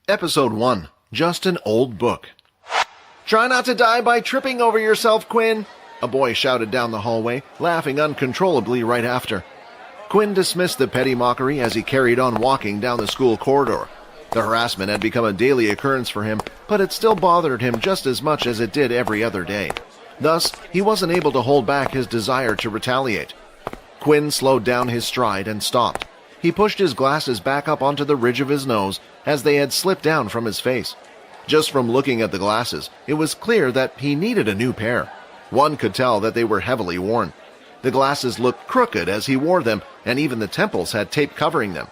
Episode 1. Just an Old Book. "Try not to die by tripping over yourself, Quinn," a boy shouted down the hallway, laughing uncontrollably right after. Quinn dismissed the petty mockery as he carried on walking down the school corridor. The harassment had become a daily occurrence for him, but it still bothered him just as much as it did every other day. Thus, he wasn't able to hold back his desire to retaliate. Quinn slowed down his stride and stopped. He pushed his glasses back up onto the ridge of his nose as they had slipped down from his face. Just from looking at the glasses, it was clear that he needed a new pair. One could tell that they were heavily worn. The glasses looked crooked as he wore them, and even the temples had tape covering them.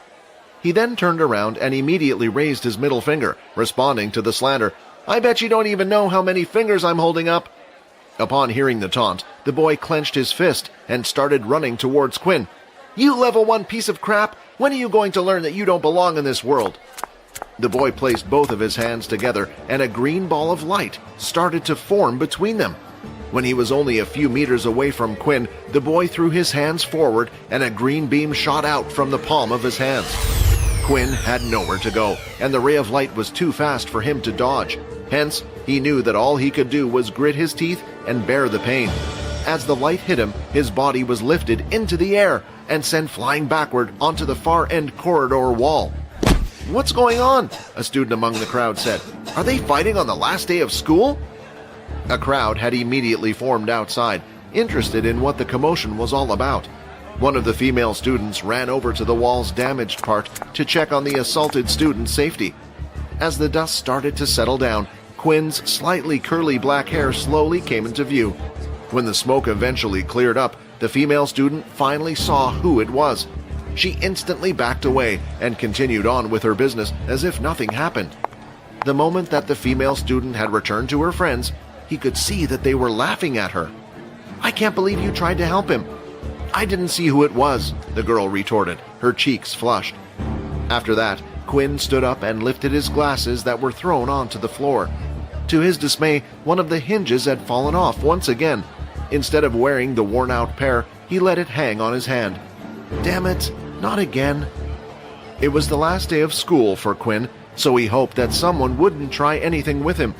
He then turned around and immediately raised his middle finger, responding to the slander. "I bet you don't even know how many fingers I'm holding up." Upon hearing the taunt, the boy clenched his fist and started running towards Quinn. "You level 1 piece of crap! When are you going to learn that you don't belong in this world?" The boy placed both of his hands together, and a green ball of light started to form between them. When he was only a few meters away from Quinn, the boy threw his hands forward, and a green beam shot out from the palm of his hands. Quinn had nowhere to go, and the ray of light was too fast for him to dodge. Hence, he knew that all he could do was grit his teeth and bear the pain. As the light hit him, his body was lifted into the air and sent flying backward onto the far-end corridor wall. "What's going on?" a student among the crowd said. "Are they fighting on the last day of school?" A crowd had immediately formed outside, interested in what the commotion was all about. One of the female students ran over to the wall's damaged part to check on the assaulted student's safety. As the dust started to settle down, Quinn's slightly curly black hair slowly came into view. When the smoke eventually cleared up, the female student finally saw who it was. She instantly backed away and continued on with her business as if nothing happened. The moment that the female student had returned to her friends, he could see that they were laughing at her. "I can't believe you tried to help him." "I didn't see who it was," the girl retorted, her cheeks flushed. After that, Quinn stood up and lifted his glasses that were thrown onto the floor. To his dismay, one of the hinges had fallen off once again. Instead of wearing the worn-out pair, he let it hang on his hand. Damn it, not again. It was the last day of school for Quinn, so he hoped that someone wouldn't try anything with him.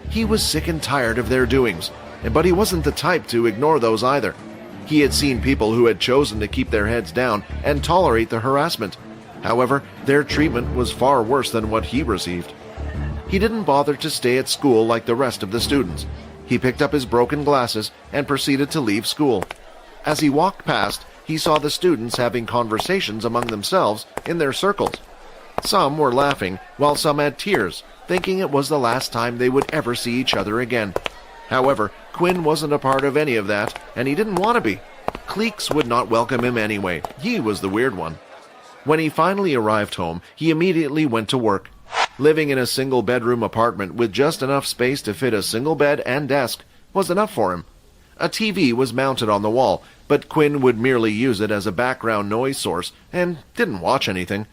He was sick and tired of their doings, but he wasn't the type to ignore those either. He had seen people who had chosen to keep their heads down and tolerate the harassment. However, their treatment was far worse than what he received. He didn't bother to stay at school like the rest of the students. He picked up his broken glasses and proceeded to leave school. As he walked past, he saw the students having conversations among themselves in their circles. Some were laughing, while some had tears, thinking it was the last time they would ever see each other again. However, Quinn wasn't a part of any of that, and he didn't want to be. Cliques would not welcome him anyway. He was the weird one. When he finally arrived home, he immediately went to work. Living in a single-bedroom apartment with just enough space to fit a single bed and desk was enough for him. A TV was mounted on the wall, but Quinn would merely use it as a background noise source and didn't watch anything.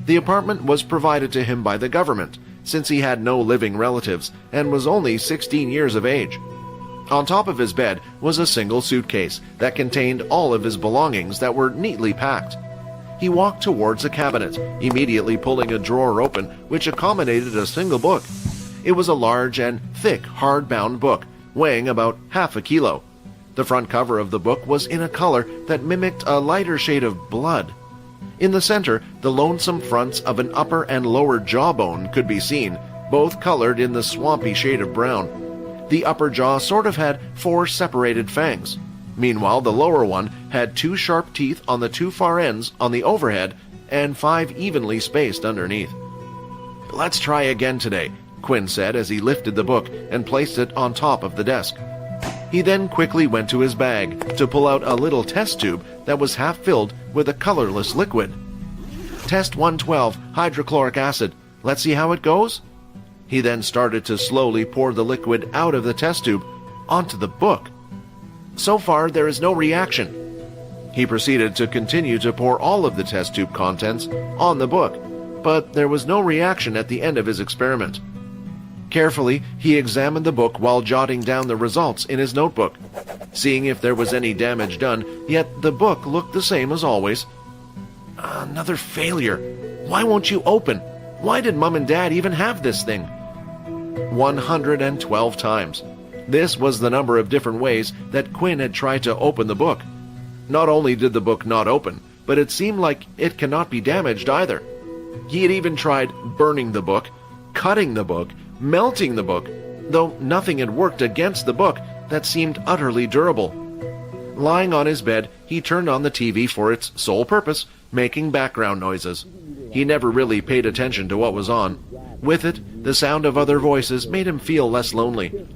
The apartment was provided to him by the government, since he had no living relatives and was only 16 years of age. On top of his bed was a single suitcase that contained all of his belongings that were neatly packed. He walked towards a cabinet, immediately pulling a drawer open which accommodated a single book. It was a large and thick hardbound book, weighing about half a kilo. The front cover of the book was in a color that mimicked a lighter shade of blood. In the center, the lonesome fronts of an upper and lower jawbone could be seen, both colored in the swampy shade of brown. The upper jaw sort of had 4 separated fangs. Meanwhile, the lower one had 2 sharp teeth on the 2 far ends on the overhead and 5 evenly spaced underneath. "Let's try again today," Quinn said as he lifted the book and placed it on top of the desk. He then quickly went to his bag to pull out a little test tube that was half filled with a colorless liquid. "Test 112, hydrochloric acid. Let's see how it goes." He then started to slowly pour the liquid out of the test tube onto the book. "So far, there is no reaction." He proceeded to continue to pour all of the test tube contents on the book, but there was no reaction at the end of his experiment. Carefully, he examined the book while jotting down the results in his notebook, seeing if there was any damage done, yet the book looked the same as always. "Another failure. Why won't you open?" Why did Mom and Dad even have this thing? 112 times. This was the number of different ways that Quinn had tried to open the book. Not only did the book not open, but it seemed like it cannot be damaged either. He had even tried burning the book, cutting the book, melting the book, though nothing had worked against the book that seemed utterly durable. Lying on his bed, he turned on the TV for its sole purpose, making background noises. He never really paid attention to what was on. With it, the sound of other voices made him feel less lonely.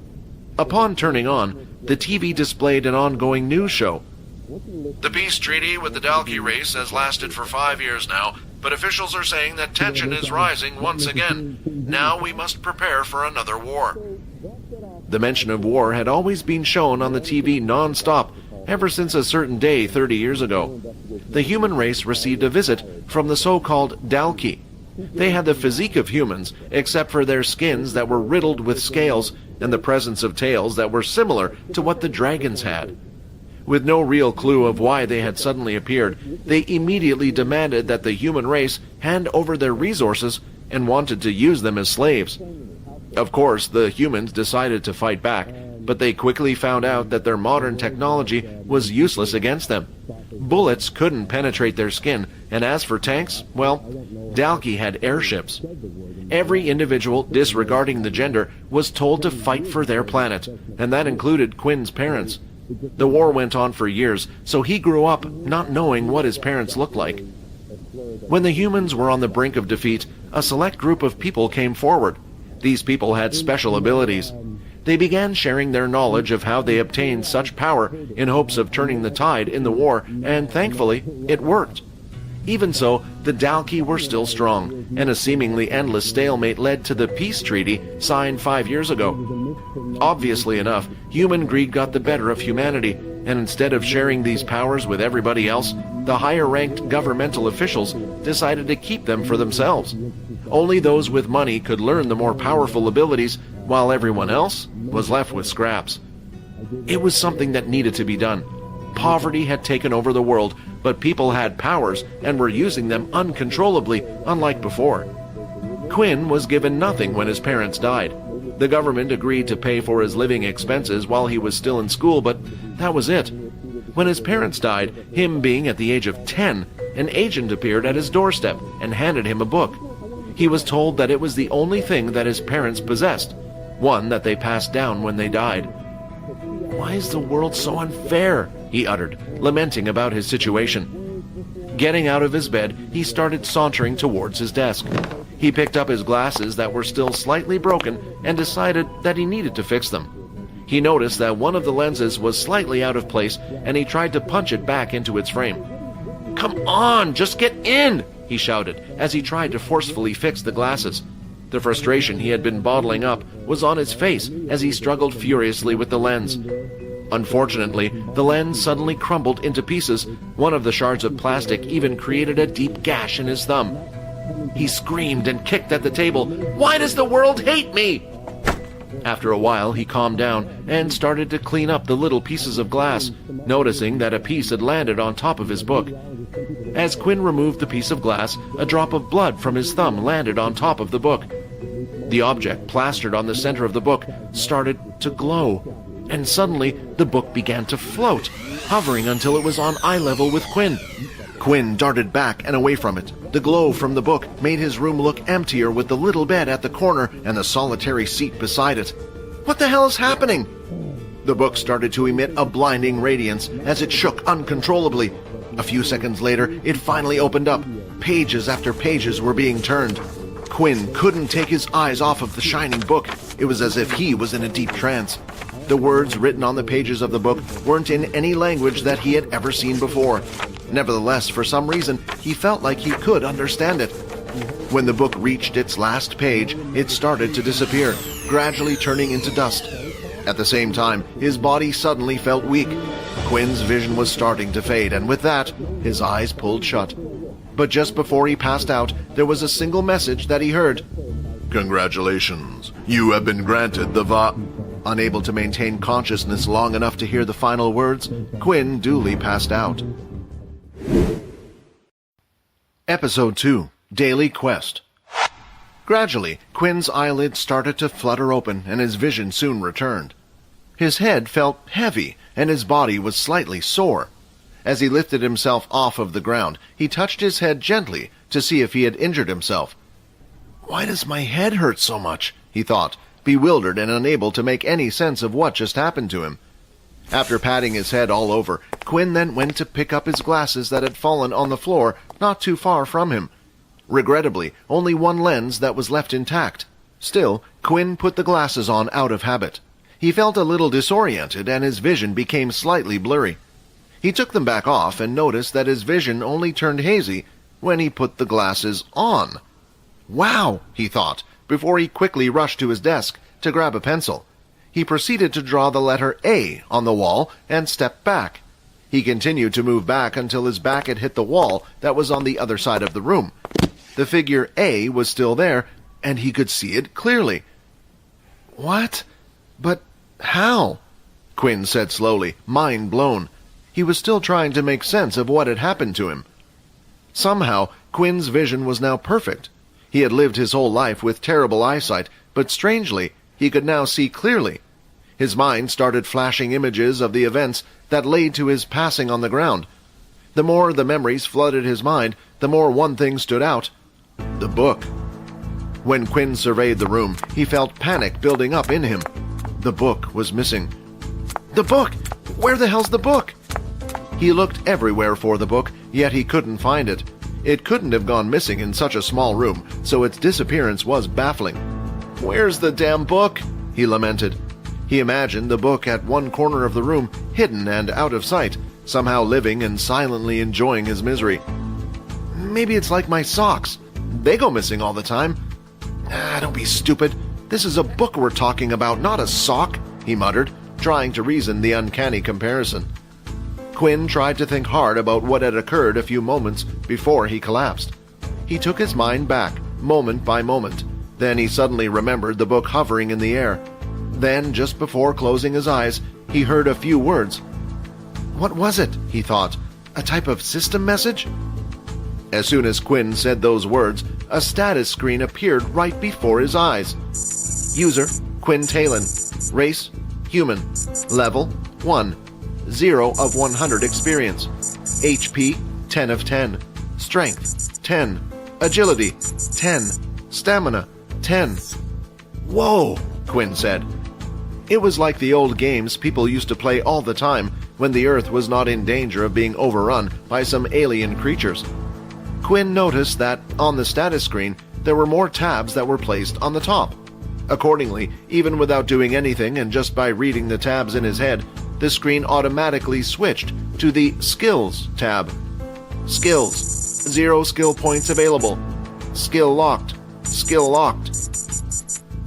Upon turning on, the TV displayed an ongoing news show. The peace treaty with the Dalki race has lasted for 5 years now, but officials are saying that tension is rising once again. Now we must prepare for another war. The mention of war had always been shown on the TV non-stop, ever since a certain day 30 years ago. The human race received a visit from the so-called Dalki. They had the physique of humans, except for their skins that were riddled with scales and the presence of tails that were similar to what the dragons had. With no real clue of why they had suddenly appeared, they immediately demanded that the human race hand over their resources and wanted to use them as slaves. Of course, the humans decided to fight back, but they quickly found out that their modern technology was useless against them. Bullets couldn't penetrate their skin, and as for tanks, well, Dalki had airships. Every individual, disregarding the gender, was told to fight for their planet, and that included Quinn's parents. The war went on for years, so he grew up not knowing what his parents looked like. When the humans were on the brink of defeat, a select group of people came forward. These people had special abilities. They began sharing their knowledge of how they obtained such power in hopes of turning the tide in the war, and thankfully, it worked. Even so, the Dalki were still strong, and a seemingly endless stalemate led to the peace treaty signed 5 years ago. Obviously enough, human greed got the better of humanity, and instead of sharing these powers with everybody else, the higher-ranked governmental officials decided to keep them for themselves. Only those with money could learn the more powerful abilities, while everyone else was left with scraps. It was something that needed to be done. Poverty had taken over the world, but people had powers and were using them uncontrollably, unlike before. Quinn was given nothing when his parents died. The government agreed to pay for his living expenses while he was still in school, but that was it. When his parents died, him being at the age of 10, an agent appeared at his doorstep and handed him a book. He was told that it was the only thing that his parents possessed, one that they passed down when they died. "Why is the world so unfair?" he uttered, lamenting about his situation. Getting out of his bed, he started sauntering towards his desk. He picked up his glasses that were still slightly broken and decided that he needed to fix them. He noticed that one of the lenses was slightly out of place, and he tried to punch it back into its frame. "Come on, just get in!" he shouted as he tried to forcefully fix the glasses. The frustration he had been bottling up was on his face as he struggled furiously with the lens. Unfortunately, the lens suddenly crumbled into pieces. One of the shards of plastic even created a deep gash in his thumb. He screamed and kicked at the table. "Why does the world hate me?" After a while, he calmed down and started to clean up the little pieces of glass, noticing that a piece had landed on top of his book. As Quinn removed the piece of glass, a drop of blood from his thumb landed on top of the book. The object plastered on the center of the book started to glow, and suddenly the book began to float, hovering until it was on eye level with Quinn. Quinn darted back and away from it. The glow from the book made his room look emptier with the little bed at the corner and the solitary seat beside it. What the hell is happening? The book started to emit a blinding radiance as it shook uncontrollably. A few seconds later, it finally opened up. Pages after pages were being turned. Quinn couldn't take his eyes off of the shining book. It was as if he was in a deep trance. The words written on the pages of the book weren't in any language that he had ever seen before. Nevertheless, for some reason, he felt like he could understand it. When the book reached its last page, it started to disappear, gradually turning into dust. At the same time, his body suddenly felt weak. Quinn's vision was starting to fade, and with that, his eyes pulled shut. But just before he passed out, there was a single message that he heard. "Congratulations, you have been granted the Unable to maintain consciousness long enough to hear the final words, Quinn duly passed out. Episode 2, Daily Quest. Gradually, Quinn's eyelids started to flutter open, and his vision soon returned. His head felt heavy, and his body was slightly sore. As he lifted himself off of the ground, he touched his head gently to see if he had injured himself. "Why does my head hurt so much?" he thought, bewildered and unable to make any sense of what just happened to him. After patting his head all over, Quinn then went to pick up his glasses that had fallen on the floor not too far from him. Regrettably, only one lens that was left intact. Still, Quinn put the glasses on out of habit. He felt a little disoriented, and his vision became slightly blurry. He took them back off and noticed that his vision only turned hazy when he put the glasses on. "Wow," he thought, before he quickly rushed to his desk to grab a pencil. He proceeded to draw the letter A on the wall and stepped back. He continued to move back until his back had hit the wall that was on the other side of the room. The figure A was still there, and he could see it clearly. "What? But how?" Quinn said slowly, mind blown. He was still trying to make sense of what had happened to him. Somehow, Quinn's vision was now perfect. He had lived his whole life with terrible eyesight, but strangely, he could now see clearly. His mind started flashing images of the events that led to his passing on the ground. The more the memories flooded his mind, the more one thing stood out: the book. When Quinn surveyed the room, he felt panic building up in him. The book was missing. "The book! Where the hell's the book?" He looked everywhere for the book, yet he couldn't find it. It couldn't have gone missing in such a small room, so its disappearance was baffling. "Where's the damn book?" he lamented. He imagined the book at one corner of the room, hidden and out of sight, somehow living and silently enjoying his misery. "Maybe it's like my socks. They go missing all the time." Don't be stupid. This is a book we're talking about, not a sock," he muttered, trying to reason the uncanny comparison. Quinn tried to think hard about what had occurred a few moments before he collapsed. He took his mind back, moment by moment. Then he suddenly remembered the book hovering in the air. Then, just before closing his eyes, he heard a few words. What was it, he thought? A type of system message? As soon as Quinn said those words, a status screen appeared right before his eyes. User, Quinn Talon. Race, human. Level, 1. 0 of 100 experience. HP, 10 of 10. Strength, 10. Agility, 10. Stamina, 10. Whoa, Quinn said. It was like the old games people used to play all the time when the Earth was not in danger of being overrun by some alien creatures. Quinn noticed that, on the status screen, there were more tabs that were placed on the top. Accordingly, even without doing anything and just by reading the tabs in his head, the screen automatically switched to the Skills tab. Skills. 0 skill points available. Skill locked. Skill locked.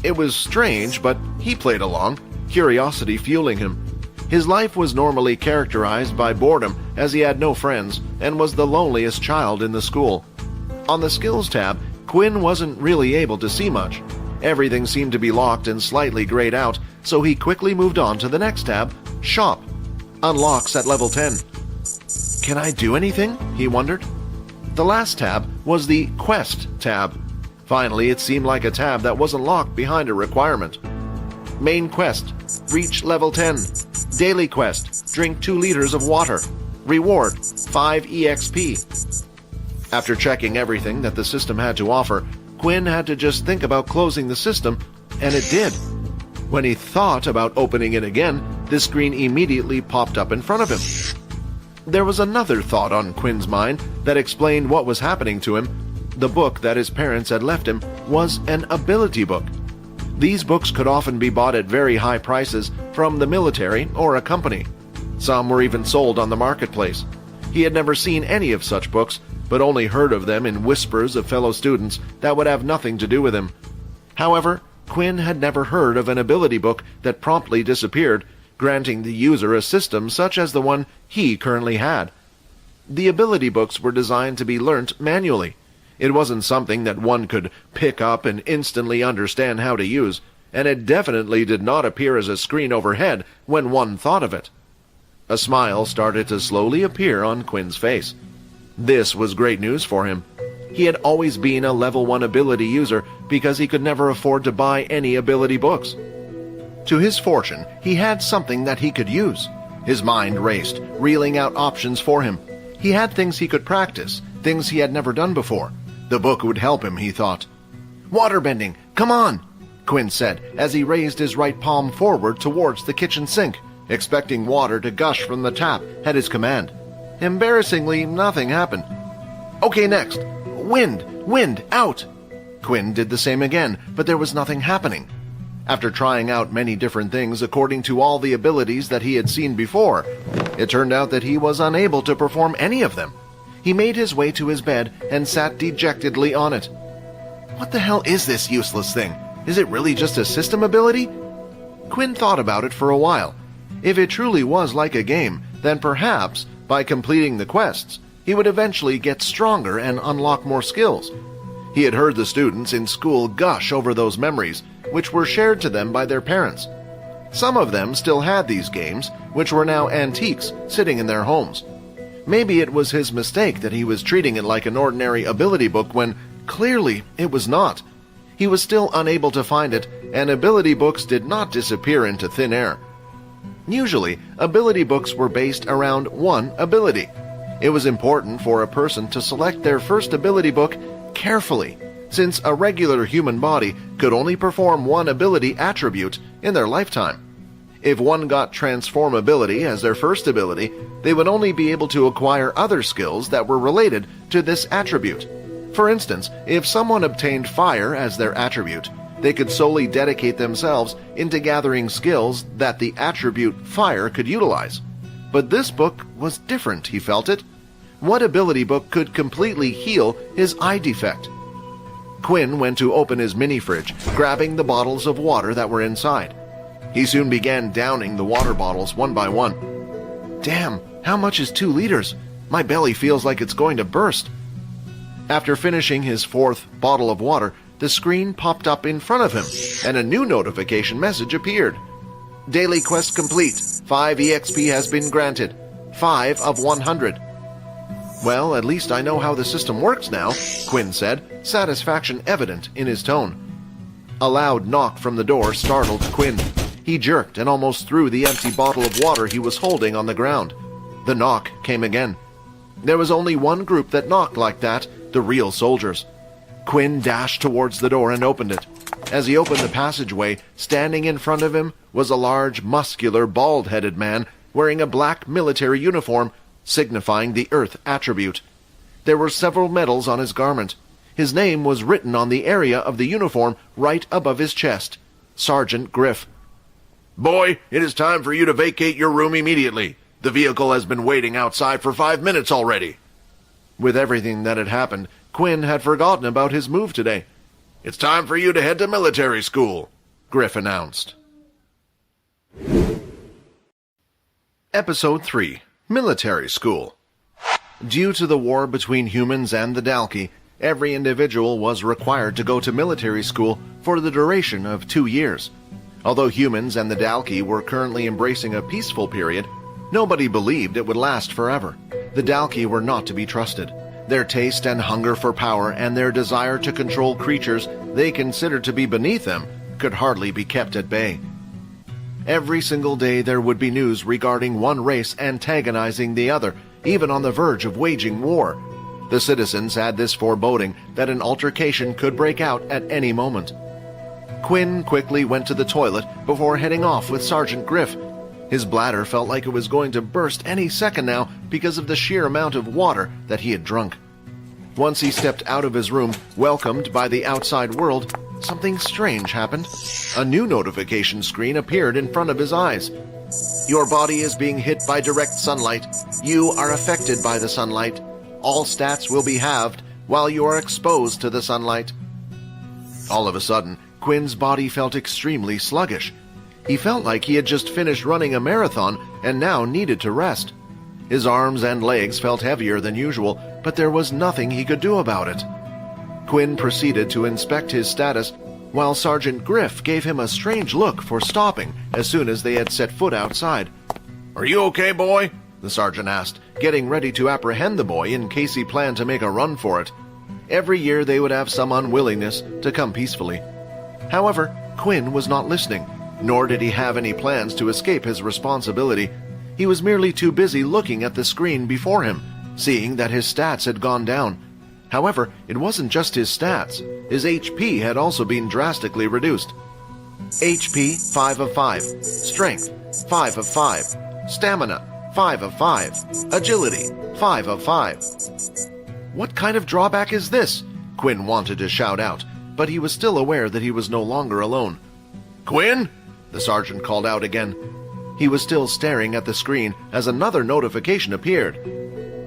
It was strange, but he played along, curiosity fueling him. His life was normally characterized by boredom, as he had no friends and was the loneliest child in the school. On the Skills tab, Quinn wasn't really able to see much. Everything seemed to be locked and slightly grayed out, so he quickly moved on to the next tab, Shop. Unlocks at level 10. Can I do anything? He wondered. The last tab was the Quest tab. Finally, it seemed like a tab that wasn't locked behind a requirement. Main quest. Reach level 10. Daily quest. Drink 2 liters of water. Reward. 5 EXP. After checking everything that the system had to offer, Quinn had to just think about closing the system, and it did. When he thought about opening it again, the screen immediately popped up in front of him. There was another thought on Quinn's mind that explained what was happening to him. The book that his parents had left him was an ability book. These books could often be bought at very high prices from the military or a company. Some were even sold on the marketplace. He had never seen any of such books, but only heard of them in whispers of fellow students that would have nothing to do with him. However, Quinn had never heard of an ability book that promptly disappeared, granting the user a system such as the one he currently had. The ability books were designed to be learnt manually. It wasn't something that one could pick up and instantly understand how to use, and it definitely did not appear as a screen overhead when one thought of it. A smile started to slowly appear on Quinn's face. This was great news for him. He had always been a level 1 ability user because he could never afford to buy any ability books. To his fortune, he had something that he could use. His mind raced, reeling out options for him. He had things he could practice, things he had never done before. The book would help him, he thought. "Waterbending, come on," Quinn said as he raised his right palm forward towards the kitchen sink, expecting water to gush from the tap at his command. Embarrassingly, nothing happened. "Okay, next. Wind, out." Quinn did the same again, but there was nothing happening. After trying out many different things according to all the abilities that he had seen before, it turned out that he was unable to perform any of them. He made his way to his bed and sat dejectedly on it. What the hell is this useless thing? Is it really just a system ability? Quinn thought about it for a while. If it truly was like a game, then perhaps, by completing the quests, he would eventually get stronger and unlock more skills. He had heard the students in school gush over those memories, which were shared to them by their parents. Some of them still had these games, which were now antiques, sitting in their homes. Maybe it was his mistake that he was treating it like an ordinary ability book when, clearly, it was not. He was still unable to find it, and ability books did not disappear into thin air. Usually, ability books were based around one ability. It was important for a person to select their first ability book carefully, since a regular human body could only perform one ability attribute in their lifetime. If one got transformability as their first ability, they would only be able to acquire other skills that were related to this attribute. For instance, if someone obtained fire as their attribute, they could solely dedicate themselves into gathering skills that the attribute fire could utilize. But this book was different, he felt it. What ability book could completely heal his eye defect? Quinn went to open his mini-fridge, grabbing the bottles of water that were inside. He soon began downing the water bottles one by one. Damn, how much is 2 liters? My belly feels like it's going to burst. After finishing his 4th bottle of water, the screen popped up in front of him, and a new notification message appeared. Daily quest complete. 5 EXP has been granted. 5 of 100. Well, at least I know how the system works now, Quinn said, satisfaction evident in his tone. A loud knock from the door startled Quinn. He jerked and almost threw the empty bottle of water he was holding on the ground. The knock came again. There was only one group that knocked like that, the real soldiers. Quinn dashed towards the door and opened it. As he opened the passageway, standing in front of him was a large, muscular, bald-headed man wearing a black military uniform, signifying the Earth attribute. There were several medals on his garment. His name was written on the area of the uniform right above his chest. Sergeant Griff. "Boy, it is time for you to vacate your room immediately. The vehicle has been waiting outside for 5 minutes already." With everything that had happened, Quinn had forgotten about his move today. "It's time for you to head to military school," Griff announced. Episode 3. Military School. Due to the war between humans and the Dalki, every individual was required to go to military school for the duration of 2 years. Although humans and the Dalki were currently embracing a peaceful period, nobody believed it would last forever. The Dalki were not to be trusted. Their taste and hunger for power and their desire to control creatures they considered to be beneath them could hardly be kept at bay. Every single day there would be news regarding one race antagonizing the other, even on the verge of waging war. The citizens had this foreboding that an altercation could break out at any moment. Quinn quickly went to the toilet before heading off with Sergeant Griff. His bladder felt like it was going to burst any second now because of the sheer amount of water that he had drunk. Once he stepped out of his room, welcomed by the outside world, something strange happened. A new notification screen appeared in front of his eyes. Your body is being hit by direct sunlight. You are affected by the sunlight. All stats will be halved while you are exposed to the sunlight. All of a sudden, Quinn's body felt extremely sluggish. He felt like he had just finished running a marathon and now needed to rest. His arms and legs felt heavier than usual, but there was nothing he could do about it. Quinn proceeded to inspect his status, while Sergeant Griff gave him a strange look for stopping as soon as they had set foot outside. "Are you okay, boy?" the sergeant asked, getting ready to apprehend the boy in case he planned to make a run for it. Every year they would have some unwillingness to come peacefully. However, Quinn was not listening, nor did he have any plans to escape his responsibility. He was merely too busy looking at the screen before him, seeing that his stats had gone down. However, it wasn't just his stats. His HP had also been drastically reduced. HP 5 of 5, Strength 5 of 5, Stamina 5 of 5, Agility 5 of 5. What kind of drawback is this? Quinn wanted to shout out, but he was still aware that he was no longer alone. Quinn? The sergeant called out again. He was still staring at the screen as another notification appeared.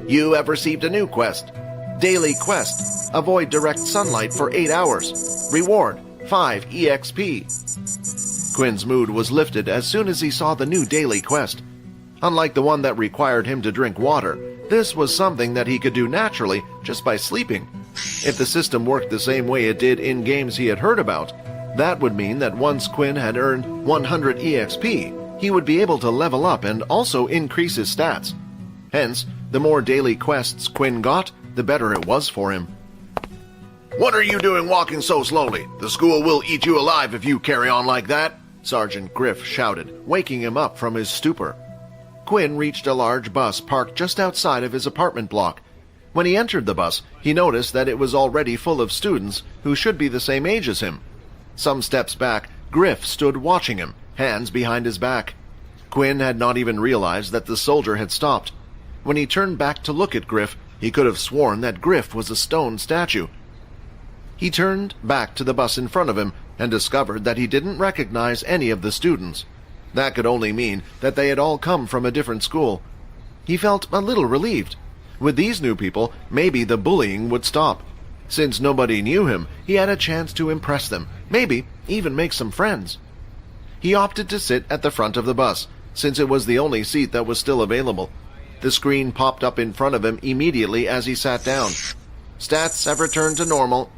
You have received a new quest. Daily quest. Avoid direct sunlight for 8 hours. Reward 5 EXP. Quinn's mood was lifted as soon as he saw the new daily quest. Unlike the one that required him to drink water, this was something that he could do naturally just by sleeping. If the system worked the same way it did in games he had heard about, that would mean that once Quinn had earned 100 EXP, he would be able to level up and also increase his stats. Hence, the more daily quests Quinn got, the better it was for him. What are you doing walking so slowly? The school will eat you alive if you carry on like that, Sergeant Griff shouted, waking him up from his stupor. Quinn reached a large bus parked just outside of his apartment block. When he entered the bus, he noticed that it was already full of students who should be the same age as him. Some steps back, Griff stood watching him, hands behind his back. Quinn had not even realized that the soldier had stopped. When he turned back to look at Griff, he could have sworn that Griff was a stone statue. He turned back to the bus in front of him and discovered that he didn't recognize any of the students. That could only mean that they had all come from a different school. He felt a little relieved. With these new people, maybe the bullying would stop. Since nobody knew him, he had a chance to impress them, maybe even make some friends. He opted to sit at the front of the bus, since it was the only seat that was still available. The screen popped up in front of him immediately as he sat down. Stats have returned to normal.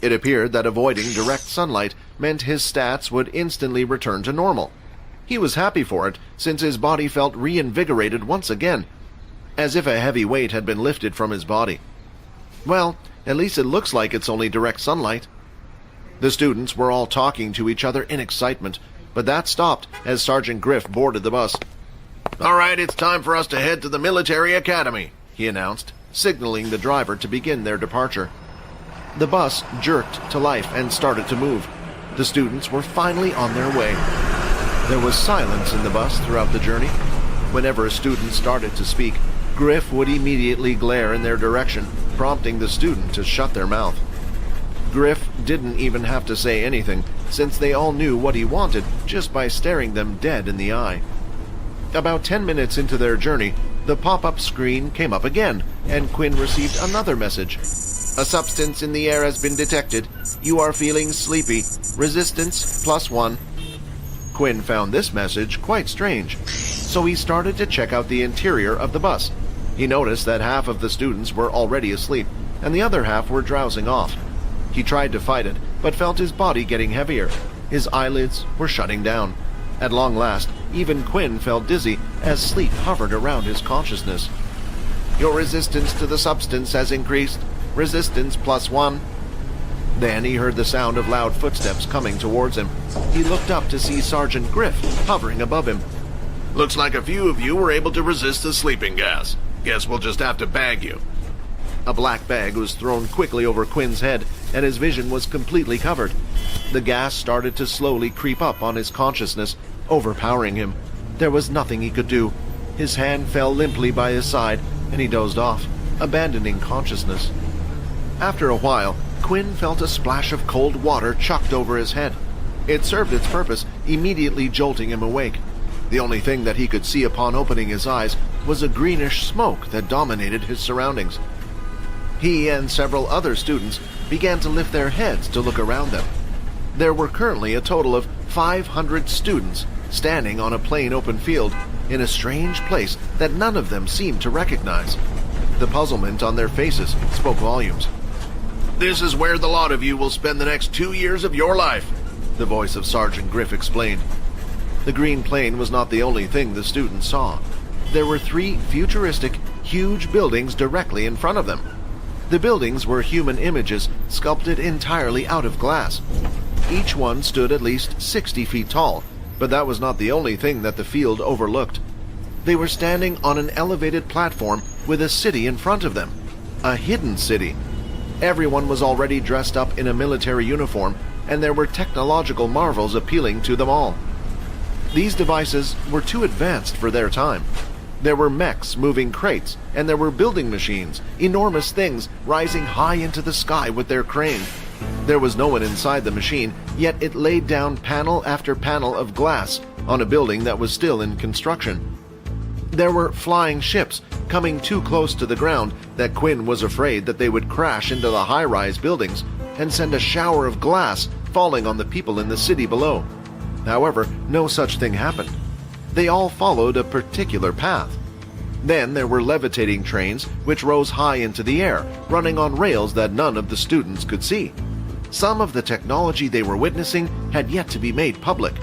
It appeared that avoiding direct sunlight meant his stats would instantly return to normal. He was happy for it, since his body felt reinvigorated once again, as if a heavy weight had been lifted from his body. Well, at least it looks like it's only direct sunlight. The students were all talking to each other in excitement, but that stopped as Sergeant Griff boarded the bus. All right, it's time for us to head to the military academy, he announced, signaling the driver to begin their departure. The bus jerked to life and started to move. The students were finally on their way. There was silence in the bus throughout the journey. Whenever a student started to speak, Griff would immediately glare in their direction, prompting the student to shut their mouth. Griff didn't even have to say anything, since they all knew what he wanted just by staring them dead in the eye. About 10 minutes into their journey, the pop-up screen came up again, and Quinn received another message. A substance in the air has been detected. You are feeling sleepy. Resistance +1. Quinn found this message quite strange, so he started to check out the interior of the bus. He noticed that half of the students were already asleep, and the other half were drowsing off. He tried to fight it, but felt his body getting heavier. His eyelids were shutting down. At long last, even Quinn felt dizzy as sleep hovered around his consciousness. Your resistance to the substance has increased. Resistance +1. Then he heard the sound of loud footsteps coming towards him. He looked up to see Sergeant Griff hovering above him. Looks like a few of you were able to resist the sleeping gas. Guess we'll just have to bag you. A black bag was thrown quickly over Quinn's head, and his vision was completely covered. The gas started to slowly creep up on his consciousness, overpowering him. There was nothing he could do. His hand fell limply by his side, and he dozed off, abandoning consciousness. After a while, Quinn felt a splash of cold water chucked over his head. It served its purpose, immediately jolting him awake. The only thing that he could see upon opening his eyes was a greenish smoke that dominated his surroundings. He and several other students began to lift their heads to look around them. There were currently a total of 500 students standing on a plain open field in a strange place that none of them seemed to recognize. The puzzlement on their faces spoke volumes. This is where the lot of you will spend the next 2 years of your life, the voice of Sergeant Griff explained. The green plain was not the only thing the students saw. There were 3 futuristic, huge buildings directly in front of them. The buildings were human images sculpted entirely out of glass. Each one stood at least 60 feet tall, but that was not the only thing that the field overlooked. They were standing on an elevated platform with a city in front of them, a hidden city. Everyone was already dressed up in a military uniform, and there were technological marvels appealing to them all. These devices were too advanced for their time. There were mechs moving crates, and there were building machines, enormous things rising high into the sky with their crane. There was no one inside the machine, yet it laid down panel after panel of glass on a building that was still in construction. There were flying ships coming too close to the ground that Quinn was afraid that they would crash into the high-rise buildings and send a shower of glass falling on the people in the city below. However, no such thing happened. They all followed a particular path. Then there were levitating trains which rose high into the air, running on rails that none of the students could see. Some of the technology they were witnessing had yet to be made public.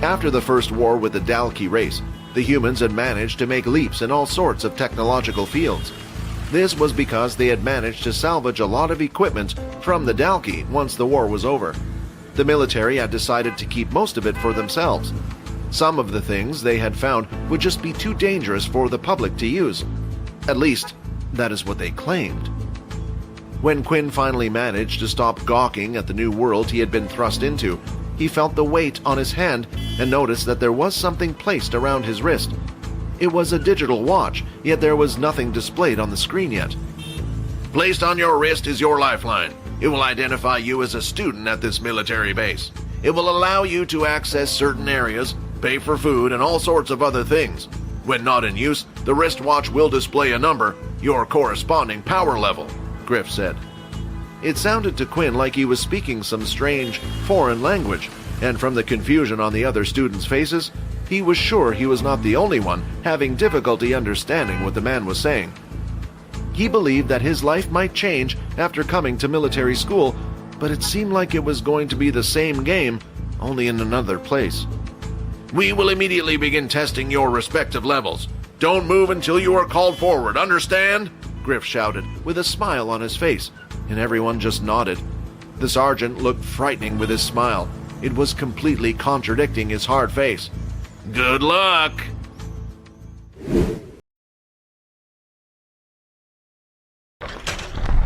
After the first war with the Dalki race, the humans had managed to make leaps in all sorts of technological fields. This was because they had managed to salvage a lot of equipment from the Dalki once the war was over. The military had decided to keep most of it for themselves. Some of the things they had found would just be too dangerous for the public to use. At least, that is what they claimed. When Quinn finally managed to stop gawking at the new world he had been thrust into, he felt the weight on his hand and noticed that there was something placed around his wrist. It was a digital watch, yet there was nothing displayed on the screen yet. Placed on your wrist is your lifeline. It will identify you as a student at this military base. It will allow you to access certain areas, pay for food, and all sorts of other things. When not in use, the wristwatch will display a number, your corresponding power level, Griff said. It sounded to Quinn like he was speaking some strange, foreign language, and from the confusion on the other students' faces, he was sure he was not the only one having difficulty understanding what the man was saying. He believed that his life might change after coming to military school, but it seemed like it was going to be the same game, only in another place. We will immediately begin testing your respective levels. Don't move until you are called forward, understand? Griff shouted, with a smile on his face, and everyone just nodded. The sergeant looked frightening with his smile. It was completely contradicting his hard face. Good luck!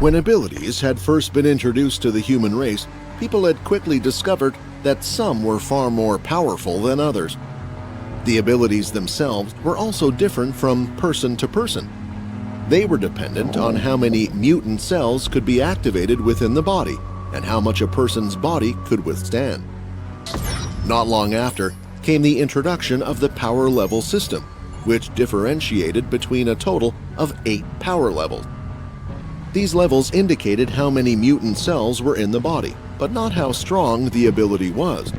When abilities had first been introduced to the human race, people had quickly discovered that some were far more powerful than others. The abilities themselves were also different from person to person. They were dependent on how many mutant cells could be activated within the body and how much a person's body could withstand. Not long after came the introduction of the power level system, which differentiated between a total of 8 power levels. These levels indicated how many mutant cells were in the body, but not how strong the ability was.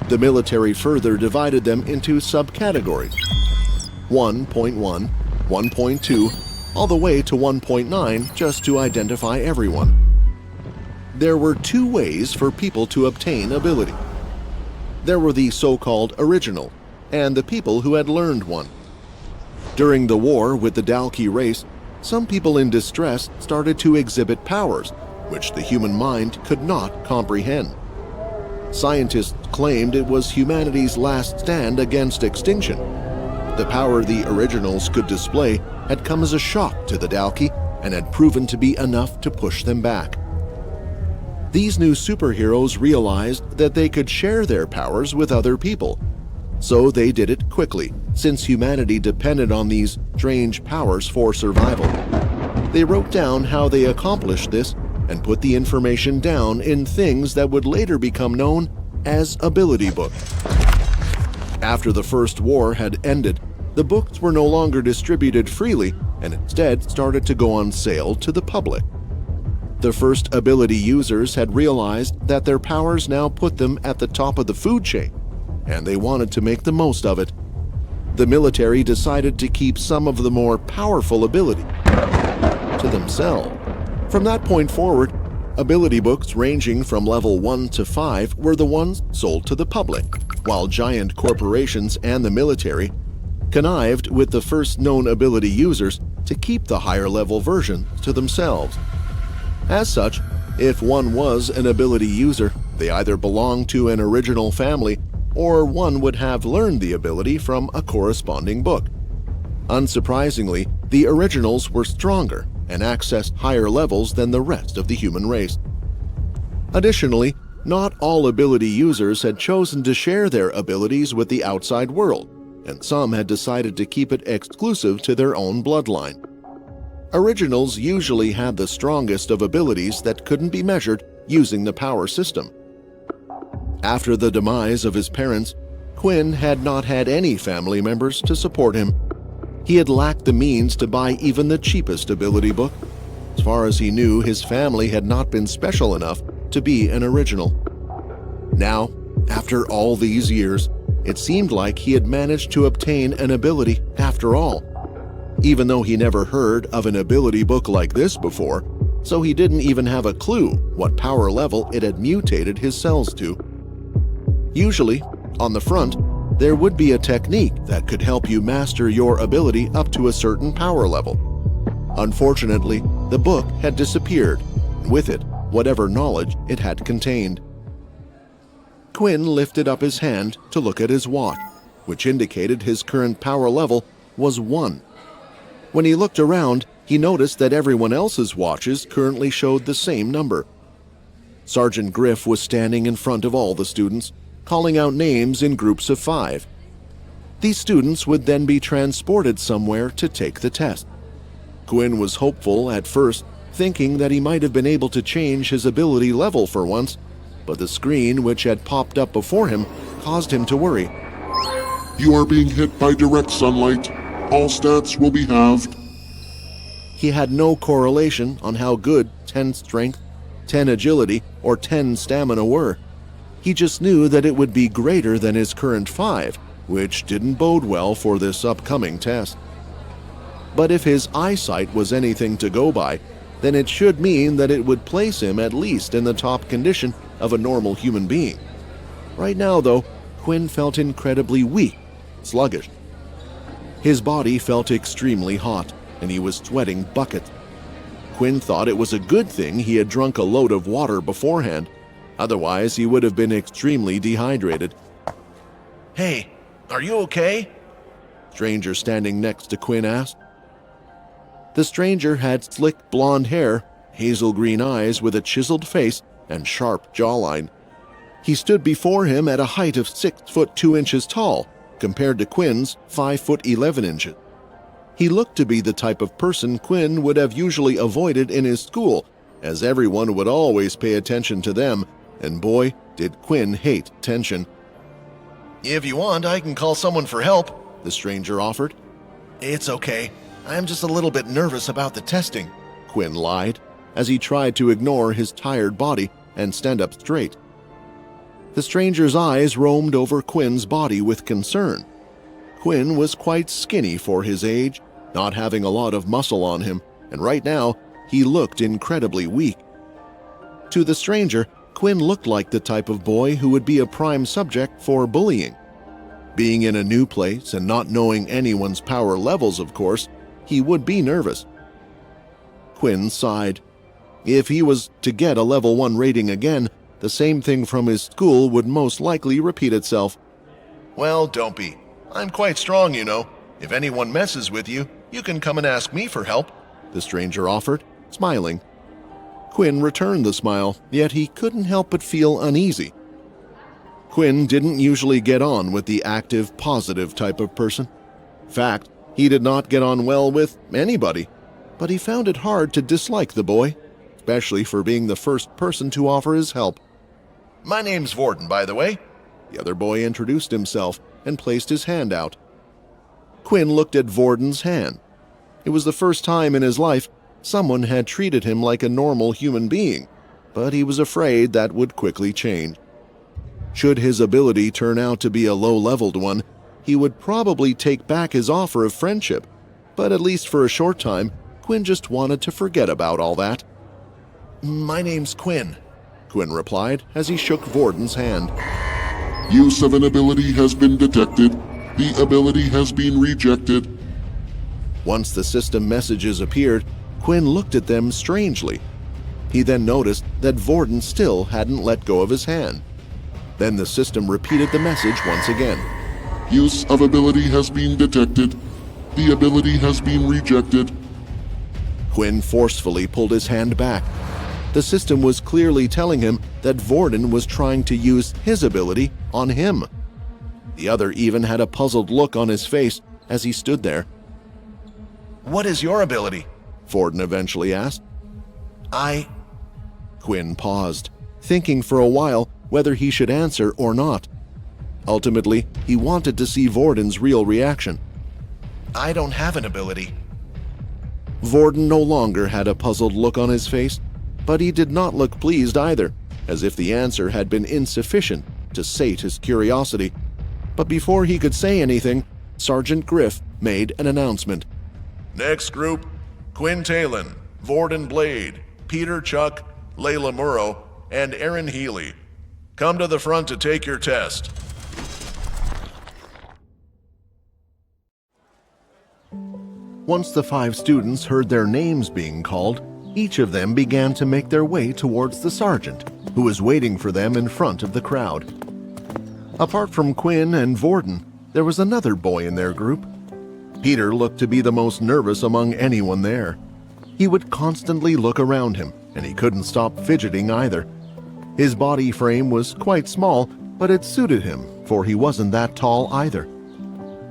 The military further divided them into subcategories: 1.1, 1.2, all the way to 1.9 just to identify everyone. There were 2 ways for people to obtain ability. There were the so-called original, and the people who had learned one. During the war with the Dalki race, some people in distress started to exhibit powers which the human mind could not comprehend. Scientists claimed it was humanity's last stand against extinction. The power the originals could display had come as a shock to the Dalki and had proven to be enough to push them back. These new superheroes realized that they could share their powers with other people. So they did it quickly, since humanity depended on these strange powers for survival. They wrote down how they accomplished this and put the information down in things that would later become known as ability books. After the First War had ended, the books were no longer distributed freely and instead started to go on sale to the public. The first ability users had realized that their powers now put them at the top of the food chain, and they wanted to make the most of it. The military decided to keep some of the more powerful ability to themselves. From that point forward, ability books ranging from level 1 to 5 were the ones sold to the public, while giant corporations and the military connived with the first known ability users to keep the higher-level version to themselves. As such, if one was an ability user, they either belonged to an original family or one would have learned the ability from a corresponding book. Unsurprisingly, the originals were stronger and accessed higher levels than the rest of the human race. Additionally, not all ability users had chosen to share their abilities with the outside world, and some had decided to keep it exclusive to their own bloodline. Originals usually had the strongest of abilities that couldn't be measured using the power system. After the demise of his parents, Quinn had not had any family members to support him. He had lacked the means to buy even the cheapest ability book. As far as he knew, his family had not been special enough to be an original. Now, after all these years, it seemed like he had managed to obtain an ability after all. Even though he never heard of an ability book like this before, so he didn't even have a clue what power level it had mutated his cells to. Usually, on the front, there would be a technique that could help you master your ability up to a certain power level. Unfortunately, the book had disappeared, and with it, whatever knowledge it had contained. Quinn lifted up his hand to look at his watch, which indicated his current power level was 1. When he looked around, he noticed that everyone else's watches currently showed the same number. Sergeant Griff was standing in front of all the students, calling out names in groups of 5. These students would then be transported somewhere to take the test. Quinn was hopeful at first, thinking that he might have been able to change his ability level for once, but the screen which had popped up before him caused him to worry. You are being hit by direct sunlight. All stats will be halved. He had no correlation on how good 10 strength, 10 agility, or 10 stamina were. He just knew that it would be greater than his current 5, which didn't bode well for this upcoming test. But if his eyesight was anything to go by, then it should mean that it would place him at least in the top condition of a normal human being. Right now, though, Quinn felt incredibly weak, sluggish. His body felt extremely hot, and he was sweating buckets. Quinn thought it was a good thing he had drunk a load of water beforehand. Otherwise, he would have been extremely dehydrated. "Hey, are you okay?" Stranger standing next to Quinn asked. The stranger had slick blonde hair, hazel green eyes with a chiseled face, and sharp jawline. He stood before him at a height of 6 foot 2 inches tall, compared to Quinn's 5 foot 11 inches. He looked to be the type of person Quinn would have usually avoided in his school, as everyone would always pay attention to them, and boy, did Quinn hate tension. "If you want, I can call someone for help," the stranger offered. "It's okay. I'm just a little bit nervous about the testing," Quinn lied, as he tried to ignore his tired body and stand up straight. The stranger's eyes roamed over Quinn's body with concern. Quinn was quite skinny for his age, not having a lot of muscle on him, and right now, he looked incredibly weak. To the stranger, Quinn looked like the type of boy who would be a prime subject for bullying. Being in a new place and not knowing anyone's power levels, of course, he would be nervous. Quinn sighed. If he was to get a level 1 rating again, the same thing from his school would most likely repeat itself. "Well, don't be. I'm quite strong, you know. If anyone messes with you, you can come and ask me for help," the stranger offered, smiling. Quinn returned the smile, yet he couldn't help but feel uneasy. Quinn didn't usually get on with the active, positive type of person. In fact, he did not get on well with anybody, but he found it hard to dislike the boy, especially for being the first person to offer his help. "My name's Vorden, by the way." The other boy introduced himself and placed his hand out. Quinn looked at Vorden's hand. It was the first time in his life someone had treated him like a normal human being, but he was afraid that would quickly change. Should his ability turn out to be a low-leveled one, he would probably take back his offer of friendship, but at least for a short time, Quinn just wanted to forget about all that. "My name's Quinn," Quinn replied as he shook Vorden's hand. Use of an ability has been detected. The ability has been rejected. Once the system messages appeared, Quinn looked at them strangely. He then noticed that Vorden still hadn't let go of his hand. Then the system repeated the message once again. Use of ability has been detected. The ability has been rejected. Quinn forcefully pulled his hand back. The system was clearly telling him that Vorden was trying to use his ability on him. The other even had a puzzled look on his face as he stood there. What is your ability? Vorden eventually asked. Quinn paused, thinking for a while whether he should answer or not. Ultimately, he wanted to see Vorden's real reaction. I don't have an ability. Vorden no longer had a puzzled look on his face, but he did not look pleased either, as if the answer had been insufficient to sate his curiosity. But before he could say anything, Sergeant Griff made an announcement. Next group, Quinn Talon, Vorden Blade, Peter Chuck, Layla Murrow, and Aaron Healy. Come to the front to take your test. Once the 5 students heard their names being called, each of them began to make their way towards the sergeant, who was waiting for them in front of the crowd. Apart from Quinn and Vorden, there was another boy in their group. Peter looked to be the most nervous among anyone there. He would constantly look around him, and he couldn't stop fidgeting either. His body frame was quite small, but it suited him, for he wasn't that tall either.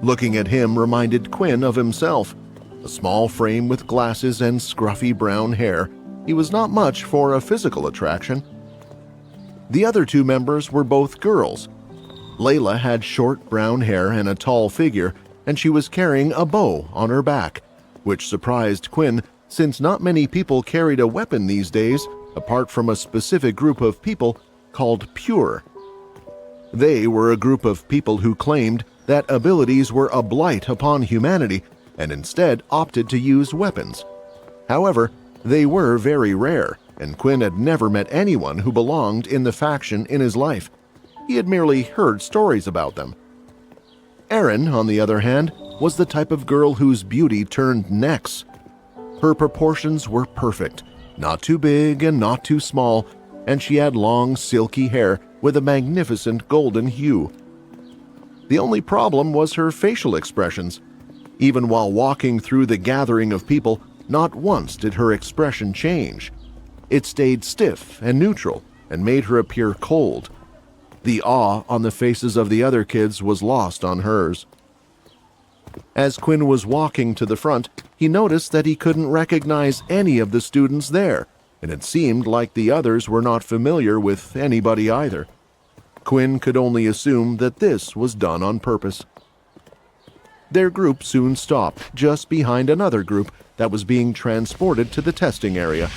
Looking at him reminded Quinn of himself. A small frame with glasses and scruffy brown hair, he was not much for a physical attraction. The other 2 members were both girls. Layla had short brown hair and a tall figure, and she was carrying a bow on her back, which surprised Quinn since not many people carried a weapon these days apart from a specific group of people called Pure. They were a group of people who claimed that abilities were a blight upon humanity and instead opted to use weapons. However, they were very rare, and Quinn had never met anyone who belonged in the faction in his life. He had merely heard stories about them. Erin, on the other hand, was the type of girl whose beauty turned necks. Her proportions were perfect, not too big and not too small, and she had long, silky hair with a magnificent golden hue. The only problem was her facial expressions. Even while walking through the gathering of people, not once did her expression change. It stayed stiff and neutral and made her appear cold. The awe on the faces of the other kids was lost on hers. As Quinn was walking to the front, he noticed that he couldn't recognize any of the students there, and it seemed like the others were not familiar with anybody either. Quinn could only assume that this was done on purpose. Their group soon stopped just behind another group that was being transported to the testing area.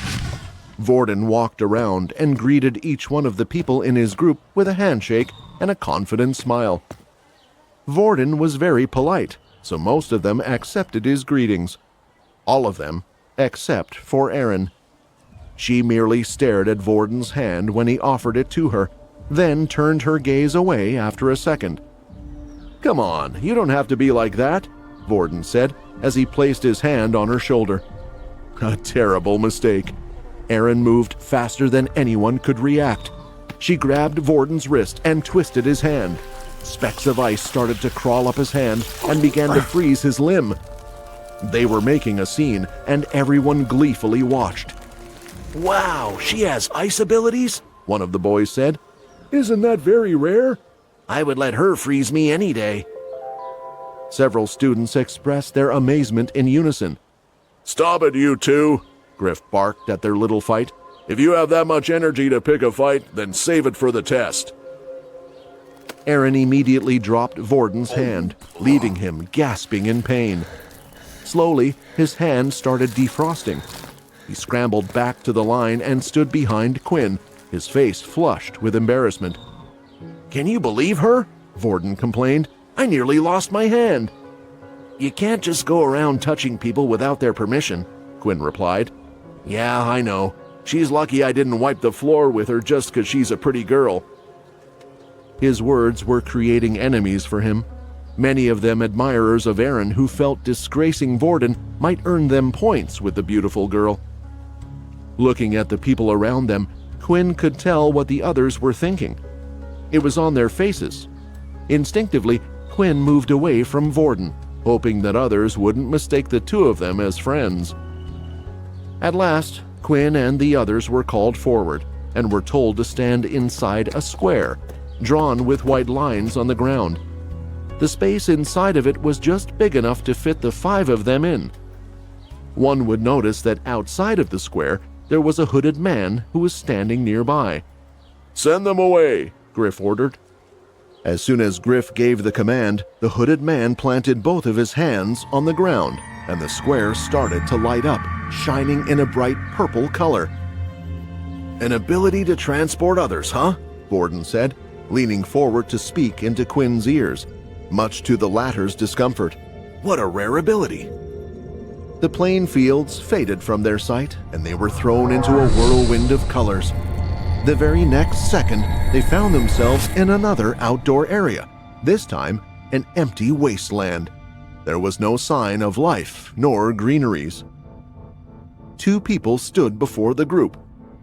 Vorden walked around and greeted each one of the people in his group with a handshake and a confident smile. Vorden was very polite, so most of them accepted his greetings. All of them, except for Erin. She merely stared at Vorden's hand when he offered it to her, then turned her gaze away after a second. "Come on, you don't have to be like that," Vorden said as he placed his hand on her shoulder. A terrible mistake. Erin moved faster than anyone could react. She grabbed Vorden's wrist and twisted his hand. Specks of ice started to crawl up his hand and began to freeze his limb. They were making a scene, and everyone gleefully watched. "Wow, she has ice abilities?" one of the boys said. "Isn't that very rare? I would let her freeze me any day." Several students expressed their amazement in unison. Stop it, you two, Griff barked at their little fight. If you have that much energy to pick a fight, then save it for the test. Erin immediately dropped Vorden's hand, leaving him gasping in pain. Slowly, his hand started defrosting. He scrambled back to the line and stood behind Quinn, his face flushed with embarrassment. "Can you believe her?" Vorden complained. "I nearly lost my hand." "You can't just go around touching people without their permission," Quinn replied. "Yeah, I know. She's lucky I didn't wipe the floor with her just 'cause she's a pretty girl." His words were creating enemies for him. many of them admirers of Aaron who felt disgracing Vorden might earn them points with the beautiful girl. Looking at the people around them, Quinn could tell what the others were thinking. It was on their faces. Instinctively, Quinn moved away from Vorden, hoping that others wouldn't mistake the two of them as friends. At last, Quinn and the others were called forward and were told to stand inside a square, drawn with white lines on the ground. The space inside of it was just big enough to fit the 5 of them in. One would notice that outside of the square there was a hooded man who was standing nearby. "Send them away," Griff ordered. As soon as Griff gave the command, the hooded man planted both of his hands on the ground, and the square started to light up, shining in a bright purple color. "An ability to transport others, huh?" Vorden said, leaning forward to speak into Quinn's ears, much to the latter's discomfort. "What a rare ability!" The plain fields faded from their sight, and they were thrown into a whirlwind of colors. The very next second, they found themselves in another outdoor area, this time an empty wasteland. There was no sign of life nor greeneries. 2 people stood before the group,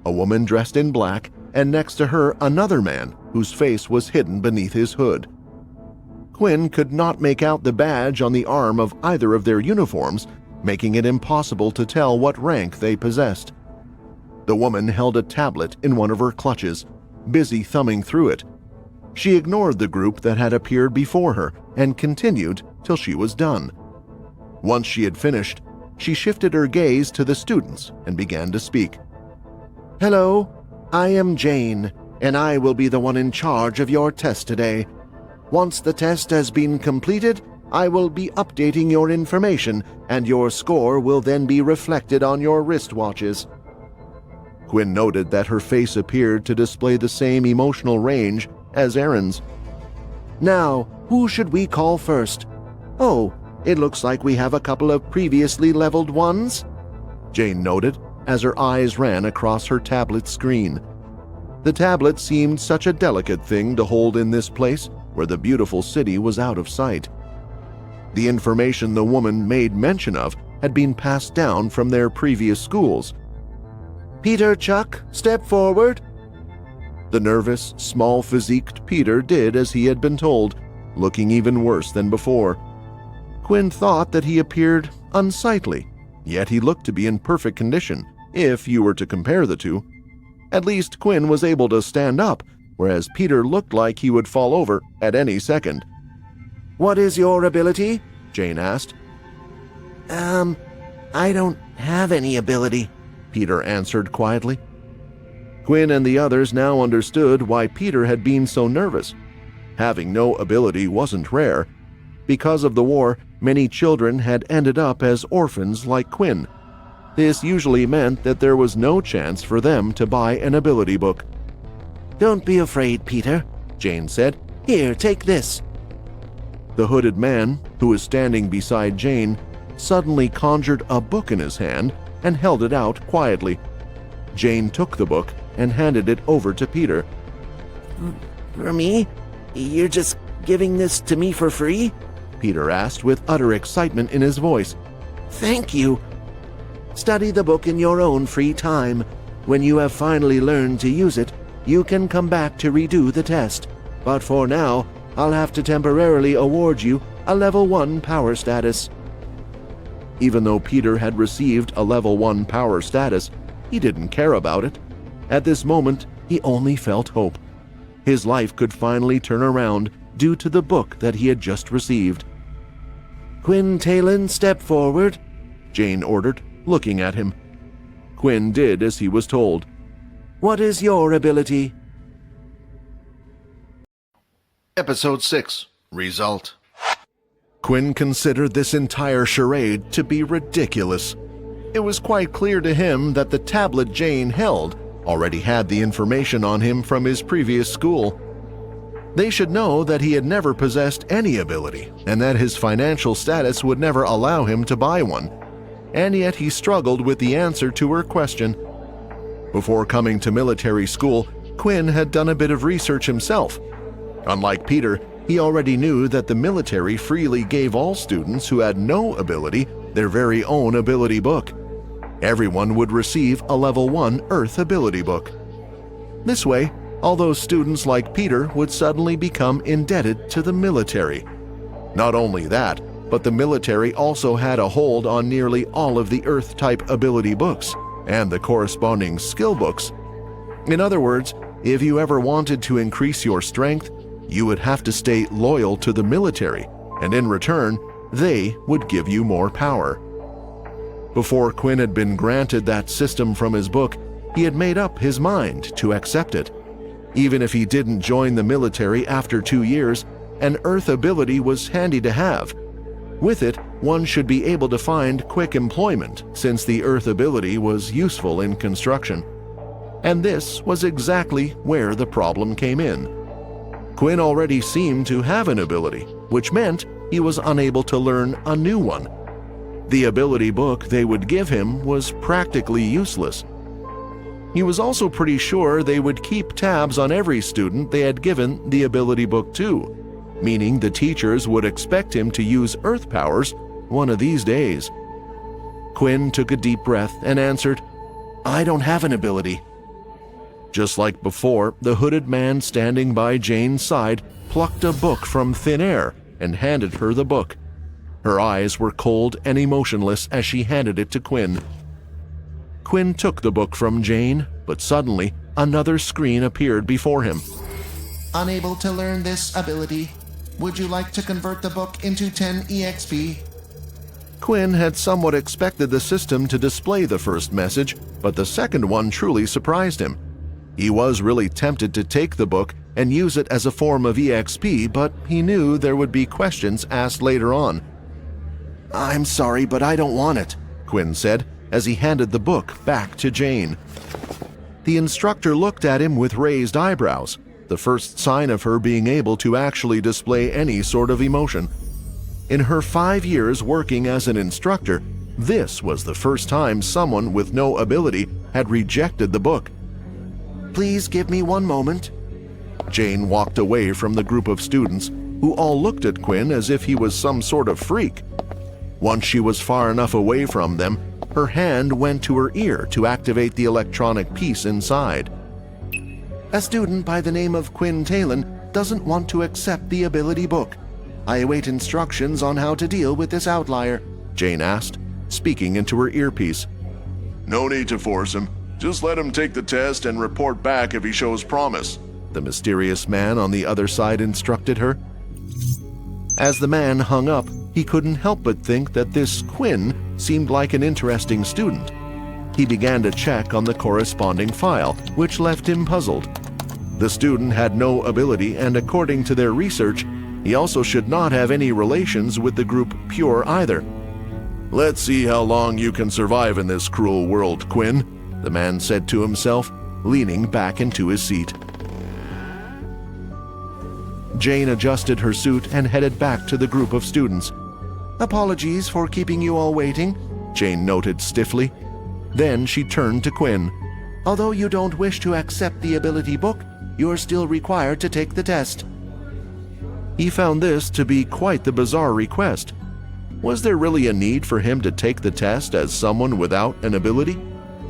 a woman dressed in black, and next to her another man whose face was hidden beneath his hood. Quinn could not make out the badge on the arm of either of their uniforms, making it impossible to tell what rank they possessed. The woman held a tablet in one of her clutches, busy thumbing through it. She ignored the group that had appeared before her and continued till she was done. Once she had finished, she shifted her gaze to the students and began to speak. "Hello, I am Jane, and I will be the one in charge of your test today. Once the test has been completed, I will be updating your information, and your score will then be reflected on your wristwatches." Quinn noted that her face appeared to display the same emotional range as Aaron's. "Now, who should we call first? Oh, it looks like we have a couple of previously leveled ones," Jane noted as her eyes ran across her tablet screen. The tablet seemed such a delicate thing to hold in this place where the beautiful city was out of sight. The information the woman made mention of had been passed down from their previous schools. "Peter Chuck, step forward." The nervous, small-physiqued Peter did as he had been told, looking even worse than before. Quinn thought that he appeared unsightly, yet he looked to be in perfect condition, if you were to compare the two. At least Quinn was able to stand up, whereas Peter looked like he would fall over at any second. "What is your ability?" Jane asked. I don't have any ability," Peter answered quietly. Quinn and the others now understood why Peter had been so nervous. Having no ability wasn't rare. Because of the war, many children had ended up as orphans like Quinn. This usually meant that there was no chance for them to buy an ability book. "Don't be afraid, Peter," Jane said. "Here, take this." The hooded man, who was standing beside Jane, suddenly conjured a book in his hand and held it out quietly. Jane took the book and handed it over to Peter. "For me? You're just giving this to me for free?" Peter asked with utter excitement in his voice. "Thank you. Study the book in your own free time. When you have finally learned to use it, you can come back to redo the test. But for now, I'll have to temporarily award you a level 1 power status." Even though Peter had received a level 1 power status, he didn't care about it. At this moment, he only felt hope. His life could finally turn around due to the book that he had just received. "Quinn Talon, step forward," Jane ordered, looking at him. Quinn did as he was told. "What is your ability?" Episode 6. Result. Quinn considered this entire charade to be ridiculous. It was quite clear to him that the tablet Jane held already had the information on him from his previous school. They should know that he had never possessed any ability and that his financial status would never allow him to buy one. And yet he struggled with the answer to her question. Before coming to military school, Quinn had done a bit of research himself. Unlike Peter, He already knew that the military freely gave all students who had no ability their very own ability book. Everyone would receive a Level 1 Earth ability book. This way, all those students like Peter would suddenly become indebted to the military. Not only that, but the military also had a hold on nearly all of the Earth-type ability books and the corresponding skill books. In other words, if you ever wanted to increase your strength, you would have to stay loyal to the military, and in return, they would give you more power. Before Quinn had been granted that system from his book, he had made up his mind to accept it. Even if he didn't join the military after 2 years, an Earth ability was handy to have. With it, one should be able to find quick employment since the Earth ability was useful in construction. And this was exactly where the problem came in. Quinn already seemed to have an ability, which meant he was unable to learn a new one. The ability book they would give him was practically useless. He was also pretty sure they would keep tabs on every student they had given the ability book to, meaning the teachers would expect him to use Earth powers one of these days. Quinn took a deep breath and answered, "I don't have an ability." Just like before, the hooded man standing by Jane's side plucked a book from thin air and handed her the book. Her eyes were cold and emotionless as she handed it to Quinn. Quinn took the book from Jane, but suddenly another screen appeared before him. Unable to learn this ability. Would you like to convert the book into 10 EXP? Quinn had somewhat expected the system to display the first message, but the second one truly surprised him. He was really tempted to take the book and use it as a form of EXP, but he knew there would be questions asked later on. "I'm sorry, but I don't want it," Quinn said as he handed the book back to Jane. The instructor looked at him with raised eyebrows, the first sign of her being able to actually display any sort of emotion. In her 5 years working as an instructor, this was the first time someone with no ability had rejected the book. "Please give me one moment." Jane walked away from the group of students, who all looked at Quinn as if he was some sort of freak. Once she was far enough away from them, her hand went to her ear to activate the electronic piece inside. "A student by the name of Quinn Talon doesn't want to accept the ability book. I await instructions on how to deal with this outlier," Jane asked, speaking into her earpiece. No need to force him. Just let him take the test and report back if he shows promise," the mysterious man on the other side instructed her. As the man hung up, he couldn't help but think that this Quinn seemed like an interesting student. He began to check on the corresponding file, which left him puzzled. The student had no ability, and according to their research, he also should not have any relations with the group Pure either. "Let's see how long you can survive in this cruel world, Quinn," the man said to himself, leaning back into his seat. Jane adjusted her suit and headed back to the group of students. "Apologies for keeping you all waiting," Jane noted stiffly. Then she turned to Quinn. "Although you don't wish to accept the ability book, you're still required to take the test." He found this to be quite the bizarre request. Was there really a need for him to take the test as someone without an ability?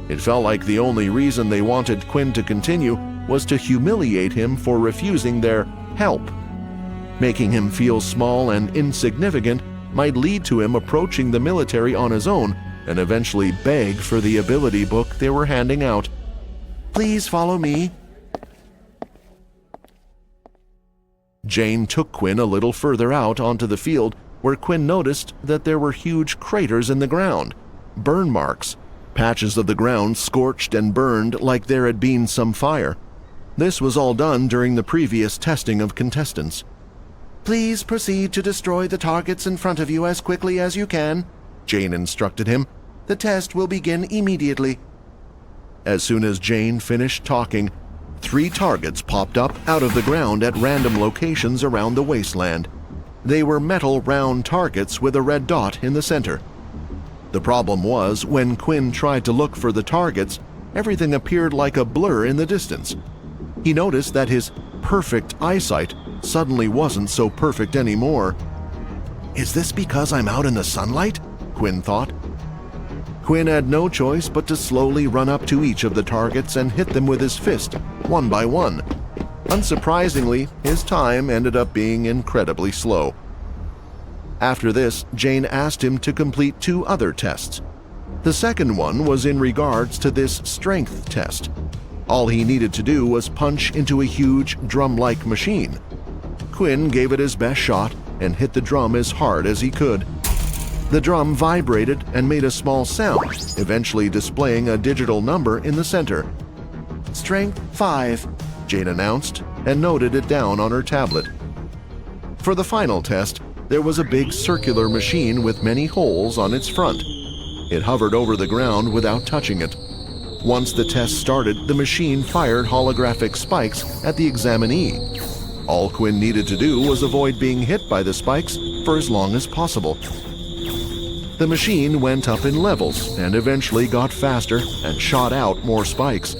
It felt like the only reason they wanted Quinn to continue was to humiliate him for refusing their help. Making him feel small and insignificant might lead to him approaching the military on his own and eventually beg for the ability book they were handing out. "Please follow me." Jane took Quinn a little further out onto the field, where Quinn noticed that there were huge craters in the ground, burn marks, patches of the ground scorched and burned like there had been some fire. This was all done during the previous testing of contestants. "Please proceed to destroy the targets in front of you as quickly as you can," Jane instructed him. "The test will begin immediately." As soon as Jane finished talking, 3 targets popped up out of the ground at random locations around the wasteland. They were metal round targets with a red dot in the center. The problem was, when Quinn tried to look for the targets, everything appeared like a blur in the distance. He noticed that his perfect eyesight suddenly wasn't so perfect anymore. Is this because I'm out in the sunlight? Quinn thought. Quinn had no choice but to slowly run up to each of the targets and hit them with his fist, one by one. Unsurprisingly, his time ended up being incredibly slow. After this, Jane asked him to complete 2 other tests. The second one was in regards to this strength test. All he needed to do was punch into a huge drum-like machine. Quinn gave it his best shot and hit the drum as hard as he could. The drum vibrated and made a small sound, eventually displaying a digital number in the center. "Strength 5, Jane announced and noted it down on her tablet. For the final test, there was a big circular machine with many holes on its front. It hovered over the ground without touching it. Once the test started, the machine fired holographic spikes at the examinee. All Quinn needed to do was avoid being hit by the spikes for as long as possible. The machine went up in levels and eventually got faster and shot out more spikes.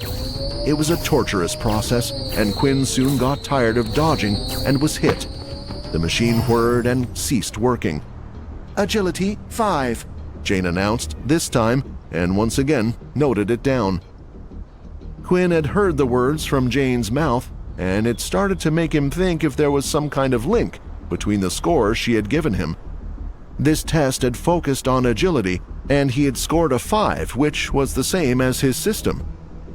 It was a torturous process, and Quinn soon got tired of dodging and was hit. The machine whirred and ceased working. "Agility 5, Jane announced this time, and once again noted it down. Quinn had heard the words from Jane's mouth, and it started to make him think if there was some kind of link between the scores she had given him. This test had focused on agility, and he had scored a 5, which was the same as his system.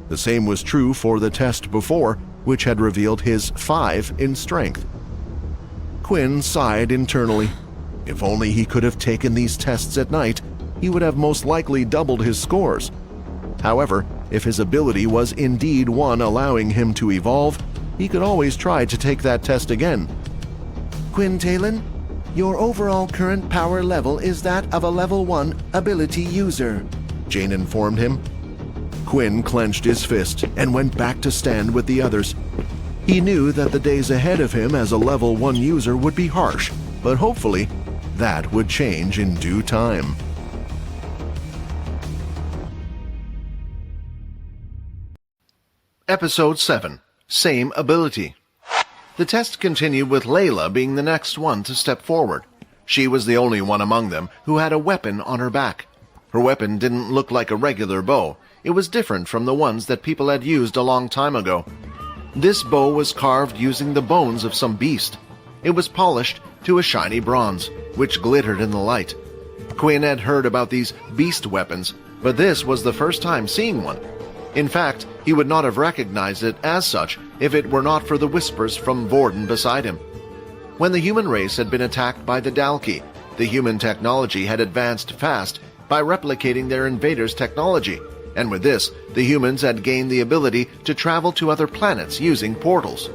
The same was true for the test before, which had revealed his 5 in strength. Quinn sighed internally. If only he could have taken these tests at night, he would have most likely doubled his scores. However, if his ability was indeed one allowing him to evolve, he could always try to take that test again. "Quinn Talon, your overall current power level is that of a level 1 ability user," Jane informed him. Quinn clenched his fist and went back to stand with the others. He knew that the days ahead of him as a level 1 user would be harsh, but hopefully that would change in due time. Episode 7. Same Ability. The test continued with Layla being the next one to step forward. She was the only one among them who had a weapon on her back. Her weapon didn't look like a regular bow. It was different from the ones that people had used a long time ago. This bow was carved using the bones of some beast. It was polished to a shiny bronze, which glittered in the light. Quinn had heard about these beast weapons, but this was the first time seeing one. In fact, he would not have recognized it as such if it were not for the whispers from Vorden beside him. When the human race had been attacked by the Dalki, the human technology had advanced fast by replicating their invaders' technology, and with this, the humans had gained the ability to travel to other planets using portals.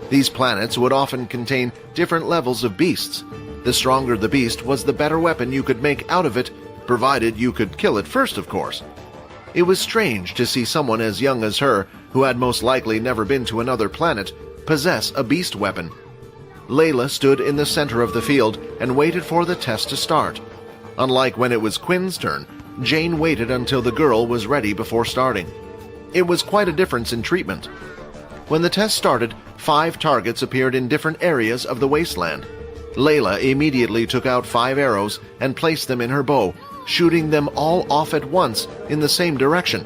These planets would often contain different levels of beasts. The stronger the beast was, the better weapon you could make out of it, provided you could kill it first, of course. It was strange to see someone as young as her, who had most likely never been to another planet, possess a beast weapon. Layla stood in the center of the field and waited for the test to start. Unlike when it was Quinn's turn, Jane waited until the girl was ready before starting. It was quite a difference in treatment. When the test started, 5 targets appeared in different areas of the wasteland. Layla immediately took out 5 arrows and placed them in her bow, shooting them all off at once in the same direction.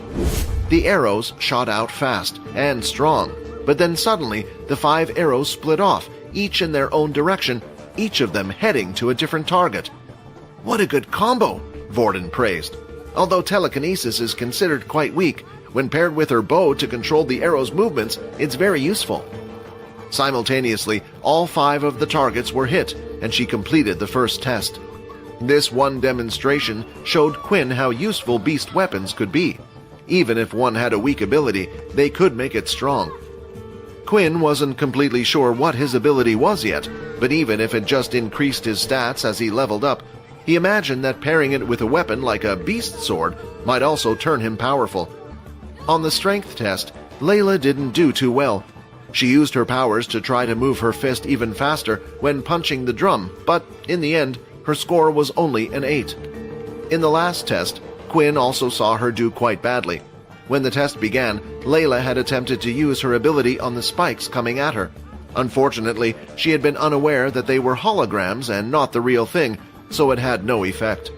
The arrows shot out fast and strong, but then suddenly the 5 arrows split off, each in their own direction, each of them heading to a different target. "What a good combo," Vorden praised. Although telekinesis is considered quite weak, when paired with her bow to control the arrow's movements, it's very useful. Simultaneously, all 5 of the targets were hit, and she completed the first test. This one demonstration showed Quinn how useful beast weapons could be. Even if one had a weak ability, they could make it strong. Quinn wasn't completely sure what his ability was yet, but even if it just increased his stats as he leveled up, he imagined that pairing it with a weapon like a beast sword might also turn him powerful. On the strength test, Layla didn't do too well. She used her powers to try to move her fist even faster when punching the drum, but in the end, her score was only an 8. In the last test, Quinn also saw her do quite badly. When the test began, Layla had attempted to use her ability on the spikes coming at her, Unfortunately, she had been unaware that they were holograms and not the real thing, so it had no effect.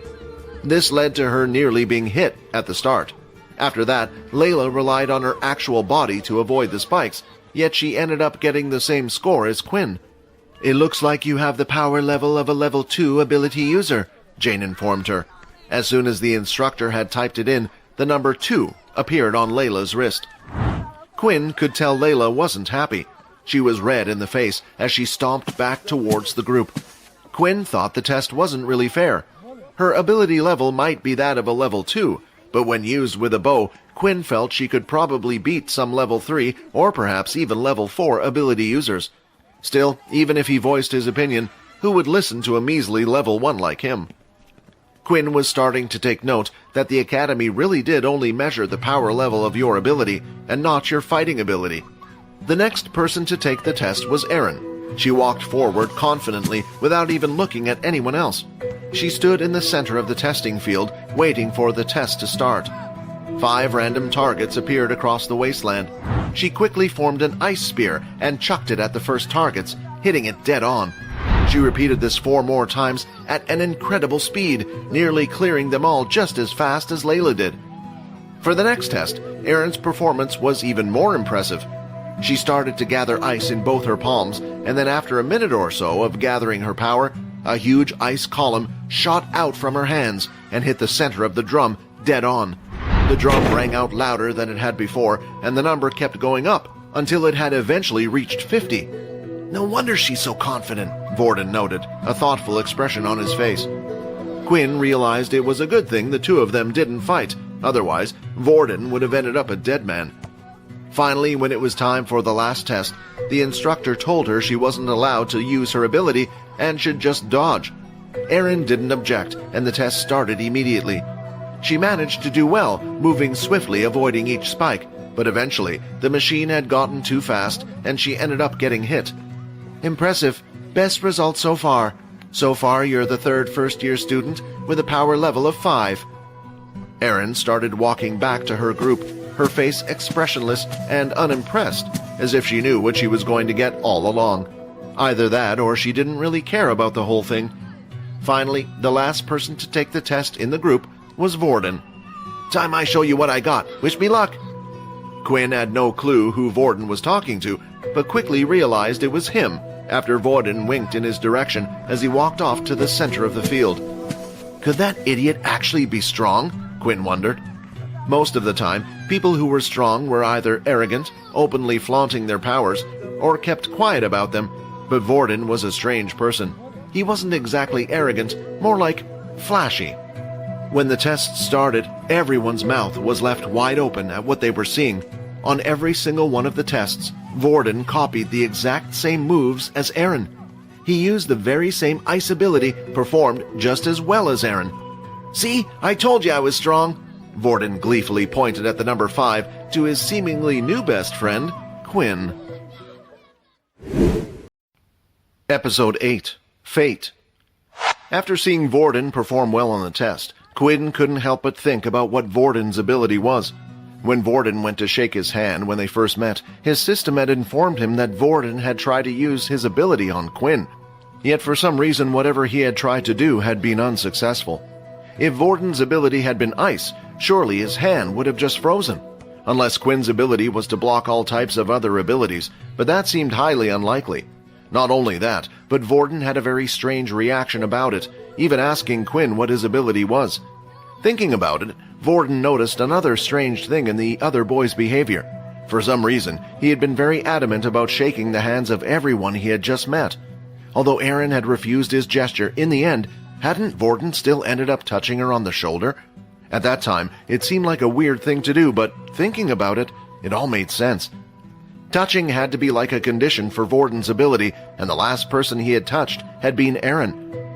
This led to her nearly being hit at the start. After that, Layla relied on her actual body to avoid the spikes, yet she ended up getting the same score as Quinn. "It looks like you have the power level of a level 2 ability user," Jane informed her. As soon as the instructor had typed it in, the number 2 appeared on Layla's wrist. Quinn could tell Layla wasn't happy. She was red in the face as she stomped back towards the group. Quinn thought the test wasn't really fair. Her ability level might be that of a level 2, but when used with a bow, Quinn felt she could probably beat some level 3 or perhaps even level 4 ability users. Still, even if he voiced his opinion, who would listen to a measly level 1 like him? Quinn was starting to take note that the Academy really did only measure the power level of your ability and not your fighting ability. The next person to take the test was Erin. She walked forward confidently without even looking at anyone else. She stood in the center of the testing field, waiting for the test to start. 5 random targets appeared across the wasteland. She quickly formed an ice spear and chucked it at the first targets, hitting it dead on. She repeated this 4 more times at an incredible speed, nearly clearing them all just as fast as Layla did. For the next test, Erin's performance was even more impressive. She started to gather ice in both her palms, and then after a minute or so of gathering her power, a huge ice column shot out from her hands and hit the center of the drum dead on. The drum rang out louder than it had before, and the number kept going up until it had eventually reached 50. "No wonder she's so confident," Vorden noted, a thoughtful expression on his face. Quinn realized it was a good thing the two of them didn't fight, otherwise Vorden would have ended up a dead man. Finally, when it was time for the last test, the instructor told her she wasn't allowed to use her ability and should just dodge. Erin didn't object, and the test started immediately. She managed to do well, moving swiftly, avoiding each spike, but eventually the machine had gotten too fast and she ended up getting hit. "Impressive. Best result so far. So far you're the 3rd first-year student with a power level of 5. Erin started walking back to her group, her face expressionless and unimpressed, as if she knew what she was going to get all along. Either that or she didn't really care about the whole thing. Finally, the last person to take the test in the group was Vorden. "Time I show you what I got. Wish me luck." Quinn had no clue who Vorden was talking to, but quickly realized it was him after Vorden winked in his direction as he walked off to the center of the field. Could that idiot actually be strong? Quinn wondered. Most of the time, people who were strong were either arrogant, openly flaunting their powers, or kept quiet about them, but Vorden was a strange person. He wasn't exactly arrogant, more like flashy. When the test started, everyone's mouth was left wide open at what they were seeing. On every single one of the tests, Vorden copied the exact same moves as Erin. He used the very same ice ability, performed just as well as Erin. "See, I told you I was strong." Vorden gleefully pointed at the number 5 to his seemingly new best friend, Quinn. Episode 8. Fate. After seeing Vorden perform well on the test, Quinn couldn't help but think about what Vorden's ability was. When Vorden went to shake his hand when they first met, his system had informed him that Vorden had tried to use his ability on Quinn. Yet for some reason whatever he had tried to do had been unsuccessful. If Vorden's ability had been ice, surely his hand would have just frozen. Unless Quinn's ability was to block all types of other abilities, but that seemed highly unlikely. Not only that, but Vorden had a very strange reaction about it, even asking Quinn what his ability was. Thinking about it, Vorden noticed another strange thing in the other boy's behavior. For some reason, he had been very adamant about shaking the hands of everyone he had just met. Although Erin had refused his gesture, in the end, hadn't Vorden still ended up touching her on the shoulder? At that time, it seemed like a weird thing to do, but thinking about it, it all made sense. Touching had to be like a condition for Vorden's ability, and the last person he had touched had been Erin.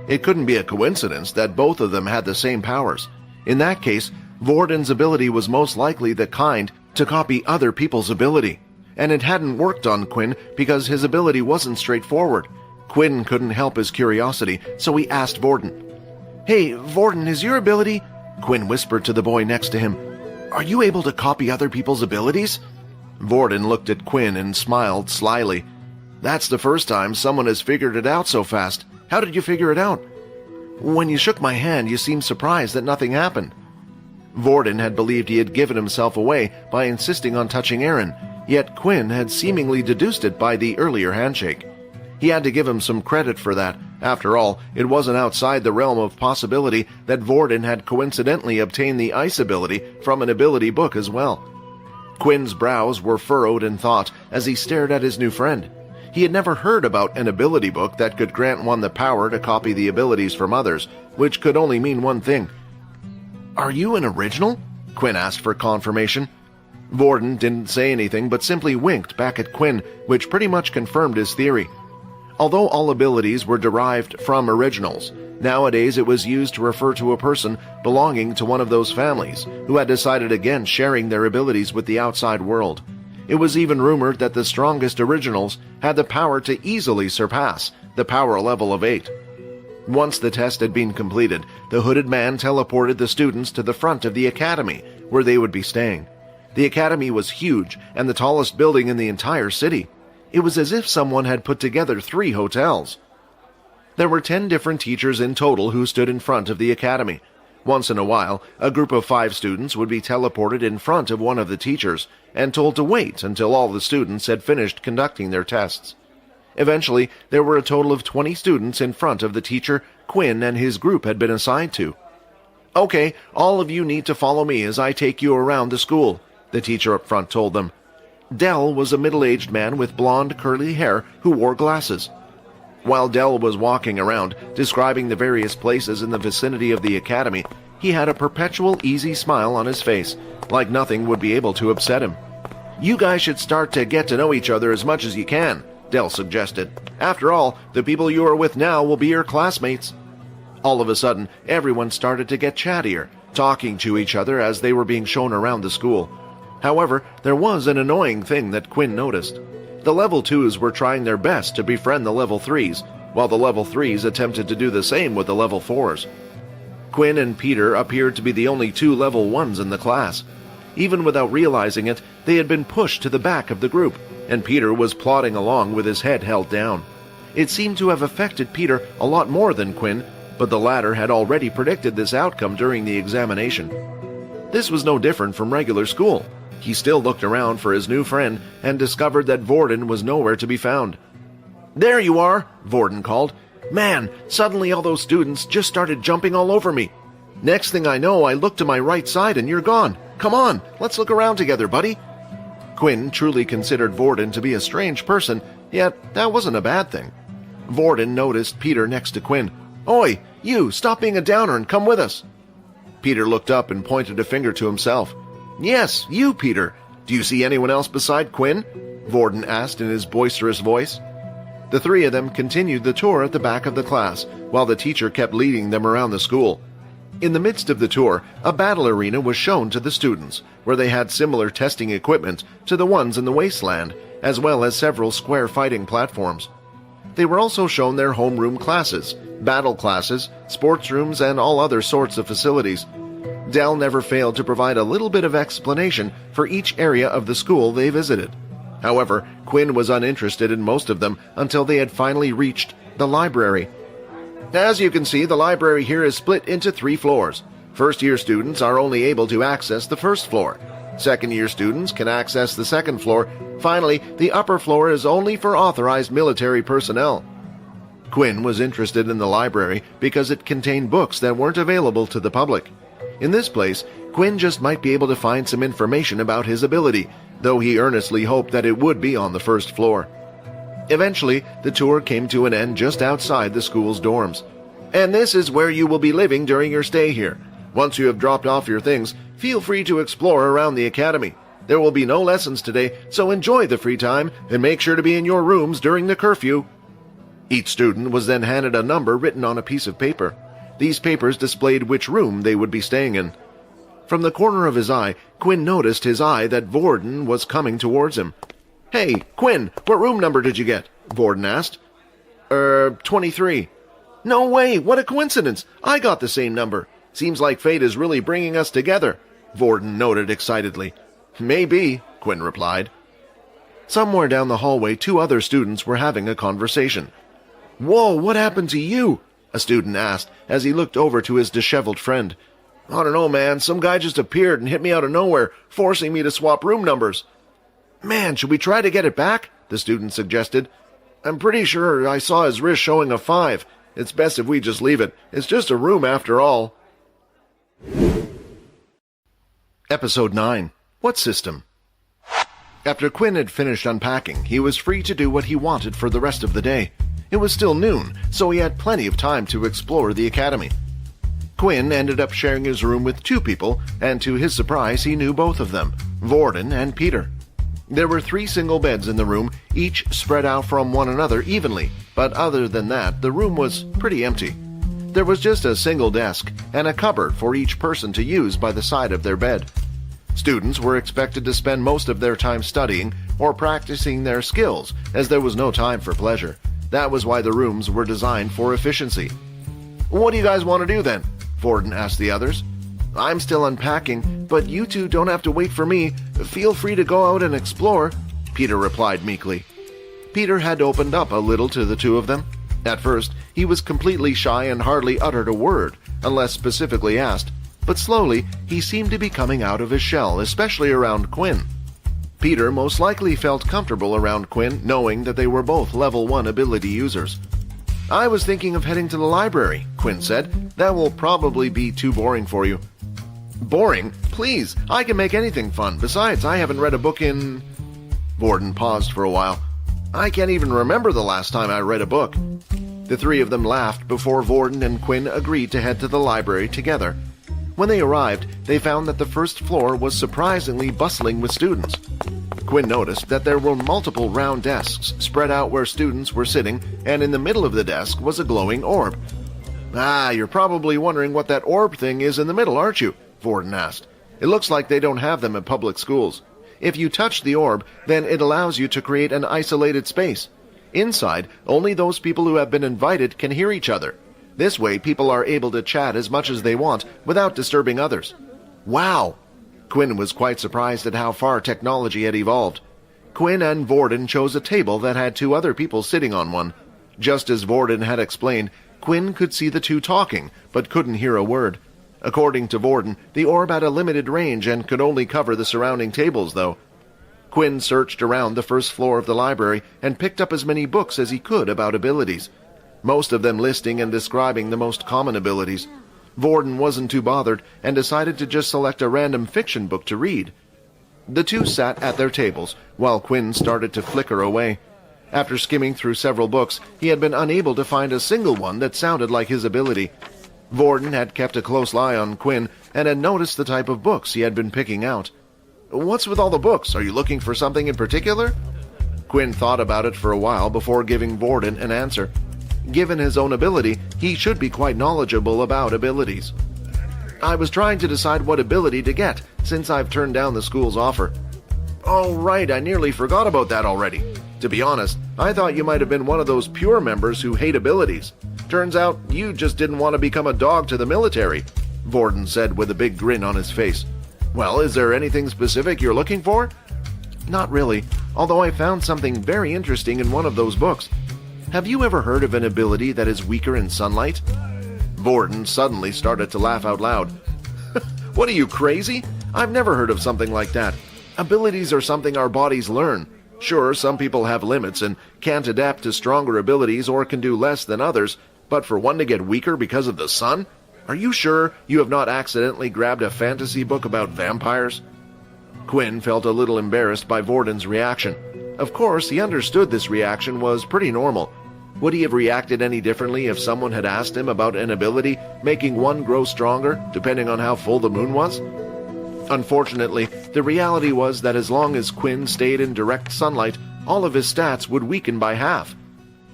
It couldn't be a coincidence that both of them had the same powers. In that case, Vorden's ability was most likely the kind to copy other people's ability. And it hadn't worked on Quinn because his ability wasn't straightforward. Quinn couldn't help his curiosity, so he asked Vorden. "Hey, Vorden, is your ability—" Quinn whispered to the boy next to him. "Are you able to copy other people's abilities?" Vorden looked at Quinn and smiled slyly. That's the first time someone has figured it out so fast. How did you figure it out? When you shook my hand, you seemed surprised that nothing happened. Vorden had believed he had given himself away by insisting on touching Aaron, yet Quinn had seemingly deduced it by the earlier handshake. He had to give him some credit for that. After all, it wasn't outside the realm of possibility that Vorden had coincidentally obtained the ice ability from an ability book as well. Quinn's brows were furrowed in thought as he stared at his new friend. He had never heard about an ability book that could grant one the power to copy the abilities from others, which could only mean one thing. "Are you an original?" Quinn asked for confirmation. Vorden didn't say anything but simply winked back at Quinn, which pretty much confirmed his theory. Although all abilities were derived from originals, nowadays it was used to refer to a person belonging to one of those families who had decided against sharing their abilities with the outside world. It was even rumored that the strongest originals had the power to easily surpass the power level of 8. Once the test had been completed, the hooded man teleported the students to the front of the academy, where they would be staying. The academy was huge and the tallest building in the entire city. It was as if someone had put together 3 hotels. There were 10 different teachers in total who stood in front of the academy. Once in a while, a group of 5 students would be teleported in front of one of the teachers and told to wait until all the students had finished conducting their tests. Eventually, there were a total of 20 students in front of the teacher Quinn and his group had been assigned to. "Okay, all of you need to follow me as I take you around the school," the teacher up front told them. Dell was a middle-aged man with blonde, curly hair who wore glasses. While Dell was walking around, describing the various places in the vicinity of the academy, he had a perpetual easy smile on his face, like nothing would be able to upset him. "You guys should start to get to know each other as much as you can," Dell suggested. "After all, the people you are with now will be your classmates." All of a sudden, everyone started to get chattier, talking to each other as they were being shown around the school. However, there was an annoying thing that Quinn noticed. The level 2s were trying their best to befriend the level 3s, while the level 3s attempted to do the same with the level 4s. Quinn and Peter appeared to be the only 2 level 1s in the class. Even without realizing it, they had been pushed to the back of the group, and Peter was plodding along with his head held down. It seemed to have affected Peter a lot more than Quinn, but the latter had already predicted this outcome during the examination. This was no different from regular school. He still looked around for his new friend and discovered that Vorden was nowhere to be found. "There you are," Vorden called. "Man, suddenly all those students just started jumping all over me. Next thing I know, I look to my right side and you're gone. Come on, let's look around together, buddy." Quinn truly considered Vorden to be a strange person, yet that wasn't a bad thing. Vorden noticed Peter next to Quinn. "Oi, you, stop being a downer and come with us." Peter looked up and pointed a finger to himself. "Yes, you, Peter. Do you see anyone else beside Quinn?" Vorden asked in his boisterous voice. The 3 of them continued the tour at the back of the class, while the teacher kept leading them around the school. In the midst of the tour, a battle arena was shown to the students, where they had similar testing equipment to the ones in the wasteland, as well as several square fighting platforms. They were also shown their homeroom classes, battle classes, sports rooms, and all other sorts of facilities. Dell never failed to provide a little bit of explanation for each area of the school they visited. However, Quinn was uninterested in most of them until they had finally reached the library. "As you can see, the library here is split into 3 floors. First-year students are only able to access the first floor. Second-year students can access the second floor. Finally, the upper floor is only for authorized military personnel." Quinn was interested in the library because it contained books that weren't available to the public. In this place, Quinn just might be able to find some information about his ability, though he earnestly hoped that it would be on the first floor. Eventually, the tour came to an end just outside the school's dorms. "And this is where you will be living during your stay here. Once you have dropped off your things, feel free to explore around the academy. There will be no lessons today, so enjoy the free time and make sure to be in your rooms during the curfew." Each student was then handed a number written on a piece of paper. These papers displayed which room they would be staying in. From the corner of his eye, Quinn noticed his eye that Vorden was coming towards him. "Hey, Quinn, what room number did you get?" Vorden asked. 23. "No way, what a coincidence! I got the same number. Seems like fate is really bringing us together," Vorden noted excitedly. "Maybe," Quinn replied. Somewhere down the hallway, 2 other students were having a conversation. "Whoa, what happened to you?" a student asked as he looked over to his disheveled friend. "I don't know, man. Some guy just appeared and hit me out of nowhere, forcing me to swap room numbers." "Man, should we try to get it back?" the student suggested. "I'm pretty sure I saw his wrist showing a 5. It's best if we just leave it. It's just a room after all." Episode 9. What System? After Quinn had finished unpacking, he was free to do what he wanted for the rest of the day. It was still noon, so he had plenty of time to explore the academy. Quinn ended up sharing his room with 2 people, and to his surprise he knew both of them, Vorden and Peter. There were 3 single beds in the room, each spread out from one another evenly, but other than that, the room was pretty empty. There was just a single desk and a cupboard for each person to use by the side of their bed. Students were expected to spend most of their time studying or practicing their skills, as there was no time for pleasure. That was why the rooms were designed for efficiency. "What do you guys want to do then?" Vorden asked the others. "I'm still unpacking, but you 2 don't have to wait for me. Feel free to go out and explore," Peter replied meekly. Peter had opened up a little to the 2 of them. At first, he was completely shy and hardly uttered a word, unless specifically asked, but slowly he seemed to be coming out of his shell, especially around Quinn. Peter most likely felt comfortable around Quinn, knowing that they were both level 1 ability users. "I was thinking of heading to the library," Quinn said. "That will probably be too boring for you." "Boring? Please, I can make anything fun. Besides, I haven't read a book in..." Vorden paused for a while. "I can't even remember the last time I read a book." The 3 of them laughed before Vorden and Quinn agreed to head to the library together. When they arrived, they found that the first floor was surprisingly bustling with students. Quinn noticed that there were multiple round desks spread out where students were sitting, and in the middle of the desk was a glowing orb. "Ah, you're probably wondering what that orb thing is in the middle, aren't you?" Vorden asked. "It looks like they don't have them in public schools. If you touch the orb, then it allows you to create an isolated space. Inside, only those people who have been invited can hear each other. This way, people are able to chat as much as they want without disturbing others." "Wow!" Quinn was quite surprised at how far technology had evolved. Quinn and Vorden chose a table that had 2 other people sitting on one. Just as Vorden had explained, Quinn could see the 2 talking, but couldn't hear a word. According to Vorden, the orb had a limited range and could only cover the surrounding tables, though. Quinn searched around the first floor of the library and picked up as many books as he could about abilities, most of them listing and describing the most common abilities. Vorden wasn't too bothered and decided to just select a random fiction book to read. The 2 sat at their tables while Quinn started to flicker away. After skimming through several books, he had been unable to find a single one that sounded like his ability. Vorden had kept a close eye on Quinn and had noticed the type of books he had been picking out. "What's with all the books? Are you looking for something in particular?" Quinn thought about it for a while before giving Vorden an answer. Given his own ability, he should be quite knowledgeable about abilities. "I was trying to decide what ability to get, since I've turned down the school's offer." "Oh, right, I nearly forgot about that already. To be honest, I thought you might have been one of those pure members who hate abilities. Turns out you just didn't want to become a dog to the military," Vorden said with a big grin on his face. "Well, is there anything specific you're looking for?" "Not really, although I found something very interesting in one of those books. Have you ever heard of an ability that is weaker in sunlight?" Vorden suddenly started to laugh out loud. "What are you, crazy? I've never heard of something like that. Abilities are something our bodies learn. Sure, some people have limits and can't adapt to stronger abilities or can do less than others, but for one to get weaker because of the sun? Are you sure you have not accidentally grabbed a fantasy book about vampires?" Quinn felt a little embarrassed by Vorden's reaction. Of course, he understood this reaction was pretty normal. Would he have reacted any differently if someone had asked him about an ability making one grow stronger, depending on how full the moon was? Unfortunately, the reality was that as long as Quinn stayed in direct sunlight, all of his stats would weaken by half.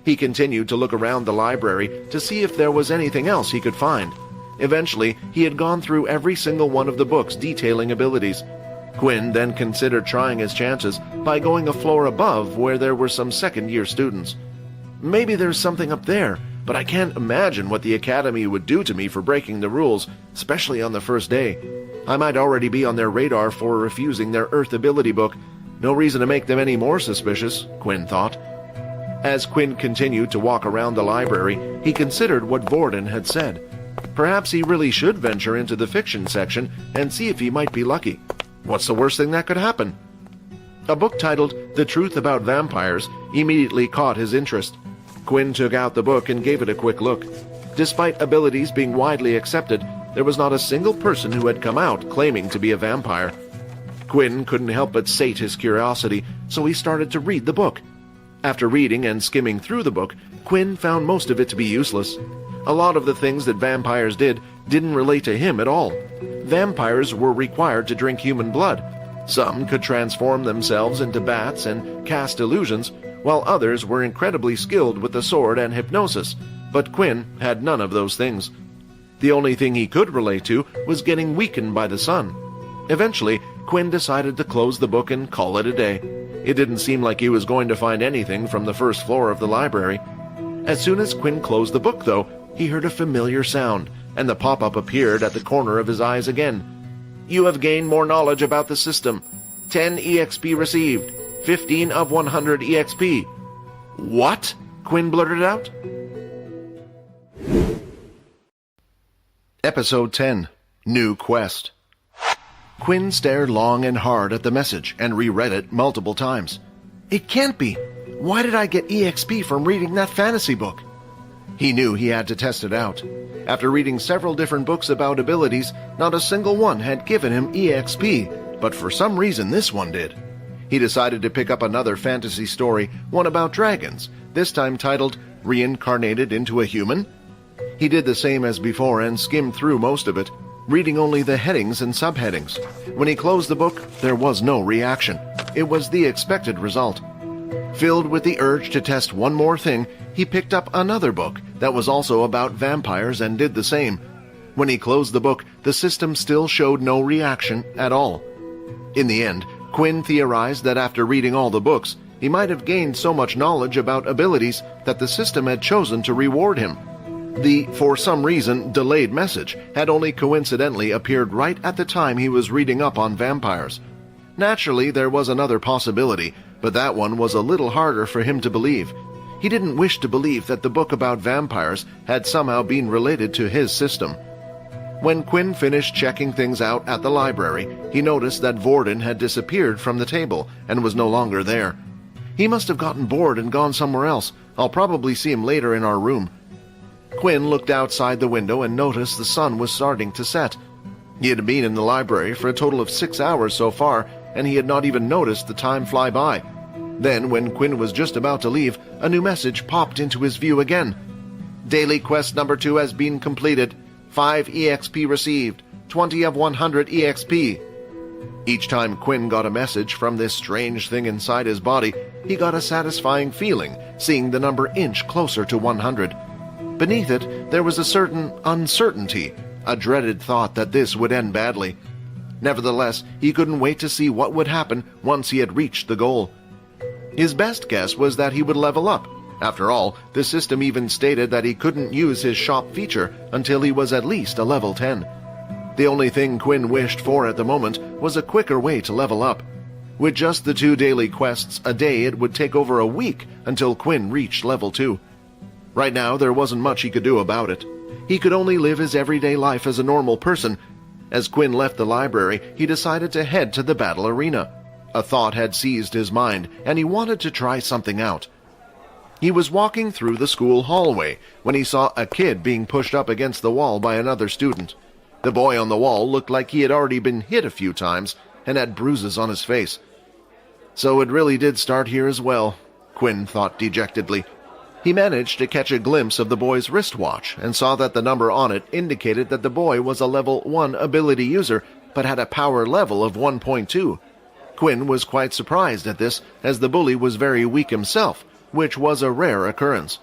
He continued to look around the library to see if there was anything else he could find. Eventually, he had gone through every single one of the books detailing abilities. Quinn then considered trying his chances by going a floor above where there were some second-year students. "Maybe there's something up there, but I can't imagine what the Academy would do to me for breaking the rules, especially on the first day. I might already be on their radar for refusing their Earth ability book. No reason to make them any more suspicious, Quinn thought. As Quinn continued to walk around the library, he considered what Vorden had said. Perhaps he really should venture into the fiction section and see if he might be lucky. What's the worst thing that could happen? A book titled The Truth About Vampires immediately caught his interest. Quinn took out the book and gave it a quick look. Despite abilities being widely accepted, there was not a single person who had come out claiming to be a vampire. Quinn couldn't help but sate his curiosity, so he started to read the book. After reading and skimming through the book, Quinn found most of it to be useless. A lot of the things that vampires didn't relate to him at all. Vampires were required to drink human blood. Some could transform themselves into bats and cast illusions, while others were incredibly skilled with the sword and hypnosis, but Quinn had none of those things. The only thing he could relate to was getting weakened by the sun. Eventually, Quinn decided to close the book and call it a day. It didn't seem like he was going to find anything from the first floor of the library. As soon as Quinn closed the book, though, he heard a familiar sound, and the pop-up appeared at the corner of his eyes again. You have gained more knowledge about the system. 10 EXP received. 15 of 100 EXP. What? Quinn blurted out. Episode 10. New Quest. Quinn stared long and hard at the message and reread it multiple times. It can't be. Why did I get EXP from reading that fantasy book? He knew he had to test it out. After reading several different books about abilities, not a single one had given him EXP, but for some reason this one did. He decided to pick up another fantasy story, one about dragons, this time titled Reincarnated into a Human. He did the same as before and skimmed through most of it, reading only the headings and subheadings. When he closed the book, there was no reaction. It was the expected result. Filled with the urge to test one more thing, he picked up another book that was also about vampires and did the same. When he closed the book, the system still showed no reaction at all. In the end, Quinn theorized that after reading all the books, he might have gained so much knowledge about abilities that the system had chosen to reward him. The, for some reason, delayed message had only coincidentally appeared right at the time he was reading up on vampires. Naturally, there was another possibility, but that one was a little harder for him to believe. He didn't wish to believe that the book about vampires had somehow been related to his system. When Quinn finished checking things out at the library, he noticed that Vorden had disappeared from the table and was no longer there. He must have gotten bored and gone somewhere else. I'll probably see him later in our room. Quinn looked outside the window and noticed the sun was starting to set. He had been in the library for a total of 6 hours so far, and he had not even noticed the time fly by. Then, when Quinn was just about to leave, a new message popped into his view again. Daily quest number 2 has been completed. 5 EXP received. 20 of 100 EXP. Each time Quinn got a message from this strange thing inside his body, he got a satisfying feeling, seeing the number inch closer to 100. Beneath it, there was a certain uncertainty, a dreaded thought that this would end badly. Nevertheless, he couldn't wait to see what would happen once he had reached the goal. His best guess was that he would level up. After all, the system even stated that he couldn't use his shop feature until he was at least a level 10. The only thing Quinn wished for at the moment was a quicker way to level up. With just the 2 daily quests a day, it would take over a week until Quinn reached level 2. Right now, there wasn't much he could do about it. He could only live his everyday life as a normal person. As Quinn left the library, he decided to head to the battle arena. A thought had seized his mind, and he wanted to try something out. He was walking through the school hallway when he saw a kid being pushed up against the wall by another student. The boy on the wall looked like he had already been hit a few times and had bruises on his face. So it really did start here as well, Quinn thought dejectedly. He managed to catch a glimpse of the boy's wristwatch and saw that the number on it indicated that the boy was a level 1 ability user but had a power level of 1.2. Quinn was quite surprised at this, as the bully was very weak himself, which was a rare occurrence.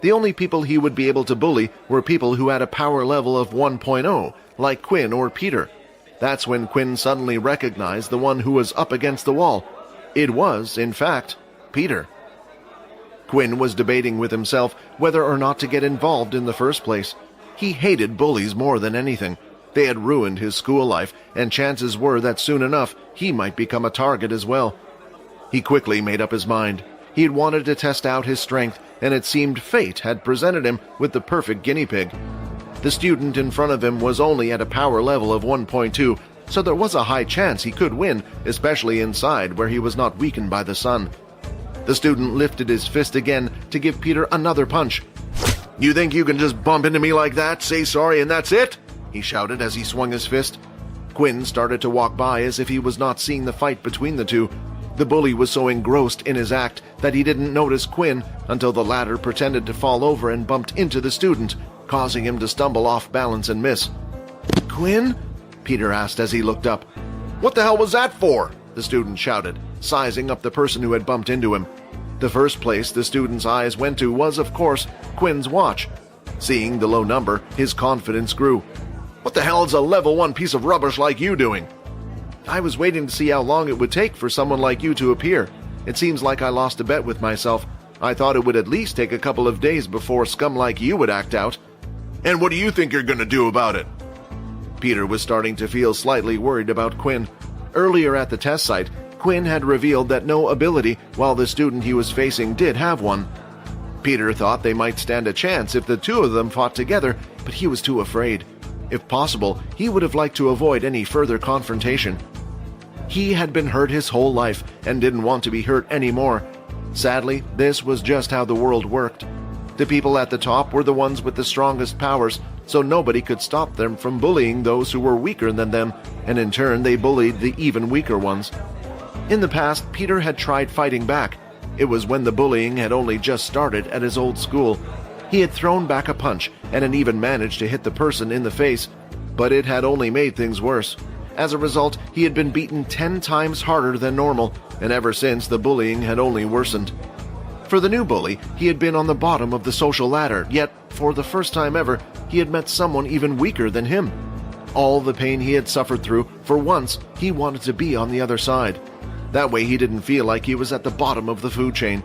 The only people he would be able to bully were people who had a power level of 1.0, like Quinn or Peter. That's when Quinn suddenly recognized the one who was up against the wall. It was, in fact, Peter. Quinn was debating with himself whether or not to get involved in the first place. He hated bullies more than anything. They had ruined his school life, and chances were that soon enough he might become a target as well. He quickly made up his mind. He had wanted to test out his strength, and it seemed fate had presented him with the perfect guinea pig. The student in front of him was only at a power level of 1.2, so there was a high chance he could win, especially inside where he was not weakened by the sun. The student lifted his fist again to give Peter another punch. "You think you can just bump into me like that, say sorry, and that's it?" he shouted as he swung his fist. Quinn started to walk by as if he was not seeing the fight between the two. The bully was so engrossed in his act that he didn't notice Quinn until the latter pretended to fall over and bumped into the student, causing him to stumble off balance and miss. "Quinn?" Peter asked as he looked up. "What the hell was that for?" the student shouted, sizing up the person who had bumped into him. The first place the student's eyes went to was, of course, Quinn's watch. Seeing the low number, his confidence grew. "What the hell is a level 1 piece of rubbish like you doing?" "I was waiting to see how long it would take for someone like you to appear. It seems like I lost a bet with myself. I thought it would at least take a couple of days before scum like you would act out." "And what do you think you're going to do about it?" Peter was starting to feel slightly worried about Quinn. Earlier at the test site, Quinn had revealed that no ability, while the student he was facing did have one. Peter thought they might stand a chance if the two of them fought together, but he was too afraid. If possible, he would have liked to avoid any further confrontation. He had been hurt his whole life and didn't want to be hurt anymore. Sadly, this was just how the world worked. The people at the top were the ones with the strongest powers, so nobody could stop them from bullying those who were weaker than them, and in turn they bullied the even weaker ones. In the past, Peter had tried fighting back. It was when the bullying had only just started at his old school. He had thrown back a punch and had even managed to hit the person in the face, but it had only made things worse. As a result, he had been beaten 10 times harder than normal, and ever since the bullying had only worsened. For the new bully, he had been on the bottom of the social ladder, yet, for the first time ever, he had met someone even weaker than him. All the pain he had suffered through, for once, he wanted to be on the other side. That way he didn't feel like he was at the bottom of the food chain.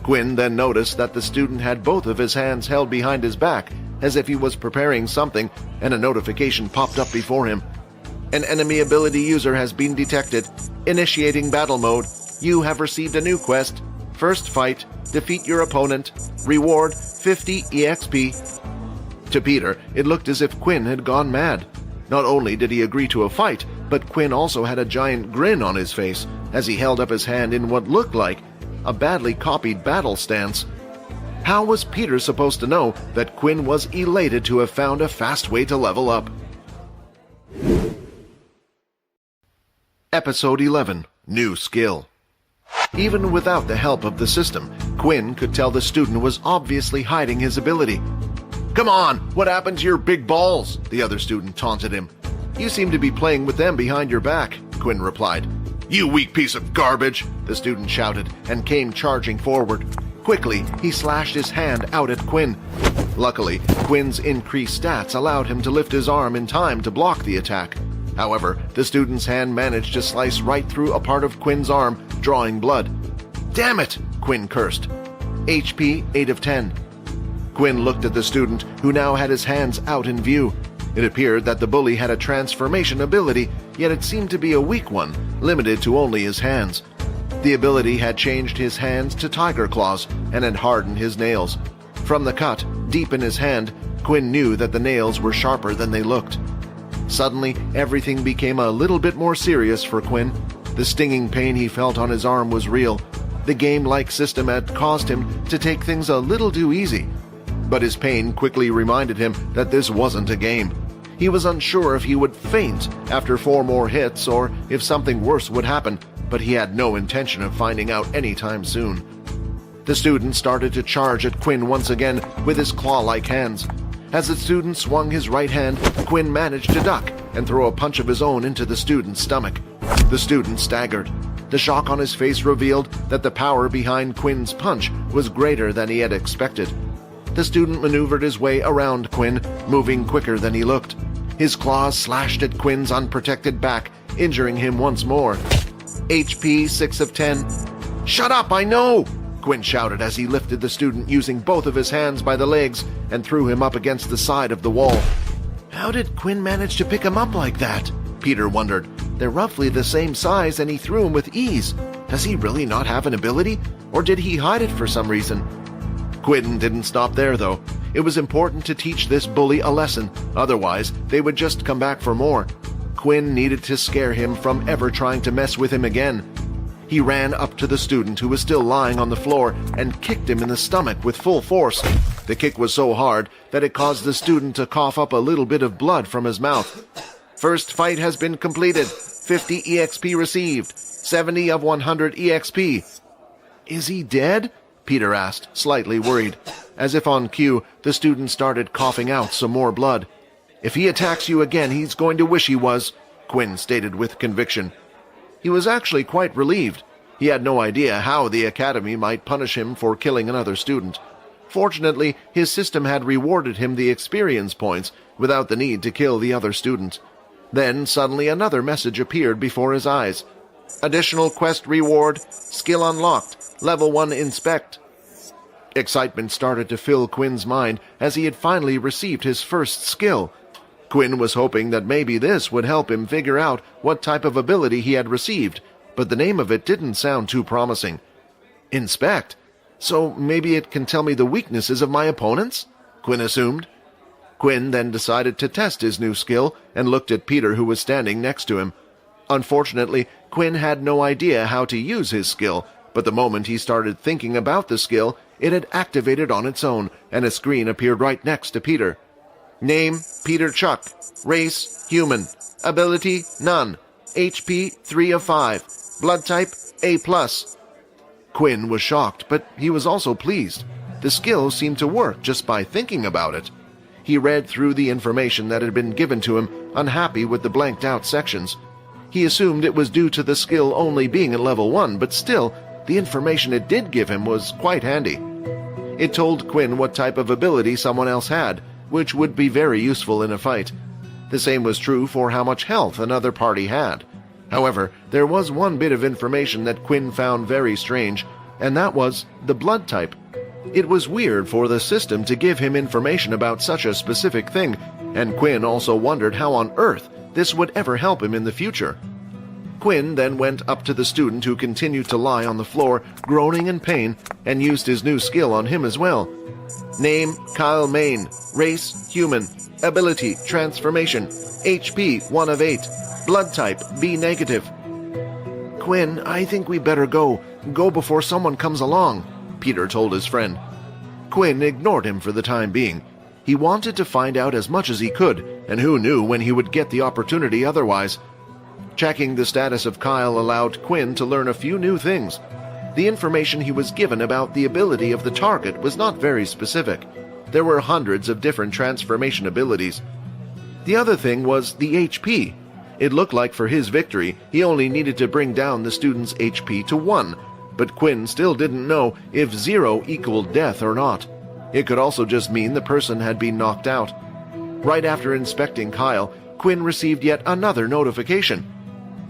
Quinn then noticed that the student had both of his hands held behind his back, as if he was preparing something, and a notification popped up before him. "An enemy ability user has been detected. Initiating battle mode. You have received a new quest. First fight, defeat your opponent. Reward 50 EXP. To Peter, it looked as if Quinn had gone mad. Not only did he agree to a fight, but Quinn also had a giant grin on his face as he held up his hand in what looked like a badly copied battle stance. How was Peter supposed to know that Quinn was elated to have found a fast way to level up? Episode 11. New Skill. Even without the help of the system, Quinn could tell the student was obviously hiding his ability. "Come on, what happened to your big balls?" the other student taunted him. "You seem to be playing with them behind your back," Quinn replied. "You weak piece of garbage," the student shouted and came charging forward. Quickly, he slashed his hand out at Quinn. Luckily, Quinn's increased stats allowed him to lift his arm in time to block the attack. However, the student's hand managed to slice right through a part of Quinn's arm, drawing blood. "Damn it!" Quinn cursed. HP 8 of 10. Quinn looked at the student, who now had his hands out in view. It appeared that the bully had a transformation ability, yet it seemed to be a weak one, limited to only his hands. The ability had changed his hands to tiger claws and had hardened his nails. From the cut, deep in his hand, Quinn knew that the nails were sharper than they looked. Suddenly, everything became a little bit more serious for Quinn. The stinging pain he felt on his arm was real. The game-like system had caused him to take things a little too easy. But his pain quickly reminded him that this wasn't a game. He was unsure if he would faint after 4 more hits or if something worse would happen, but he had no intention of finding out anytime soon. The student started to charge at Quinn once again with his claw-like hands. As the student swung his right hand, Quinn managed to duck and throw a punch of his own into the student's stomach. The student staggered. The shock on his face revealed that the power behind Quinn's punch was greater than he had expected. The student maneuvered his way around Quinn, moving quicker than he looked. His claws slashed at Quinn's unprotected back, injuring him once more. HP 6 of 10. "Shut up, I know!" Quinn shouted as he lifted the student using both of his hands by the legs and threw him up against the side of the wall. How did Quinn manage to pick him up like that? Peter wondered. They're roughly the same size and he threw him with ease. Does he really not have an ability, or did he hide it for some reason? Quinn didn't stop there, though. It was important to teach this bully a lesson, otherwise they would just come back for more. Quinn needed to scare him from ever trying to mess with him again. He ran up to the student who was still lying on the floor and kicked him in the stomach with full force. The kick was so hard that it caused the student to cough up a little bit of blood from his mouth. First fight has been completed. 50 EXP received. 70 of 100 EXP. Is he dead? Peter asked, slightly worried. As if on cue, the student started coughing out some more blood. If he attacks you again, he's going to wish he was, Quinn stated with conviction. He was actually quite relieved. He had no idea how the academy might punish him for killing another student. Fortunately, his system had rewarded him the experience points without the need to kill the other student. Then suddenly another message appeared before his eyes. Additional quest reward, skill unlocked, level 1 inspect. Excitement started to fill Quinn's mind as he had finally received his first skill. Quinn was hoping that maybe this would help him figure out what type of ability he had received, but the name of it didn't sound too promising. Inspect? So maybe it can tell me the weaknesses of my opponents? Quinn assumed. Quinn then decided to test his new skill and looked at Peter, who was standing next to him. Unfortunately, Quinn had no idea how to use his skill, but the moment he started thinking about the skill, it had activated on its own, and a screen appeared right next to Peter. Name, Peter Chuck. Race, human. Ability, none. HP, 3 of 5. Blood type, A+. Quinn was shocked, but he was also pleased. The skill seemed to work just by thinking about it. He read through the information that had been given to him, unhappy with the blanked-out sections. He assumed it was due to the skill only being at level 1, but still, the information it did give him was quite handy. It told Quinn what type of ability someone else had, which would be very useful in a fight. The same was true for how much health another party had. However, there was one bit of information that Quinn found very strange, and that was the blood type. It was weird for the system to give him information about such a specific thing, and Quinn also wondered how on earth this would ever help him in the future. Quinn then went up to the student who continued to lie on the floor, groaning in pain, and used his new skill on him as well. Name, Kyle Main. Race, human. Ability, transformation. HP, 1 of 8. Blood type, B negative. Quinn, I think we better go. Go before someone comes along, Peter told his friend. Quinn ignored him for the time being. He wanted to find out as much as he could, and who knew when he would get the opportunity otherwise. Checking the status of Kyle allowed Quinn to learn a few new things. The information he was given about the ability of the target was not very specific. There were hundreds of different transformation abilities. The other thing was the HP. It looked like for his victory, he only needed to bring down the student's HP to 1, but Quinn still didn't know if 0 equaled death or not. It could also just mean the person had been knocked out. Right after inspecting Kyle, Quinn received yet another notification.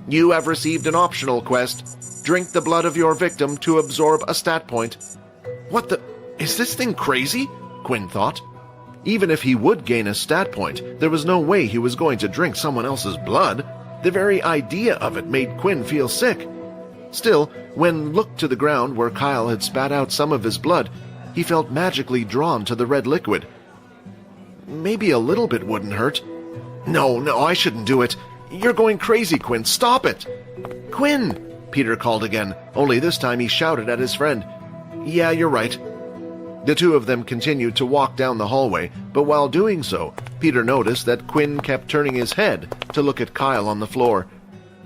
You have received an optional quest. Drink the blood of your victim to absorb a stat point. What the... Is this thing crazy? Quinn thought. Even if he would gain a stat point, there was no way he was going to drink someone else's blood. The very idea of it made Quinn feel sick. Still, when looked to the ground where Kyle had spat out some of his blood, he felt magically drawn to the red liquid. Maybe a little bit wouldn't hurt. No, I shouldn't do it. You're going crazy, Quinn. Stop it! Quinn! Peter called again, only this time he shouted at his friend. Yeah, you're right. The two of them continued to walk down the hallway, but while doing so, Peter noticed that Quinn kept turning his head to look at Kyle on the floor.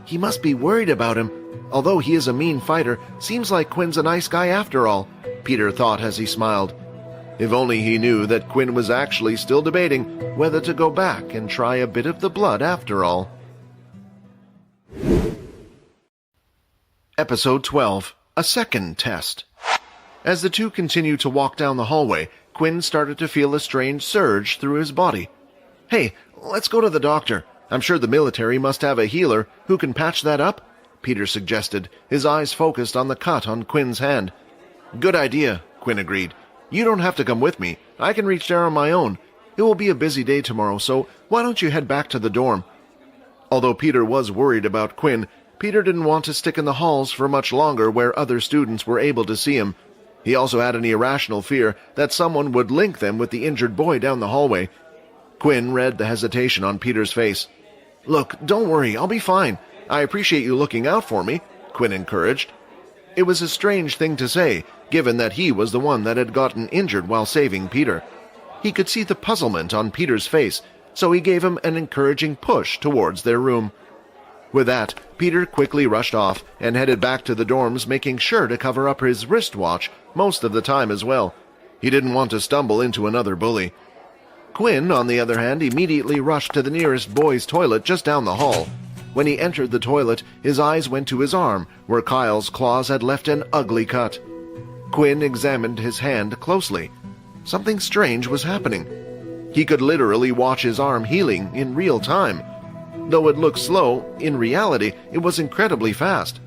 He must be worried about him. Although he is a mean fighter, seems like Quinn's a nice guy after all, Peter thought as he smiled. If only he knew that Quinn was actually still debating whether to go back and try a bit of the blood after all. Episode 12. A Second Test. As the two continued to walk down the hallway, Quinn started to feel a strange surge through his body. Hey, let's go to the doctor. I'm sure the military must have a healer who can patch that up, Peter suggested, his eyes focused on the cut on Quinn's hand. Good idea, Quinn agreed. You don't have to come with me. I can reach there on my own. It will be a busy day tomorrow, so why don't you head back to the dorm? Although Peter was worried about Quinn, Peter didn't want to stick in the halls for much longer where other students were able to see him. He also had an irrational fear that someone would link them with the injured boy down the hallway. Quinn read the hesitation on Peter's face. "Look, don't worry, I'll be fine. I appreciate you looking out for me," Quinn encouraged. It was a strange thing to say, given that he was the one that had gotten injured while saving Peter. He could see the puzzlement on Peter's face, so he gave him an encouraging push towards their room. With that, Peter quickly rushed off and headed back to the dorms, making sure to cover up his wristwatch most of the time as well. He didn't want to stumble into another bully. Quinn, on the other hand, immediately rushed to the nearest boys' toilet just down the hall. When he entered the toilet, his eyes went to his arm, where Kyle's claws had left an ugly cut. Quinn examined his hand closely. Something strange was happening. He could literally watch his arm healing in real time. Though it looked slow, in reality, it was incredibly fast.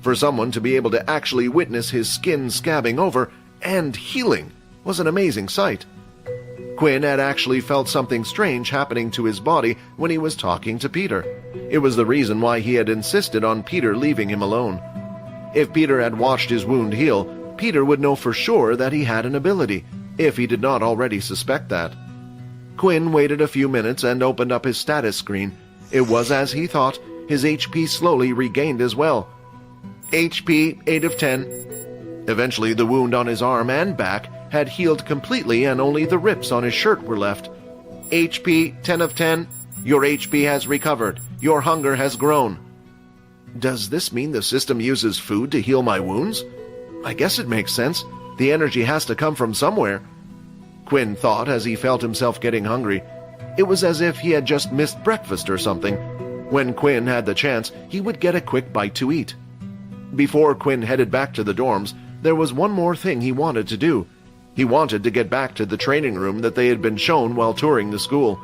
For someone to be able to actually witness his skin scabbing over and healing was an amazing sight. Quinn had actually felt something strange happening to his body when he was talking to Peter. It was the reason why he had insisted on Peter leaving him alone. If Peter had watched his wound heal, Peter would know for sure that he had an ability, if he did not already suspect that. Quinn waited a few minutes and opened up his status screen. It was as he thought. His HP slowly regained as well. HP 8 of 10. Eventually, the wound on his arm and back had healed completely and only the rips on his shirt were left. HP 10 of 10. Your HP has recovered. Your hunger has grown. Does this mean the system uses food to heal my wounds? I guess it makes sense. The energy has to come from somewhere. Quinn thought as he felt himself getting hungry. It was as if he had just missed breakfast or something. When Quinn had the chance, he would get a quick bite to eat. Before Quinn headed back to the dorms, there was one more thing he wanted to do. He wanted to get back to the training room that they had been shown while touring the school.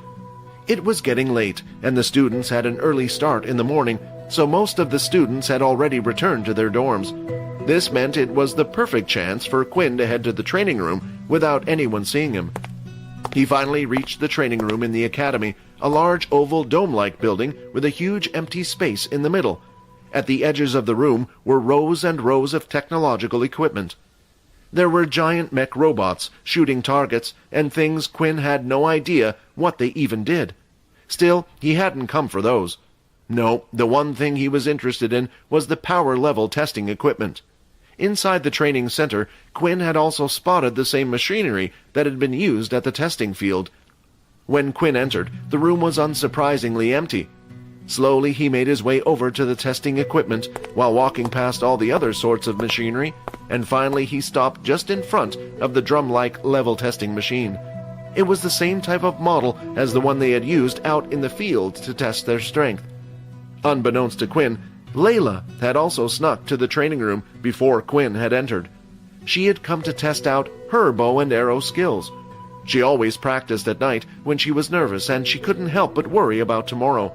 It was getting late, and the students had an early start in the morning, so most of the students had already returned to their dorms. This meant it was the perfect chance for Quinn to head to the training room without anyone seeing him. He finally reached the training room in the academy, a large oval dome-like building with a huge empty space in the middle. At the edges of the room were rows and rows of technological equipment. There were giant mech robots shooting targets and things Quinn had no idea what they even did. Still, he hadn't come for those. No, the one thing he was interested in was the power level testing equipment. Inside the training center, Quinn had also spotted the same machinery that had been used at the testing field. When Quinn entered, the room was unsurprisingly empty. Slowly he made his way over to the testing equipment while walking past all the other sorts of machinery, and finally he stopped just in front of the drum-like level testing machine. It was the same type of model as the one they had used out in the field to test their strength. Unbeknownst to Quinn, Layla had also snuck to the training room before Quinn had entered. She had come to test out her bow and arrow skills. She always practiced at night when she was nervous, and she couldn't help but worry about tomorrow.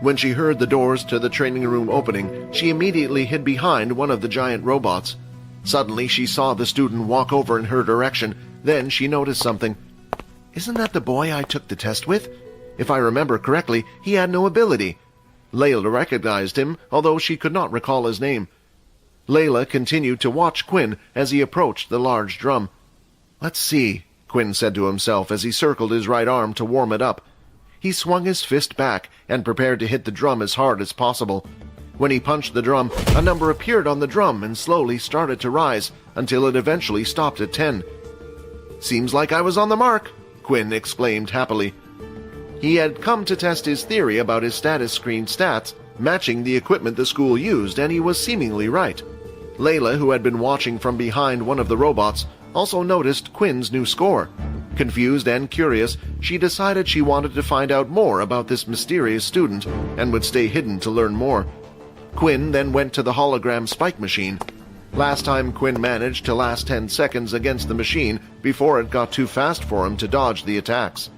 When she heard the doors to the training room opening, she immediately hid behind one of the giant robots. Suddenly, she saw the student walk over in her direction. Then she noticed something. "Isn't that the boy I took the test with? If I remember correctly, he had no ability." Layla recognized him, although she could not recall his name. Layla continued to watch Quinn as he approached the large drum. "Let's see," Quinn said to himself as he circled his right arm to warm it up. He swung his fist back and prepared to hit the drum as hard as possible. When he punched the drum, a number appeared on the drum and slowly started to rise until it eventually stopped at 10. "Seems like I was on the mark," Quinn exclaimed happily. He had come to test his theory about his status screen stats, matching the equipment the school used, and he was seemingly right. Layla, who had been watching from behind one of the robots, also noticed Quinn's new score. Confused and curious, she decided she wanted to find out more about this mysterious student and would stay hidden to learn more. Quinn then went to the hologram spike machine. Last time Quinn managed to last 10 seconds against the machine before it got too fast for him to dodge the attacks.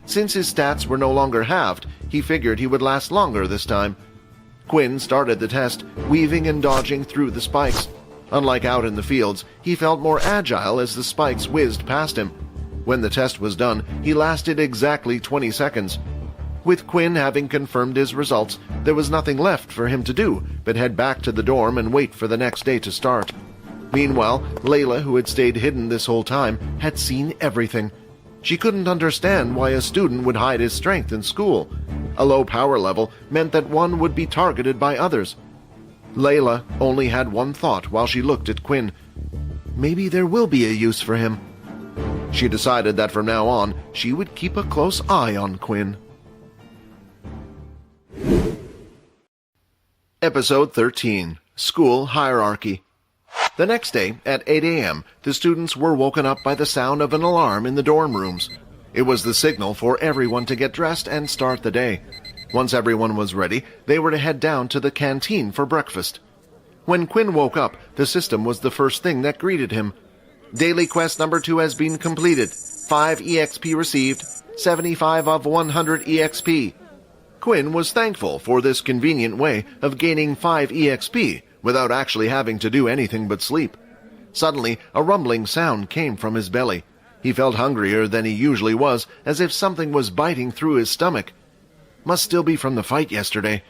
Since his stats were no longer halved, he figured he would last longer this time. Quinn started the test, weaving and dodging through the spikes. Unlike out in the fields, he felt more agile as the spikes whizzed past him. When the test was done, he lasted exactly 20 seconds. With Quinn having confirmed his results, there was nothing left for him to do but head back to the dorm and wait for the next day to start. Meanwhile, Layla, who had stayed hidden this whole time, had seen everything. She couldn't understand why a student would hide his strength in school. A low power level meant that one would be targeted by others. Layla only had one thought while she looked at Quinn. Maybe there will be a use for him. She decided that from now on, she would keep a close eye on Quinn. Episode 13. School Hierarchy. The next day, at 8 a.m., the students were woken up by the sound of an alarm in the dorm rooms. It was the signal for everyone to get dressed and start the day. Once everyone was ready, they were to head down to the canteen for breakfast. When Quinn woke up, the system was the first thing that greeted him. Daily quest number 2 has been completed. 5 EXP received. 75 of 100 EXP. Quinn was thankful for this convenient way of gaining 5 EXP without actually having to do anything but sleep. Suddenly, a rumbling sound came from his belly. He felt hungrier than he usually was, as if something was biting through his stomach. Must still be from the fight yesterday.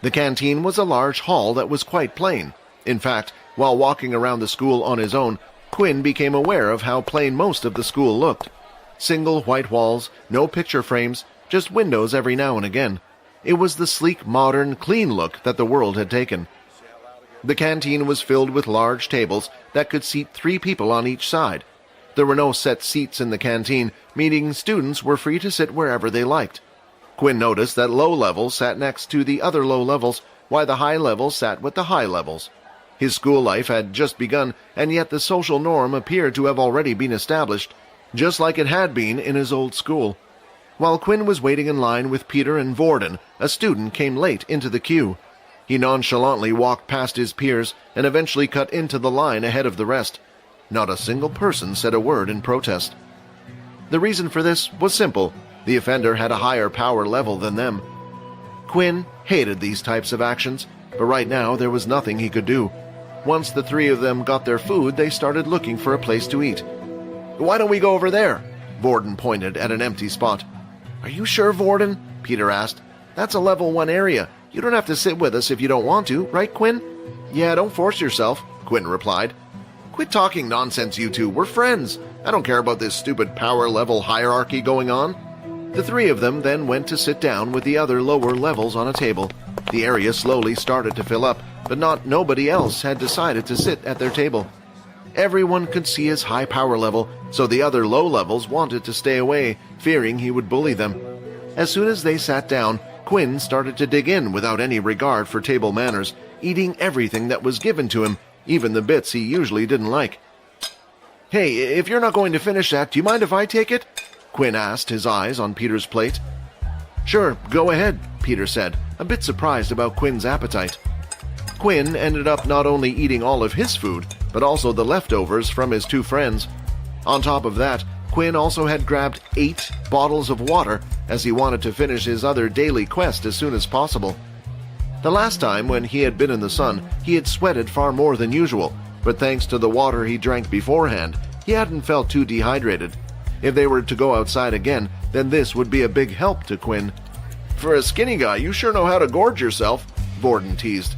The canteen was a large hall that was quite plain. In fact, while walking around the school on his own, Quinn became aware of how plain most of the school looked. Single white walls, no picture frames, just windows every now and again. It was the sleek, modern, clean look that the world had taken. The canteen was filled with large tables that could seat 3 people on each side. There were no set seats in the canteen, meaning students were free to sit wherever they liked. Quinn noticed that low levels sat next to the other low levels, while the high levels sat with the high levels. His school life had just begun, and yet the social norm appeared to have already been established, just like it had been in his old school. While Quinn was waiting in line with Peter and Vorden, a student came late into the queue. He nonchalantly walked past his peers and eventually cut into the line ahead of the rest. Not a single person said a word in protest. The reason for this was simple. The offender had a higher power level than them. Quinn hated these types of actions, but right now there was nothing he could do. Once the 3 of them got their food, they started looking for a place to eat. "Why don't we go over there?" Vorden pointed at an empty spot. "Are you sure, Vorden?" Peter asked. "That's a level 1 area. You don't have to sit with us if you don't want to, right, Quinn?" "Yeah, don't force yourself," Quinn replied. "Quit talking nonsense, you two. We're friends. I don't care about this stupid power level hierarchy going on." The 3 of them then went to sit down with the other lower levels on a table. The area slowly started to fill up, but nobody else had decided to sit at their table. Everyone could see his high power level, so the other low levels wanted to stay away, fearing he would bully them. As soon as they sat down, Quinn started to dig in without any regard for table manners, eating everything that was given to him, even the bits he usually didn't like. "Hey, if you're not going to finish that, do you mind if I take it?" Quinn asked, his eyes on Peter's plate. "Sure, go ahead," Peter said, a bit surprised about Quinn's appetite. Quinn ended up not only eating all of his food, but also the leftovers from his 2 friends. On top of that, Quinn also had grabbed 8 bottles of water, as he wanted to finish his other daily quest as soon as possible. The last time when he had been in the sun, he had sweated far more than usual, but thanks to the water he drank beforehand, he hadn't felt too dehydrated. If they were to go outside again, then this would be a big help to Quinn. "For a skinny guy, you sure know how to gorge yourself," Vorden teased.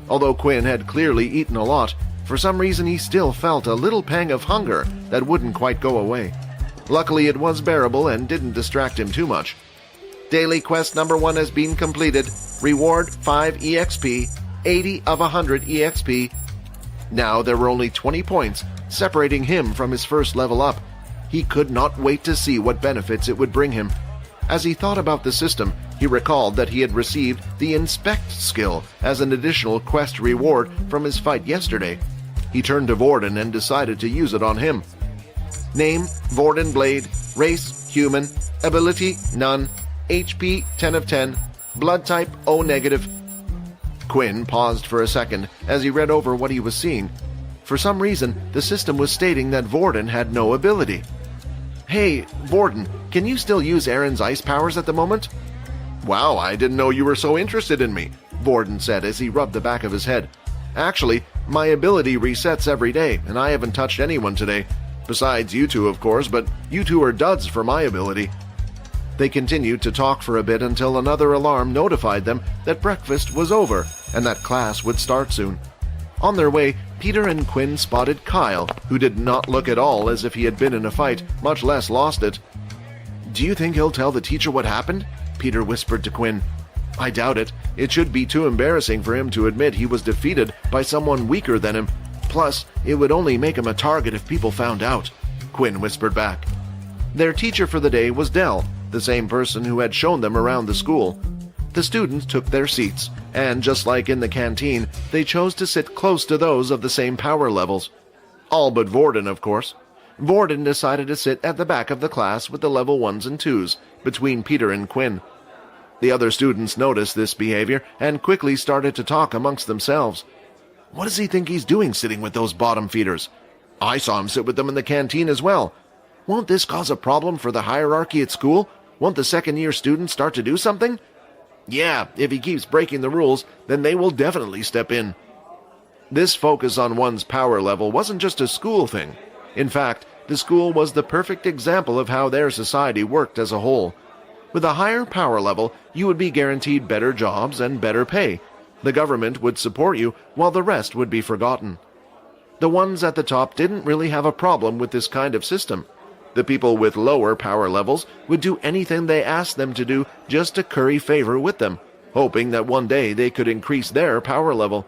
Although Quinn had clearly eaten a lot, for some reason he still felt a little pang of hunger that wouldn't quite go away. Luckily it was bearable and didn't distract him too much. Daily quest number 1 has been completed. Reward 5 EXP, 80 of 100 EXP. Now there were only 20 points separating him from his first level up. He could not wait to see what benefits it would bring him. As he thought about the system, he recalled that he had received the Inspect skill as an additional quest reward from his fight yesterday. He turned to Vorden and decided to use it on him. Name, Vorden Blade. Race, human. Ability, none. HP, 10 of 10. Blood type, O negative. Quinn paused for a second as he read over what he was seeing. For some reason, the system was stating that Vorden had no ability. "Hey, Vorden, can you still use Aaron's ice powers at the moment?" "Wow, I didn't know you were so interested in me," Vorden said as he rubbed the back of his head. "Actually, my ability resets every day, and I haven't touched anyone today. Besides you two, of course, but you two are duds for my ability." They continued to talk for a bit until another alarm notified them that breakfast was over and that class would start soon. On their way, Peter and Quinn spotted Kyle, who did not look at all as if he had been in a fight, much less lost it. "Do you think he'll tell the teacher what happened?" Peter whispered to Quinn. "I doubt it. It should be too embarrassing for him to admit he was defeated by someone weaker than him. Plus, it would only make him a target if people found out," Quinn whispered back. Their teacher for the day was Dell, the same person who had shown them around the school. The students took their seats, and just like in the canteen, they chose to sit close to those of the same power levels. All but Vorden, of course. Vorden decided to sit at the back of the class with the level 1s and 2s, between Peter and Quinn. The other students noticed this behavior and quickly started to talk amongst themselves. "What does he think he's doing sitting with those bottom feeders? I saw him sit with them in the canteen as well. Won't this cause a problem for the hierarchy at school? Won't the second-year students start to do something? Yeah, if he keeps breaking the rules, then they will definitely step in." This focus on one's power level wasn't just a school thing. In fact, the school was the perfect example of how their society worked as a whole. With a higher power level, you would be guaranteed better jobs and better pay. The government would support you, while the rest would be forgotten. The ones at the top didn't really have a problem with this kind of system. The people with lower power levels would do anything they asked them to do just to curry favor with them, hoping that one day they could increase their power level.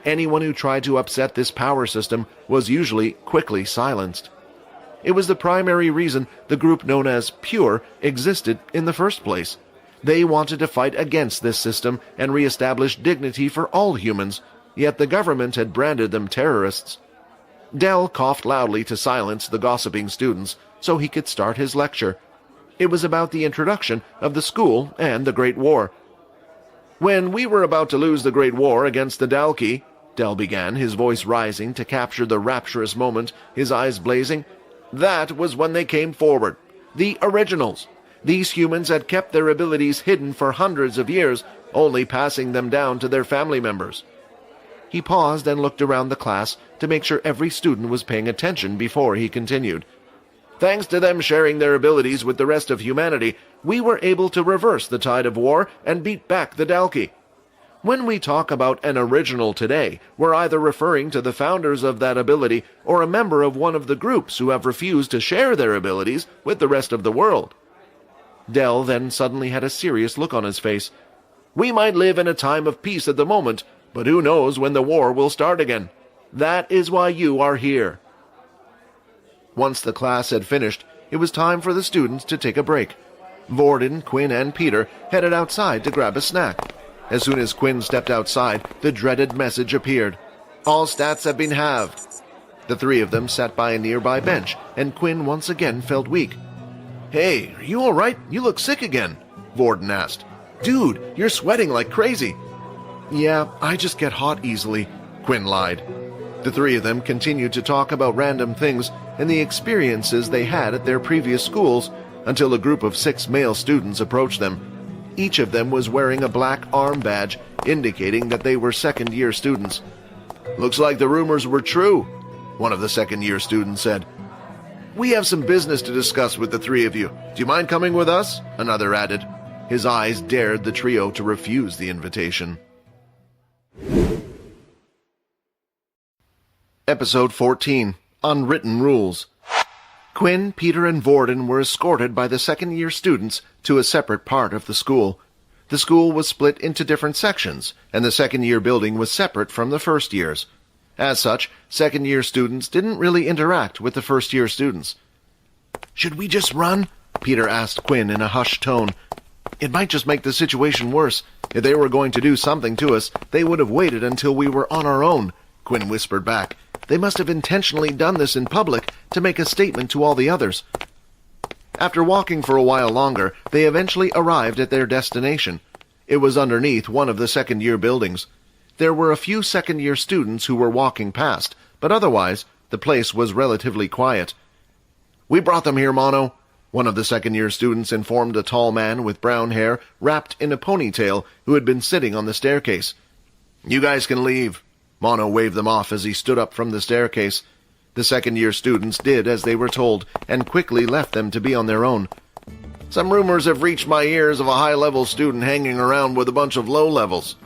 Anyone who tried to upset this power system was usually quickly silenced. It was the primary reason the group known as Pure existed in the first place. They wanted to fight against this system and re-establish dignity for all humans, yet the government had branded them terrorists. Dell coughed loudly to silence the gossiping students so he could start his lecture. It was about the introduction of the school and the Great War. "When we were about to lose the Great War against the Dalki," Dell began, his voice rising to capture the rapturous moment, his eyes blazing, "that was when they came forward. The originals. These humans had kept their abilities hidden for hundreds of years, only passing them down to their family members." He paused and looked around the class to make sure every student was paying attention before he continued. "Thanks to them sharing their abilities with the rest of humanity, we were able to reverse the tide of war and beat back the Dalki. When we talk about an original today, we're either referring to the founders of that ability or a member of one of the groups who have refused to share their abilities with the rest of the world." Dell then suddenly had a serious look on his face. "We might live in a time of peace at the moment, but who knows when the war will start again. That is why you are here." Once the class had finished, it was time for the students to take a break. Vorden, Quinn, and Peter headed outside to grab a snack. As soon as Quinn stepped outside, the dreaded message appeared. "All stats have been halved." The three of them sat by a nearby bench, and Quinn once again felt weak. "Hey, are you all right? You look sick again," Vorden asked. "Dude, you're sweating like crazy." "Yeah, I just get hot easily," Quinn lied. The three of them continued to talk about random things and the experiences they had at their previous schools until a group of 6 male students approached them. Each of them was wearing a black arm badge, indicating that they were second-year students. "Looks like the rumors were true," one of the second-year students said. "We have some business to discuss with the three of you. Do you mind coming with us?" another added. His eyes dared the trio to refuse the invitation. Episode 14. Unwritten Rules. Quinn, Peter, and Vorden were escorted by the second-year students to a separate part of the school. The school was split into different sections, and the second-year building was separate from the first years. As such, second-year students didn't really interact with the first-year students. "Should we just run?" Peter asked Quinn in a hushed tone. "It might just make the situation worse. If they were going to do something to us, they would have waited until we were on our own," Quinn whispered back. "They must have intentionally done this in public to make a statement to all the others." After walking for a while longer, they eventually arrived at their destination. It was underneath one of the second-year buildings. There were a few second-year students who were walking past, but otherwise, the place was relatively quiet. "We brought them here, Mono," one of the second-year students informed a tall man with brown hair wrapped in a ponytail who had been sitting on the staircase. "You guys can leave." Mono waved them off as he stood up from the staircase. The second-year students did as they were told, and quickly left them to be on their own. Some rumors have reached my ears of a high-level student hanging around with a bunch of low-levels.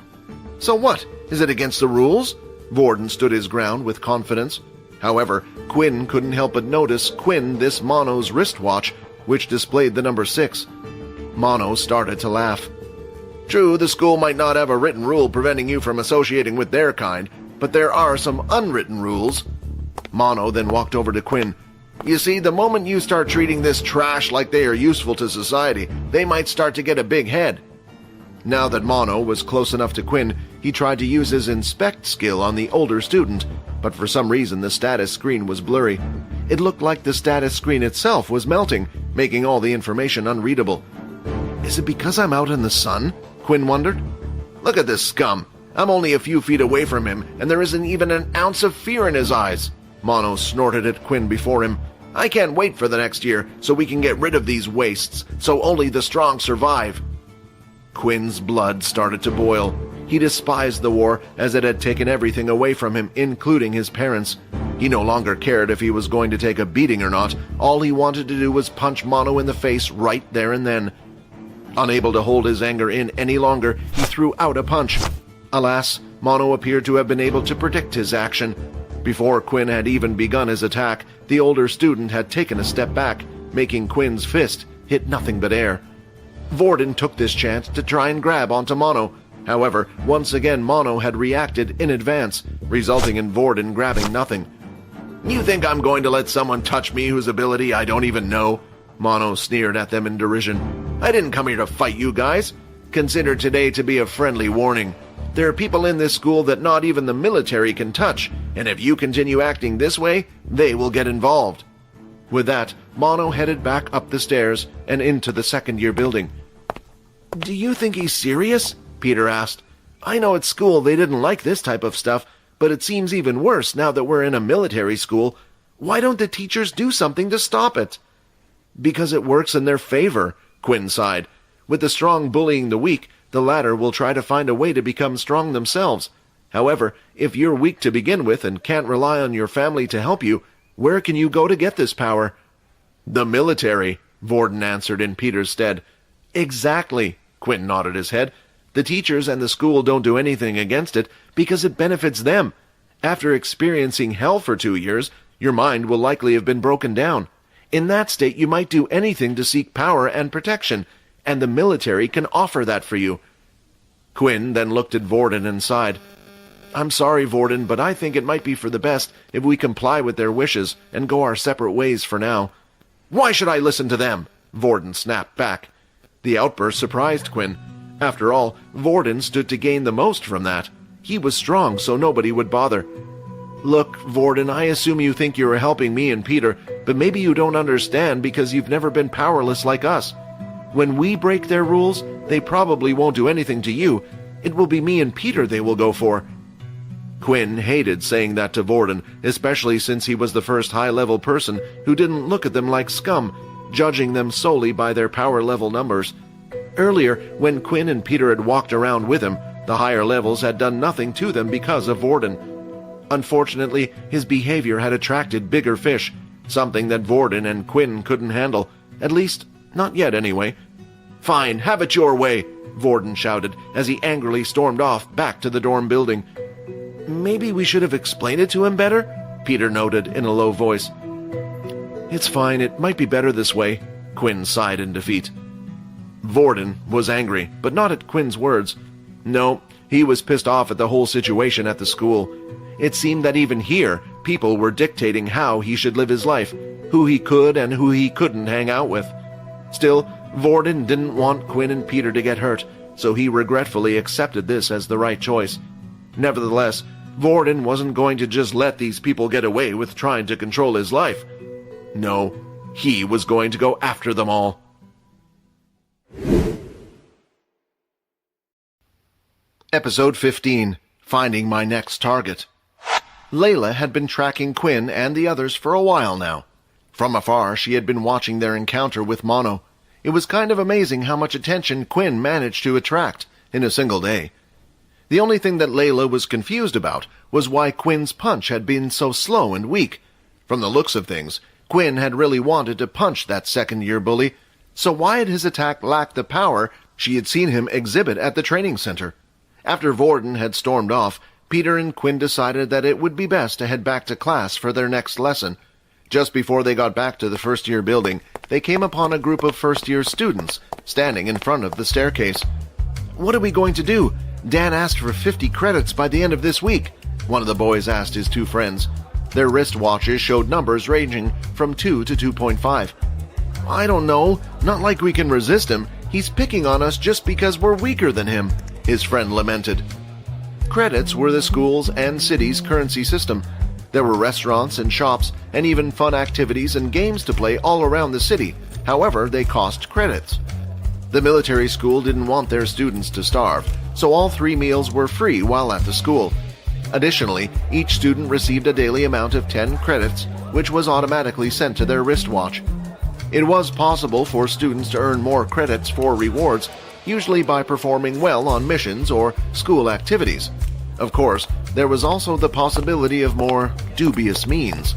So what? Is it against the rules? Vorden stood his ground with confidence. However, Quinn couldn't help but notice this Mono's wristwatch, which displayed the number 6. Mono started to laugh. True, the school might not have a written rule preventing you from associating with their kind, but there are some unwritten rules. Mono then walked over to Quinn. You see, the moment you start treating this trash like they are useful to society, they might start to get a big head. Now that Mono was close enough to Quinn, he tried to use his inspect skill on the older student, but for some reason the status screen was blurry. It looked like the status screen itself was melting, making all the information unreadable. Is it because I'm out in the sun? Quinn wondered. Look at this scum. I'm only a few feet away from him, and there isn't even an ounce of fear in his eyes. Mono snorted at Quinn before him. I can't wait for the next year so we can get rid of these wastes, so only the strong survive. Quinn's blood started to boil. He despised the war as it had taken everything away from him, including his parents. He no longer cared if he was going to take a beating or not. All he wanted to do was punch Mono in the face right there and then. Unable to hold his anger in any longer, he threw out a punch. Alas, Mono appeared to have been able to predict his action. Before Quinn had even begun his attack, the older student had taken a step back, making Quinn's fist hit nothing but air. Vorden took this chance to try and grab onto Mono. However, once again Mono had reacted in advance, resulting in Vorden grabbing nothing. You think I'm going to let someone touch me whose ability I don't even know? Mono sneered at them in derision. I didn't come here to fight you guys. Consider today to be a friendly warning. There are people in this school that not even the military can touch, and if you continue acting this way, they will get involved. With that, Mono headed back up the stairs and into the second-year building. Do you think he's serious? Peter asked. I know at school they didn't like this type of stuff, but it seems even worse now that we're in a military school. Why don't the teachers do something to stop it? Because it works in their favor, Quinn sighed. With the strong bullying the weak, the latter will try to find a way to become strong themselves. However, if you're weak to begin with and can't rely on your family to help you, where can you go to get this power? The military, Vorden answered in Peter's stead. Exactly, Quinn nodded his head. The teachers and the school don't do anything against it because it benefits them. After experiencing hell for 2 years, your mind will likely have been broken down. In that state, you might do anything to seek power and protection, and the military can offer that for you. Quinn then looked at Vorden and sighed. I'm sorry, Vorden, but I think it might be for the best if we comply with their wishes and go our separate ways for now. Why should I listen to them? Vorden snapped back. The outburst surprised Quinn. After all, Vorden stood to gain the most from that. He was strong, so nobody would bother. Look, Vorden, I assume you think you're helping me and Peter, but maybe you don't understand because you've never been powerless like us. When we break their rules, they probably won't do anything to you. It will be me and Peter they will go for. Quinn hated saying that to Vorden, especially since he was the first high-level person who didn't look at them like scum, judging them solely by their power-level numbers. Earlier, when Quinn and Peter had walked around with him, the higher levels had done nothing to them because of Vorden. Unfortunately, his behavior had attracted bigger fish, something that Vorden and Quinn couldn't handle, at least not yet anyway. Fine, have it your way, Vorden shouted as he angrily stormed off back to the dorm building. Maybe we should have explained it to him better, Peter noted in a low voice. It's fine, it might be better this way, Quinn sighed in defeat. Vorden was angry, but not at Quinn's words. No, he was pissed off at the whole situation at the school. It seemed that even here, people were dictating how he should live his life, who he could and who he couldn't hang out with. Still, Vorden didn't want Quinn and Peter to get hurt, so he regretfully accepted this as the right choice. Nevertheless, Vorden wasn't going to just let these people get away with trying to control his life. No, he was going to go after them all. Episode 15, Finding My Next Target. Layla had been tracking Quinn and the others for a while now. From afar, she had been watching their encounter with Mono. It was kind of amazing how much attention Quinn managed to attract in a single day. The only thing that Layla was confused about was why Quinn's punch had been so slow and weak. From the looks of things, Quinn had really wanted to punch that second-year bully, So why had his attack lacked the power she had seen him exhibit at the training center? After Vorden had stormed off, Peter and Quinn decided that it would be best to head back to class for their next lesson. Just before they got back to the first-year building, they came upon a group of first-year students standing in front of the staircase. "What are we going to do? Dan asked for 50 credits by the end of this week," one of the boys asked his two friends. Their wristwatches showed numbers ranging from 2 to 2.5. "I don't know. Not like we can resist him. He's picking on us just because we're weaker than him," his friend lamented. Credits were the school's and city's currency system. There were restaurants and shops and even fun activities and games to play all around the city. However, they cost credits. The military school didn't want their students to starve, so all 3 meals were free while at the school. Additionally, each student received a daily amount of 10 credits, which was automatically sent to their wristwatch. It was possible for students to earn more credits for rewards, usually by performing well on missions or school activities. Of course, there was also the possibility of more dubious means.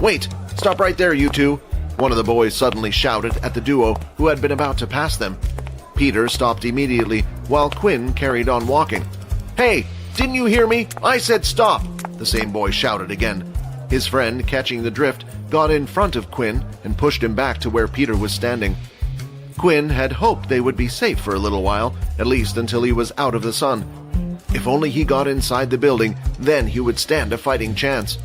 "Wait! Stop right there, you two!" one of the boys suddenly shouted at the duo who had been about to pass them. Peter stopped immediately, while Quinn carried on walking. "Hey! Didn't you hear me? I said stop!" the same boy shouted again. His friend, catching the drift, got in front of Quinn and pushed him back to where Peter was standing. Quinn had hoped they would be safe for a little while, at least until he was out of the sun. If only he got inside the building, then he would stand a fighting chance.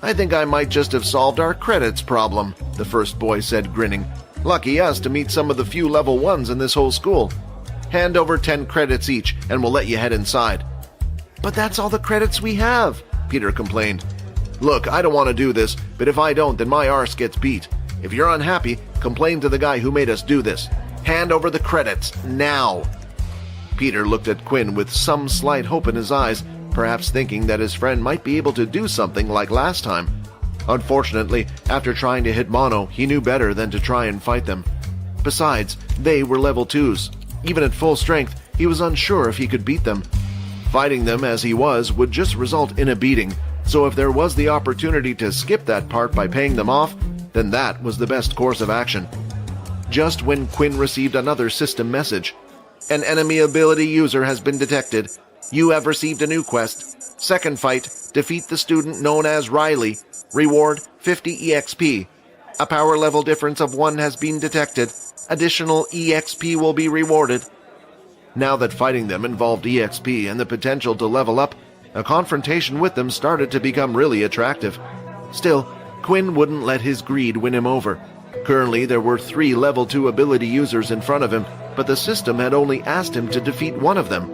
"I think I might just have solved our credits problem," the first boy said, grinning. "Lucky us to meet some of the few level 1s in this whole school. Hand over 10 credits each, and we'll let you head inside." "But that's all the credits we have," Peter complained. "Look, I don't want to do this, but if I don't, then my arse gets beat. If you're unhappy, complain to the guy who made us do this. Hand over the credits, now." Peter looked at Quinn with some slight hope in his eyes, perhaps thinking that his friend might be able to do something like last time. Unfortunately, after trying to hit Mono, he knew better than to try and fight them. Besides, they were level 2s. Even at full strength, he was unsure if he could beat them. Fighting them as he was would just result in a beating, so if there was the opportunity to skip that part by paying them off, then that was the best course of action. Just when Quinn received another system message. "An enemy ability user has been detected. You have received a new quest. Second fight, defeat the student known as Riley. Reward 50 EXP. A power level difference of 1 has been detected. Additional EXP will be rewarded." Now that fighting them involved EXP and the potential to level up, a confrontation with them started to become really attractive. Still, Quinn wouldn't let his greed win him over. Currently, there were 3 level 2 ability users in front of him, but the system had only asked him to defeat one of them.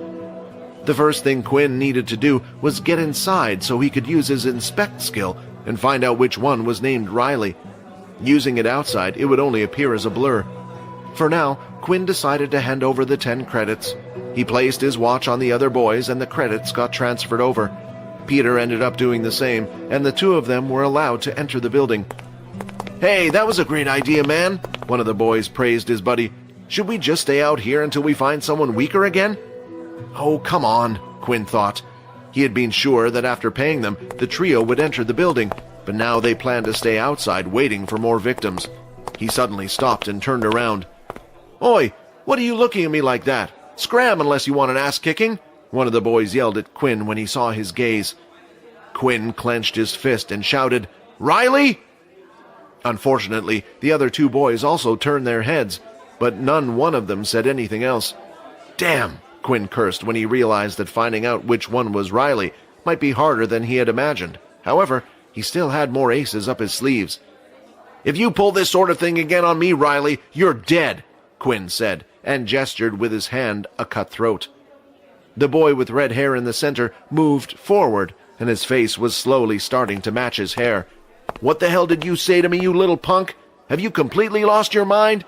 The first thing Quinn needed to do was get inside so he could use his inspect skill and find out which one was named Riley. Using it outside, it would only appear as a blur. For now, Quinn decided to hand over the 10 credits. He placed his watch on the other boys and the credits got transferred over. Peter ended up doing the same, and the 2 of them were allowed to enter the building. "Hey, that was a great idea, man," one of the boys praised his buddy. "Should we just stay out here until we find someone weaker again?" "Oh, come on," Quinn thought. He had been sure that after paying them, the trio would enter the building, but now they planned to stay outside waiting for more victims. He suddenly stopped and turned around. "Oi, what are you looking at me like that? Scram unless you want an ass-kicking," one of the boys yelled at Quinn when he saw his gaze. Quinn clenched his fist and shouted, "Riley!" Unfortunately, the other 2 boys also turned their heads, but one of them said anything else. "Damn," Quinn cursed when he realized that finding out which one was Riley might be harder than he had imagined. However, he still had more aces up his sleeves. "If you pull this sort of thing again on me, Riley, you're dead," Quinn said, and gestured with his hand a cut throat. The boy with red hair in the center moved forward, and his face was slowly starting to match his hair. "What the hell did you say to me, you little punk? Have you completely lost your mind?"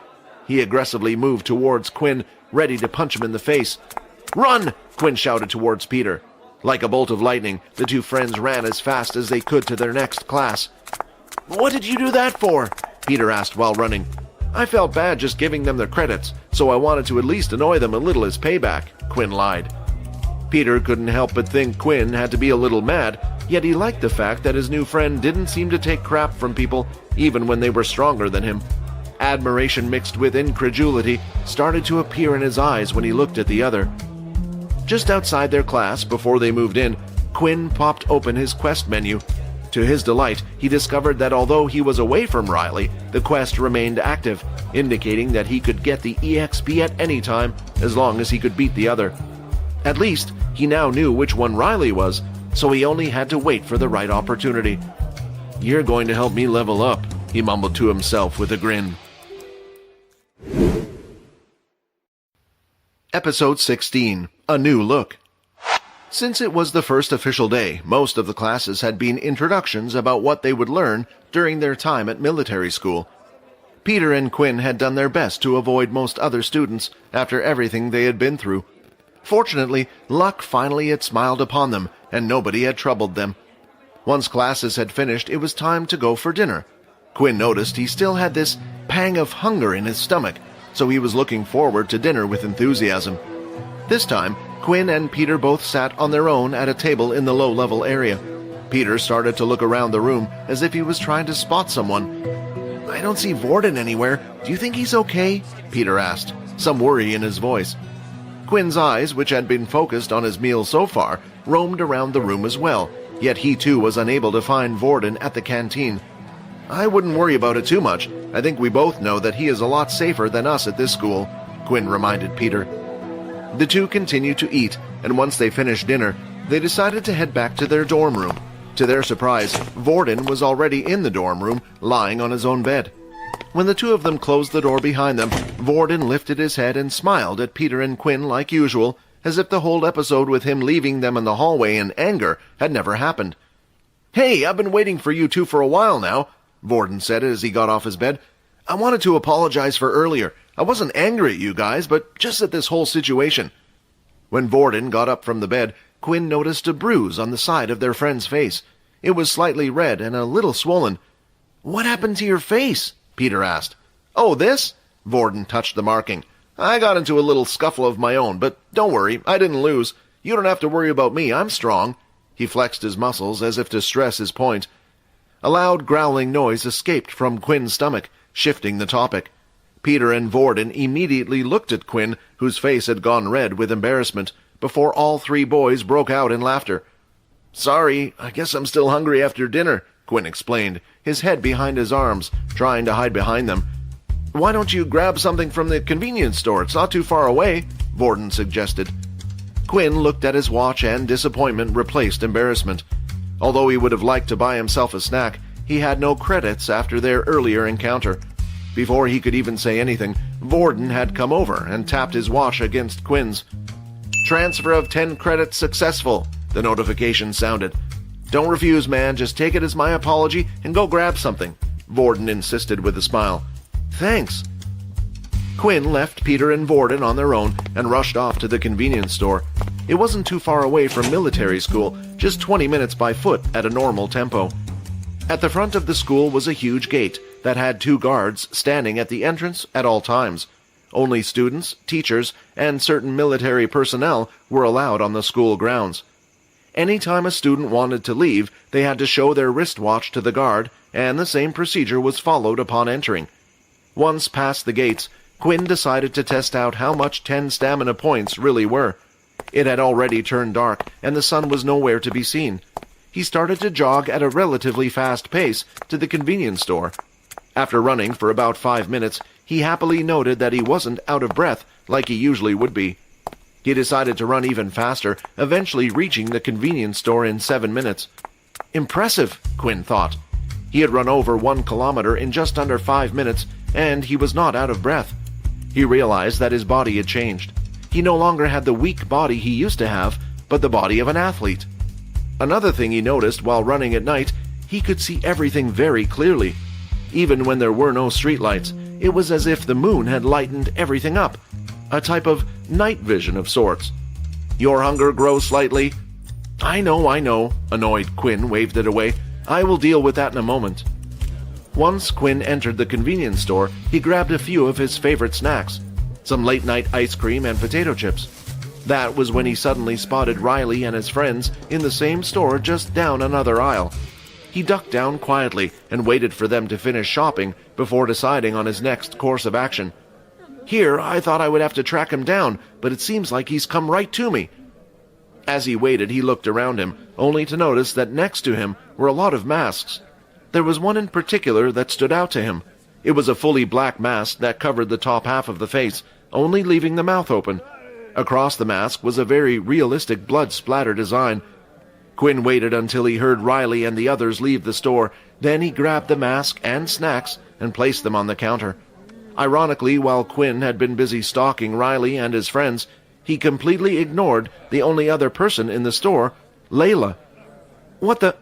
He aggressively moved towards Quinn, ready to punch him in the face. "Run!" Quinn shouted towards Peter. Like a bolt of lightning, the 2 friends ran as fast as they could to their next class. "What did you do that for?" Peter asked while running. "I felt bad just giving them their credits, so I wanted to at least annoy them a little as payback," Quinn lied. Peter couldn't help but think Quinn had to be a little mad, yet he liked the fact that his new friend didn't seem to take crap from people even when they were stronger than him. Admiration mixed with incredulity started to appear in his eyes when he looked at the other. Just outside their class, before they moved in, Quinn popped open his quest menu. To his delight, he discovered that although he was away from Riley, the quest remained active, indicating that he could get the EXP at any time as long as he could beat the other. At least, he now knew which one Riley was, so he only had to wait for the right opportunity. "You're going to help me level up," he mumbled to himself with a grin. Episode 16, A New Look. Since it was the first official day, most of the classes had been introductions about what they would learn during their time at military school. Peter and Quinn had done their best to avoid most other students after everything they had been through. Fortunately, luck finally had smiled upon them, and nobody had troubled them. Once classes had finished, it was time to go for dinner. Quinn noticed he still had this pang of hunger in his stomach, so he was looking forward to dinner with enthusiasm. This time, Quinn and Peter both sat on their own at a table in the low-level area. Peter started to look around the room as if he was trying to spot someone. "I don't see Vorden anywhere. Do you think he's okay?" Peter asked, some worry in his voice. Quinn's eyes, which had been focused on his meal so far, roamed around the room as well, yet he too was unable to find Vorden at the canteen. "I wouldn't worry about it too much. I think we both know that he is a lot safer than us at this school," Quinn reminded Peter. The two continued to eat, and once they finished dinner, they decided to head back to their dorm room. To their surprise, Vorden was already in the dorm room, lying on his own bed. When the two of them closed the door behind them, Vorden lifted his head and smiled at Peter and Quinn like usual, as if the whole episode with him leaving them in the hallway in anger had never happened. "Hey, I've been waiting for you two for a while now," Vorden said as he got off his bed. "I wanted to apologize for earlier. I wasn't angry at you guys, but just at this whole situation." When Vorden got up from the bed, Quinn noticed a bruise on the side of their friend's face. It was slightly red and a little swollen. "What happened to your face?" Peter asked. "Oh, this?" Vorden touched the marking. "I got into a little scuffle of my own, but don't worry, I didn't lose. You don't have to worry about me, I'm strong." He flexed his muscles as if to stress his point. A loud growling noise escaped from Quinn's stomach, shifting the topic. Peter and Vorden immediately looked at Quinn, whose face had gone red with embarrassment, before all three boys broke out in laughter. "Sorry, I guess I'm still hungry after dinner," Quinn explained, his head behind his arms, trying to hide behind them. "Why don't you grab something from the convenience store? It's not too far away," Vorden suggested. Quinn looked at his watch and disappointment replaced embarrassment. Although he would have liked to buy himself a snack, he had no credits after their earlier encounter. Before he could even say anything, Vorden had come over and tapped his watch against Quinn's. "Transfer of 10 credits successful," the notification sounded. "Don't refuse, man. Just take it as my apology and go grab something," Vorden insisted with a smile. "Thanks." Quinn left Peter and Vorden on their own and rushed off to the convenience store. It wasn't too far away from military school, just 20 minutes by foot at a normal tempo. At the front of the school was a huge gate that had 2 guards standing at the entrance at all times. Only students, teachers, and certain military personnel were allowed on the school grounds. Any time a student wanted to leave, they had to show their wristwatch to the guard, and the same procedure was followed upon entering. Once past the gates, Quinn decided to test out how much 10 stamina points really were. It had already turned dark, and the sun was nowhere to be seen. He started to jog at a relatively fast pace to the convenience store. After running for about 5 minutes, he happily noted that he wasn't out of breath like he usually would be. He decided to run even faster, eventually reaching the convenience store in 7 minutes. Impressive, Quinn thought. He had run over 1 kilometer in just under 5 minutes, and he was not out of breath. He realized that his body had changed. He no longer had the weak body he used to have, but the body of an athlete. Another thing he noticed while running at night, he could see everything very clearly. Even when there were no streetlights, it was as if the moon had lightened everything up. A type of night vision of sorts. "Your hunger grows slightly?" I know. Annoyed, Quinn waved it away. "I will deal with that in a moment." Once Quinn entered the convenience store, he grabbed a few of his favorite snacks. Some late-night ice cream and potato chips. That was when he suddenly spotted Riley and his friends in the same store just down another aisle. He ducked down quietly and waited for them to finish shopping before deciding on his next course of action. Here, I thought I would have to track him down, but it seems like he's come right to me. As he waited, he looked around him, only to notice that next to him were a lot of masks. There was one in particular that stood out to him. It was a fully black mask that covered the top half of the face, only leaving the mouth open. Across the mask was a very realistic blood splatter design. Quinn waited until he heard Riley and the others leave the store. Then he grabbed the mask and snacks and placed them on the counter. Ironically, while Quinn had been busy stalking Riley and his friends, he completely ignored the only other person in the store, Layla. What the?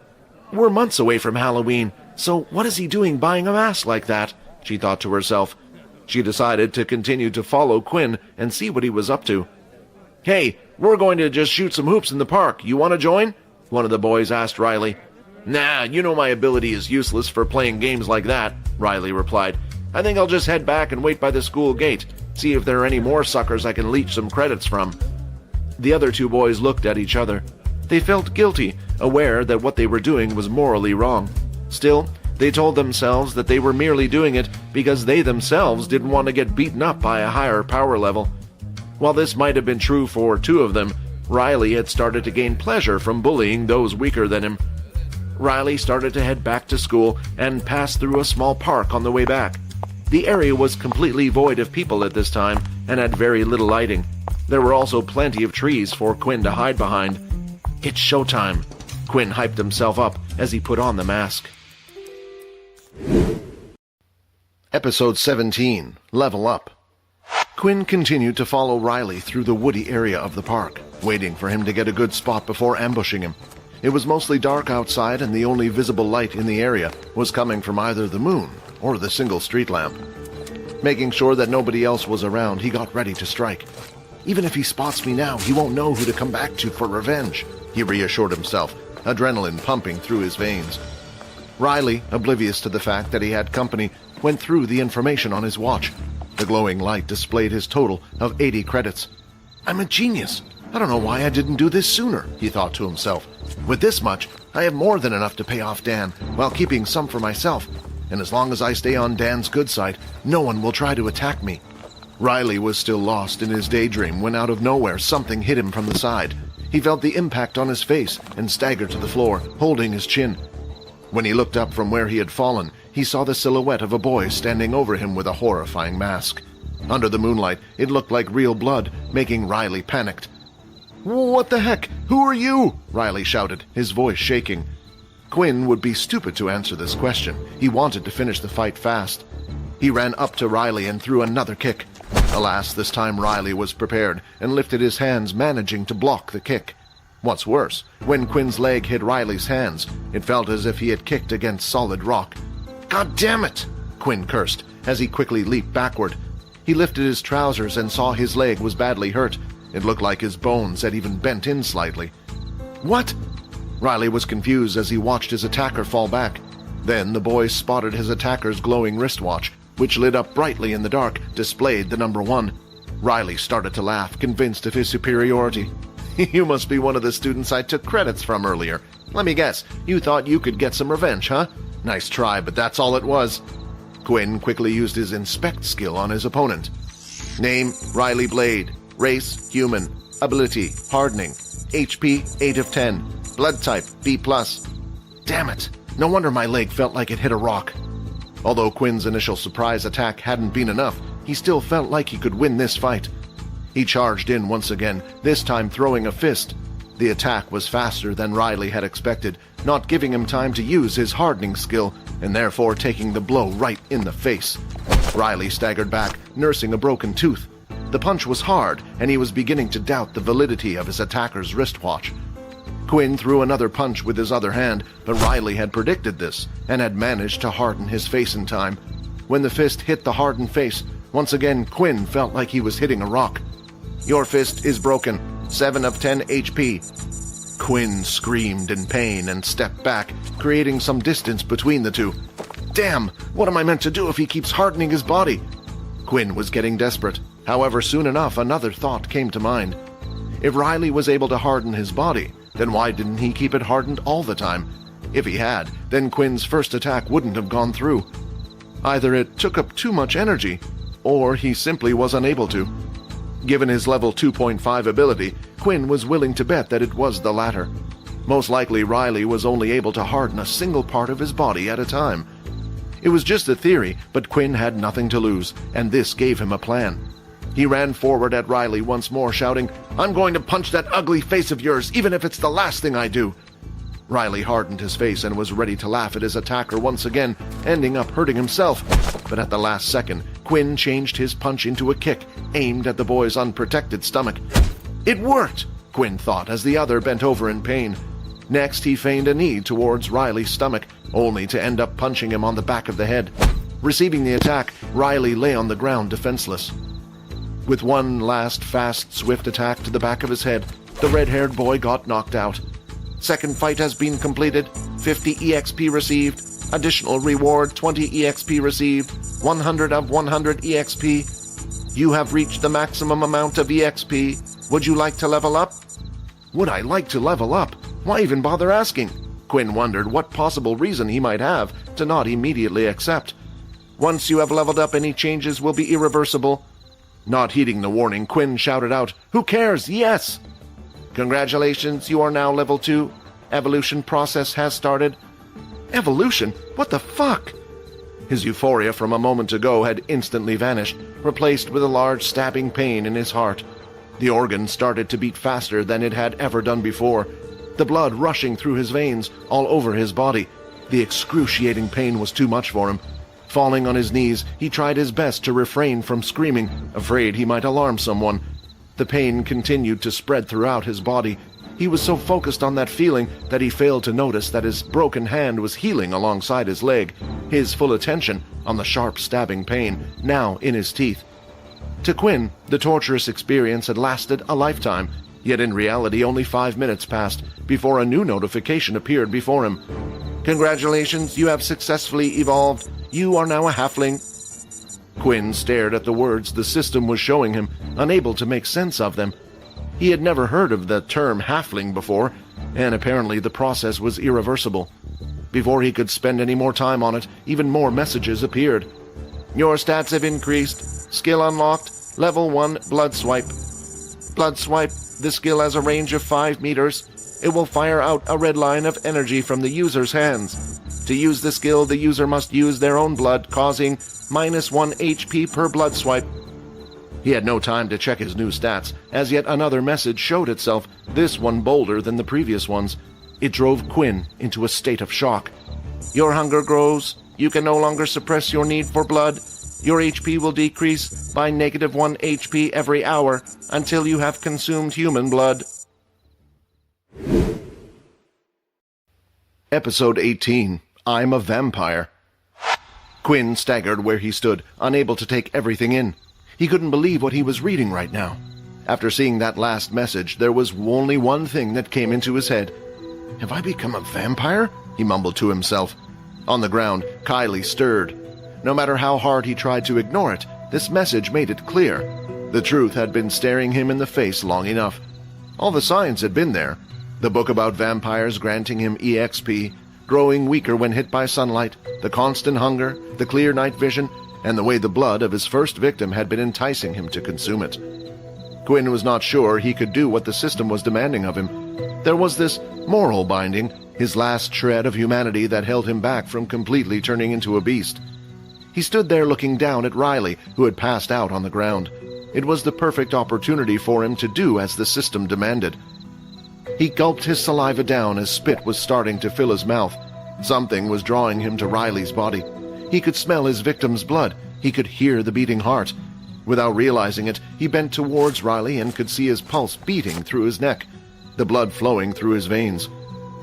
We're months away from Halloween, so what is he doing buying a mask like that? She thought to herself. She decided to continue to follow Quinn and see what he was up to. Hey, we're going to just shoot some hoops in the park. You want to join? One of the boys asked Riley. Nah, you know my ability is useless for playing games like that, Riley replied. I think I'll just head back and wait by the school gate, see if there are any more suckers I can leech some credits from. The other two boys looked at each other. They felt guilty, aware that what they were doing was morally wrong. Still, they told themselves that they were merely doing it because they themselves didn't want to get beaten up by a higher power level. While this might have been true for two of them, Riley had started to gain pleasure from bullying those weaker than him. Riley started to head back to school and passed through a small park on the way back. The area was completely void of people at this time and had very little lighting. There were also plenty of trees for Quinn to hide behind. It's showtime. Quinn hyped himself up as he put on the mask. Episode 17, Level Up. Quinn continued to follow Riley through the woody area of the park, waiting for him to get a good spot before ambushing him. It was mostly dark outside, and the only visible light in the area was coming from either the moon or the single street lamp. Making sure that nobody else was around, he got ready to strike. Even if he spots me now, he won't know who to come back to for revenge, he reassured himself, adrenaline pumping through his veins. Riley, oblivious to the fact that he had company, went through the information on his watch. The glowing light displayed his total of 80 credits. I'm a genius. I don't know why I didn't do this sooner, he thought to himself. With this much, I have more than enough to pay off Dan, while keeping some for myself. And as long as I stay on Dan's good side, no one will try to attack me. Riley was still lost in his daydream when out of nowhere something hit him from the side. He felt the impact on his face and staggered to the floor, holding his chin. When he looked up from where he had fallen, he saw the silhouette of a boy standing over him with a horrifying mask. Under the moonlight, it looked like real blood, making Riley panicked. What the heck? Who are you? Riley shouted, his voice shaking. Quinn would be stupid to answer this question. He wanted to finish the fight fast. He ran up to Riley and threw another kick. Alas, this time Riley was prepared and lifted his hands, managing to block the kick. What's worse, when Quinn's leg hit Riley's hands, it felt as if he had kicked against solid rock. God damn it! Quinn cursed as he quickly leaped backward. He lifted his trousers and saw his leg was badly hurt. It looked like his bones had even bent in slightly. What? Riley was confused as he watched his attacker fall back. Then the boy spotted his attacker's glowing wristwatch, which lit up brightly in the dark, displayed the number 1. Riley started to laugh, convinced of his superiority. You must be one of the students I took credits from earlier. Let me guess, you thought you could get some revenge, huh? Nice try, but that's all it was. Quinn quickly used his inspect skill on his opponent. Name, Riley Blade. Race, human. Ability, hardening. HP, 8 of 10. Blood type, B+. Damn it! No wonder my leg felt like it hit a rock. Although Quinn's initial surprise attack hadn't been enough, he still felt like he could win this fight. He charged in once again, this time throwing a fist. The attack was faster than Riley had expected, not giving him time to use his hardening skill, and therefore taking the blow right in the face. Riley staggered back, nursing a broken tooth. The punch was hard, and he was beginning to doubt the validity of his attacker's wristwatch. Quinn threw another punch with his other hand, but Riley had predicted this, and had managed to harden his face in time. When the fist hit the hardened face, once again Quinn felt like he was hitting a rock. Your fist is broken. 7 of 10 HP. Quinn screamed in pain and stepped back, creating some distance between the two. Damn! What am I meant to do if he keeps hardening his body? Quinn was getting desperate. However, soon enough, another thought came to mind. If Riley was able to harden his body, then why didn't he keep it hardened all the time? If he had, then Quinn's first attack wouldn't have gone through. Either it took up too much energy, or he simply was unable to. Given his level 2.5 ability, Quinn was willing to bet that it was the latter. Most likely Riley was only able to harden a single part of his body at a time. It was just a theory, but Quinn had nothing to lose, and this gave him a plan. He ran forward at Riley once more, shouting, "I'm going to punch that ugly face of yours, even if it's the last thing I do." Riley hardened his face and was ready to laugh at his attacker once again, ending up hurting himself. But at the last second, Quinn changed his punch into a kick, aimed at the boy's unprotected stomach. It worked, Quinn thought as the other bent over in pain. Next, he feigned a knee towards Riley's stomach, only to end up punching him on the back of the head. Receiving the attack, Riley lay on the ground defenseless. With one last fast, swift attack to the back of his head, the red-haired boy got knocked out. Second fight has been completed. 50 EXP received. Additional reward 20 EXP received. 100 of 100 EXP. You have reached the maximum amount of EXP. Would you like to level up? Would I like to level up? Why even bother asking? Quinn wondered what possible reason he might have to not immediately accept. Once you have leveled up, any changes will be irreversible. Not heeding the warning, Quinn shouted out, "Who cares? Yes!" "Congratulations, you are now level 2. Evolution process has started." Evolution? What the fuck? His euphoria from a moment ago had instantly vanished, replaced with a large stabbing pain in his heart. The organ started to beat faster than it had ever done before, the blood rushing through his veins all over his body. The excruciating pain was too much for him. Falling on his knees, he tried his best to refrain from screaming, afraid he might alarm someone. The pain continued to spread throughout his body. He was so focused on that feeling that he failed to notice that his broken hand was healing alongside his leg, his full attention on the sharp stabbing pain, now in his teeth. To Quinn, the torturous experience had lasted a lifetime, yet in reality only 5 minutes passed before a new notification appeared before him. "Congratulations, you have successfully evolved. You are now a halfling." Quinn stared at the words the system was showing him, unable to make sense of them. He had never heard of the term halfling before, and apparently the process was irreversible. Before he could spend any more time on it, even more messages appeared. "Your stats have increased. Skill unlocked. Level 1, Blood Swipe. Blood Swipe, the skill has a range of 5 meters. It will fire out a red line of energy from the user's hands. To use the skill, the user must use their own blood, causing -1 HP per blood swipe." He had no time to check his new stats, as yet another message showed itself, this one bolder than the previous ones. It drove Quinn into a state of shock. "Your hunger grows. You can no longer suppress your need for blood. Your HP will decrease by -1 HP every hour until you have consumed human blood." Episode 18. I'm a Vampire. Quinn staggered where he stood, unable to take everything in. He couldn't believe what he was reading right now. After seeing that last message, there was only one thing that came into his head. "Have I become a vampire?" he mumbled to himself. On the ground, Kylie stirred. No matter how hard he tried to ignore it, this message made it clear. The truth had been staring him in the face long enough. All the signs had been there. The book about vampires granting him EXP, growing weaker when hit by sunlight, the constant hunger, the clear night vision, and the way the blood of his first victim had been enticing him to consume it. Quinn was not sure he could do what the system was demanding of him. There was this moral binding, his last shred of humanity that held him back from completely turning into a beast. He stood there looking down at Riley, who had passed out on the ground. It was the perfect opportunity for him to do as the system demanded. He gulped his saliva down as spit was starting to fill his mouth. Something was drawing him to Riley's body. He could smell his victim's blood. He could hear the beating heart. Without realizing it, he bent towards Riley and could see his pulse beating through his neck, the blood flowing through his veins.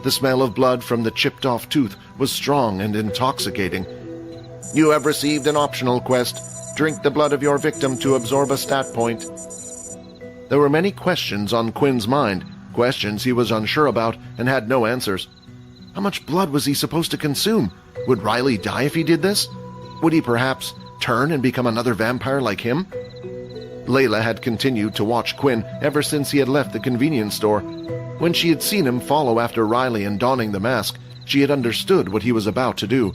The smell of blood from the chipped-off tooth was strong and intoxicating. "You have received an optional quest. Drink the blood of your victim to absorb a stat point." There were many questions on Quinn's mind, questions he was unsure about and had no answers. How much blood was he supposed to consume? Would Riley die if he did this? Would he perhaps turn and become another vampire like him? Layla had continued to watch Quinn ever since he had left the convenience store. When she had seen him follow after Riley and donning the mask, she had understood what he was about to do.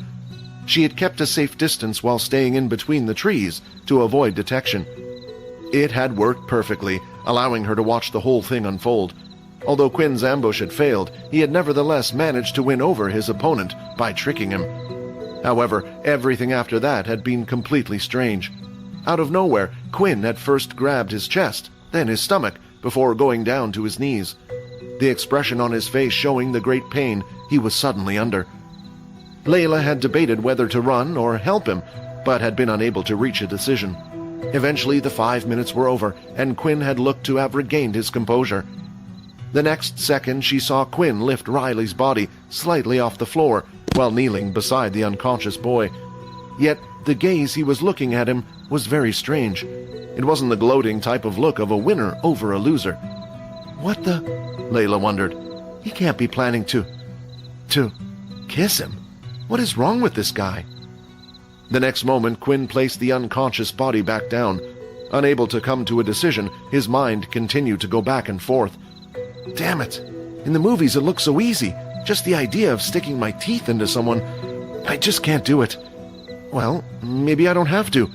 She had kept a safe distance while staying in between the trees to avoid detection. It had worked perfectly, allowing her to watch the whole thing unfold. Although Quinn's ambush had failed, he had nevertheless managed to win over his opponent by tricking him. However, everything after that had been completely strange. Out of nowhere, Quinn had first grabbed his chest, then his stomach, before going down to his knees. The expression on his face showing the great pain he was suddenly under. Layla had debated whether to run or help him, but had been unable to reach a decision. Eventually, the 5 minutes were over, and Quinn had looked to have regained his composure. The next second, she saw Quinn lift Riley's body slightly off the floor while kneeling beside the unconscious boy. Yet, the gaze he was looking at him was very strange. It wasn't the gloating type of look of a winner over a loser. What the? Layla wondered. He can't be planning to kiss him. What is wrong with this guy? The next moment, Quinn placed the unconscious body back down. Unable to come to a decision, his mind continued to go back and forth. Damn it! In the movies it looks so easy. Just the idea of sticking my teeth into someone. I just can't do it. Well, maybe I don't have to.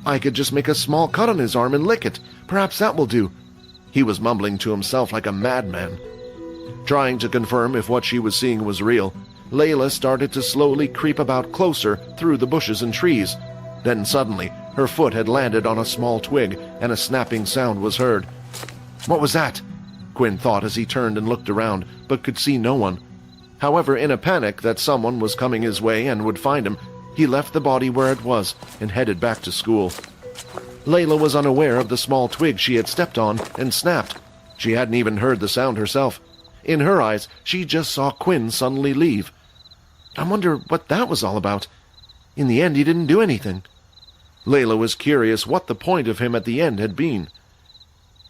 I could just make a small cut on his arm and lick it. Perhaps that will do. He was mumbling to himself like a madman. Trying to confirm if what she was seeing was real, Layla started to slowly creep about closer through the bushes and trees. Then suddenly, her foot had landed on a small twig, and a snapping sound was heard. What was that? Quinn thought as he turned and looked around, but could see no one. However, in a panic that someone was coming his way and would find him, he left the body where it was and headed back to school. Layla was unaware of the small twig she had stepped on and snapped. She hadn't even heard the sound herself. In her eyes, she just saw Quinn suddenly leave. I wonder what that was all about. In the end, he didn't do anything. Layla was curious what the point of him at the end had been.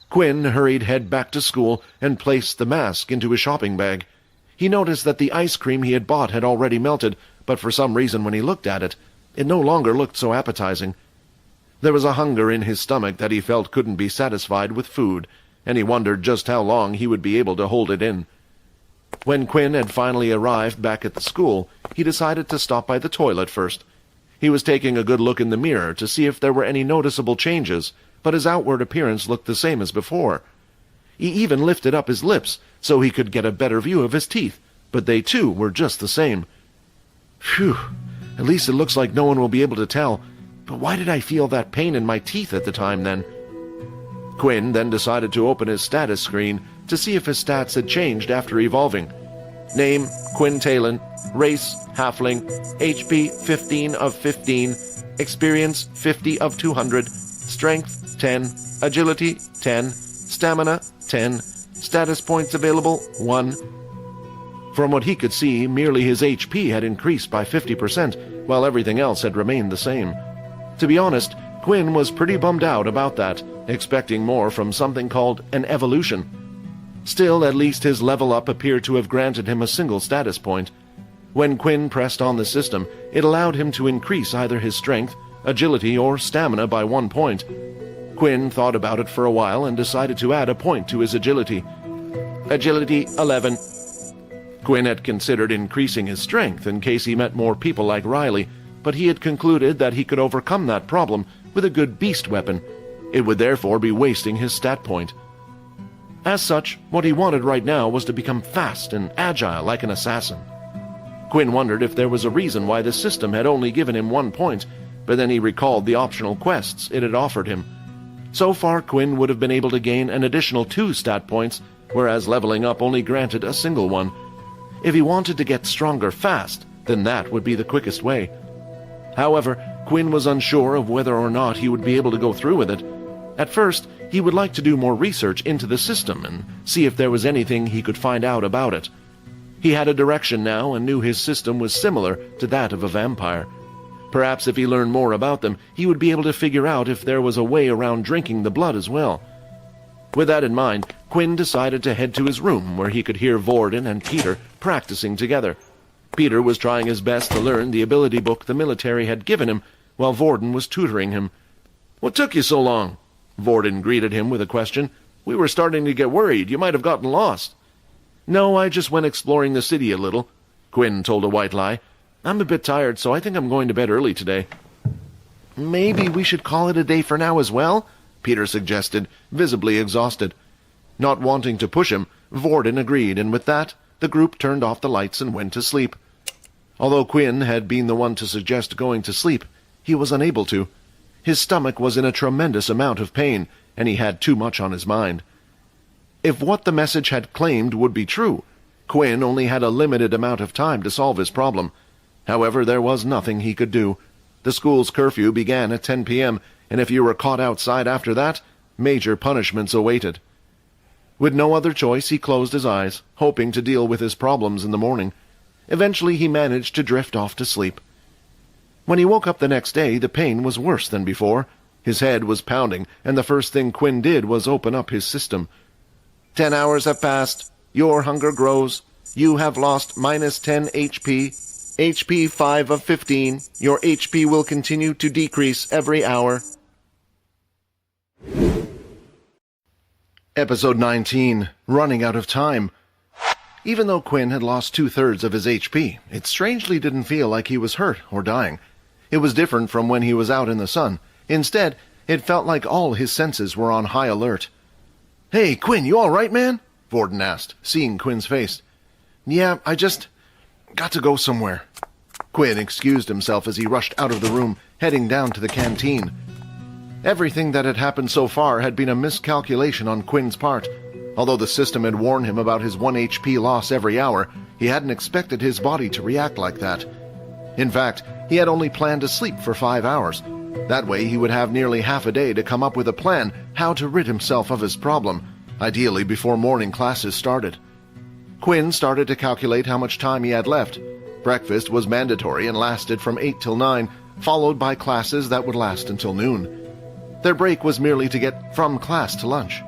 Quinn hurried head back to school and placed the mask into his shopping bag. He noticed that the ice cream he had bought had already melted, but for some reason when he looked at it, it no longer looked so appetizing. There was a hunger in his stomach that he felt couldn't be satisfied with food, and he wondered just how long he would be able to hold it in. When Quinn had finally arrived back at the school, he decided to stop by the toilet first. He was taking a good look in the mirror to see if there were any noticeable changes, but his outward appearance looked the same as before. He even lifted up his lips so he could get a better view of his teeth, but they too were just the same. Phew, at least it looks like no one will be able to tell, but why did I feel that pain in my teeth at the time then? Quinn then decided to open his status screen to see if his stats had changed after evolving. Name, Quinn Talon. Race, Halfling. HP, 15 of 15. Experience, 50 of 200. Strength, 10. Agility, 10. Stamina, 10. Status points available, 1. From what he could see, merely his HP had increased by 50%, while everything else had remained the same. To be honest, Quinn was pretty bummed out about that, expecting more from something called an evolution. Still, at least his level up appeared to have granted him a single status point. When Quinn pressed on the system, it allowed him to increase either his strength, agility, or stamina by 1 point. Quinn thought about it for a while and decided to add a point to his agility. Agility 11. Quinn had considered increasing his strength in case he met more people like Riley, but he had concluded that he could overcome that problem with a good beast weapon. It would therefore be wasting his stat point. As such, what he wanted right now was to become fast and agile like an assassin. Quinn wondered if there was a reason why the system had only given him 1 point, but then he recalled the optional quests it had offered him. So far, Quinn would have been able to gain an additional 2 stat points, whereas leveling up only granted a single one. If he wanted to get stronger fast, then that would be the quickest way. However, Quinn was unsure of whether or not he would be able to go through with it. At first, he would like to do more research into the system and see if there was anything he could find out about it. He had a direction now and knew his system was similar to that of a vampire. Perhaps if he learned more about them, he would be able to figure out if there was a way around drinking the blood as well. With that in mind, Quinn decided to head to his room where he could hear Vorden and Peter practicing together. Peter was trying his best to learn the ability book the military had given him, while Vorden was tutoring him. "What took you so long?" Vorden greeted him with a question. "We were starting to get worried. You might have gotten lost." "No, I just went exploring the city a little." Quinn told a white lie. "I'm a bit tired, so I think I'm going to bed early today." "Maybe we should call it a day for now as well?" Peter suggested, visibly exhausted. Not wanting to push him, Vorden agreed, and with that, the group turned off the lights and went to sleep. Although Quinn had been the one to suggest going to sleep, he was unable to. His stomach was in a tremendous amount of pain, and he had too much on his mind. If what the message had claimed would be true, Quinn only had a limited amount of time to solve his problem. However, there was nothing he could do. The school's curfew began at 10 p.m., and if you were caught outside after that, major punishments awaited. With no other choice, he closed his eyes, hoping to deal with his problems in the morning. Eventually, he managed to drift off to sleep. When he woke up the next day, the pain was worse than before. His head was pounding, and the first thing Quinn did was open up his system. 10 hours have passed. Your hunger grows. You have lost -10 HP. HP 5 of 15. Your HP will continue to decrease every hour. Episode 19. Running Out of Time. Even though Quinn had lost 2/3 of his HP, it strangely didn't feel like he was hurt or dying. It was different from when he was out in the sun. Instead, it felt like all his senses were on high alert. "Hey, Quinn, you all right, man?" Vorden asked, seeing Quinn's face. "Yeah, I just got to go somewhere." Quinn excused himself as he rushed out of the room, heading down to the canteen. Everything that had happened so far had been a miscalculation on Quinn's part. Although the system had warned him about his 1 HP loss every hour, he hadn't expected his body to react like that. In fact, he had only planned to sleep for 5 hours. That way he would have nearly half a day to come up with a plan how to rid himself of his problem, ideally before morning classes started. Quinn started to calculate how much time he had left. Breakfast was mandatory and lasted from 8 till 9, followed by classes that would last until noon. Their break was merely to get from class to lunch.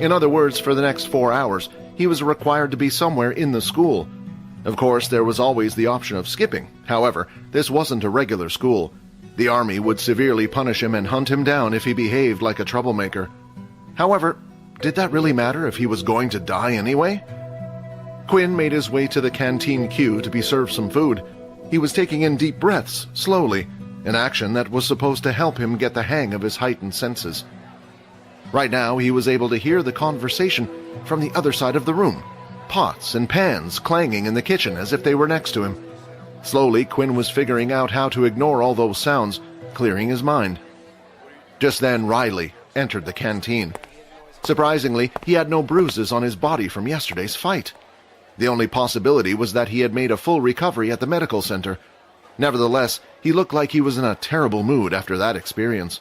In other words, for the next 4 hours, he was required to be somewhere in the school. Of course, there was always the option of skipping. However, this wasn't a regular school. The army would severely punish him and hunt him down if he behaved like a troublemaker. However, did that really matter if he was going to die anyway? Quinn made his way to the canteen queue to be served some food. He was taking in deep breaths, slowly, an action that was supposed to help him get the hang of his heightened senses. Right now, he was able to hear the conversation from the other side of the room, pots and pans clanging in the kitchen as if they were next to him. Slowly, Quinn was figuring out how to ignore all those sounds, clearing his mind. Just then, Riley entered the canteen. Surprisingly, he had no bruises on his body from yesterday's fight. The only possibility was that he had made a full recovery at the medical center. Nevertheless, he looked like he was in a terrible mood after that experience.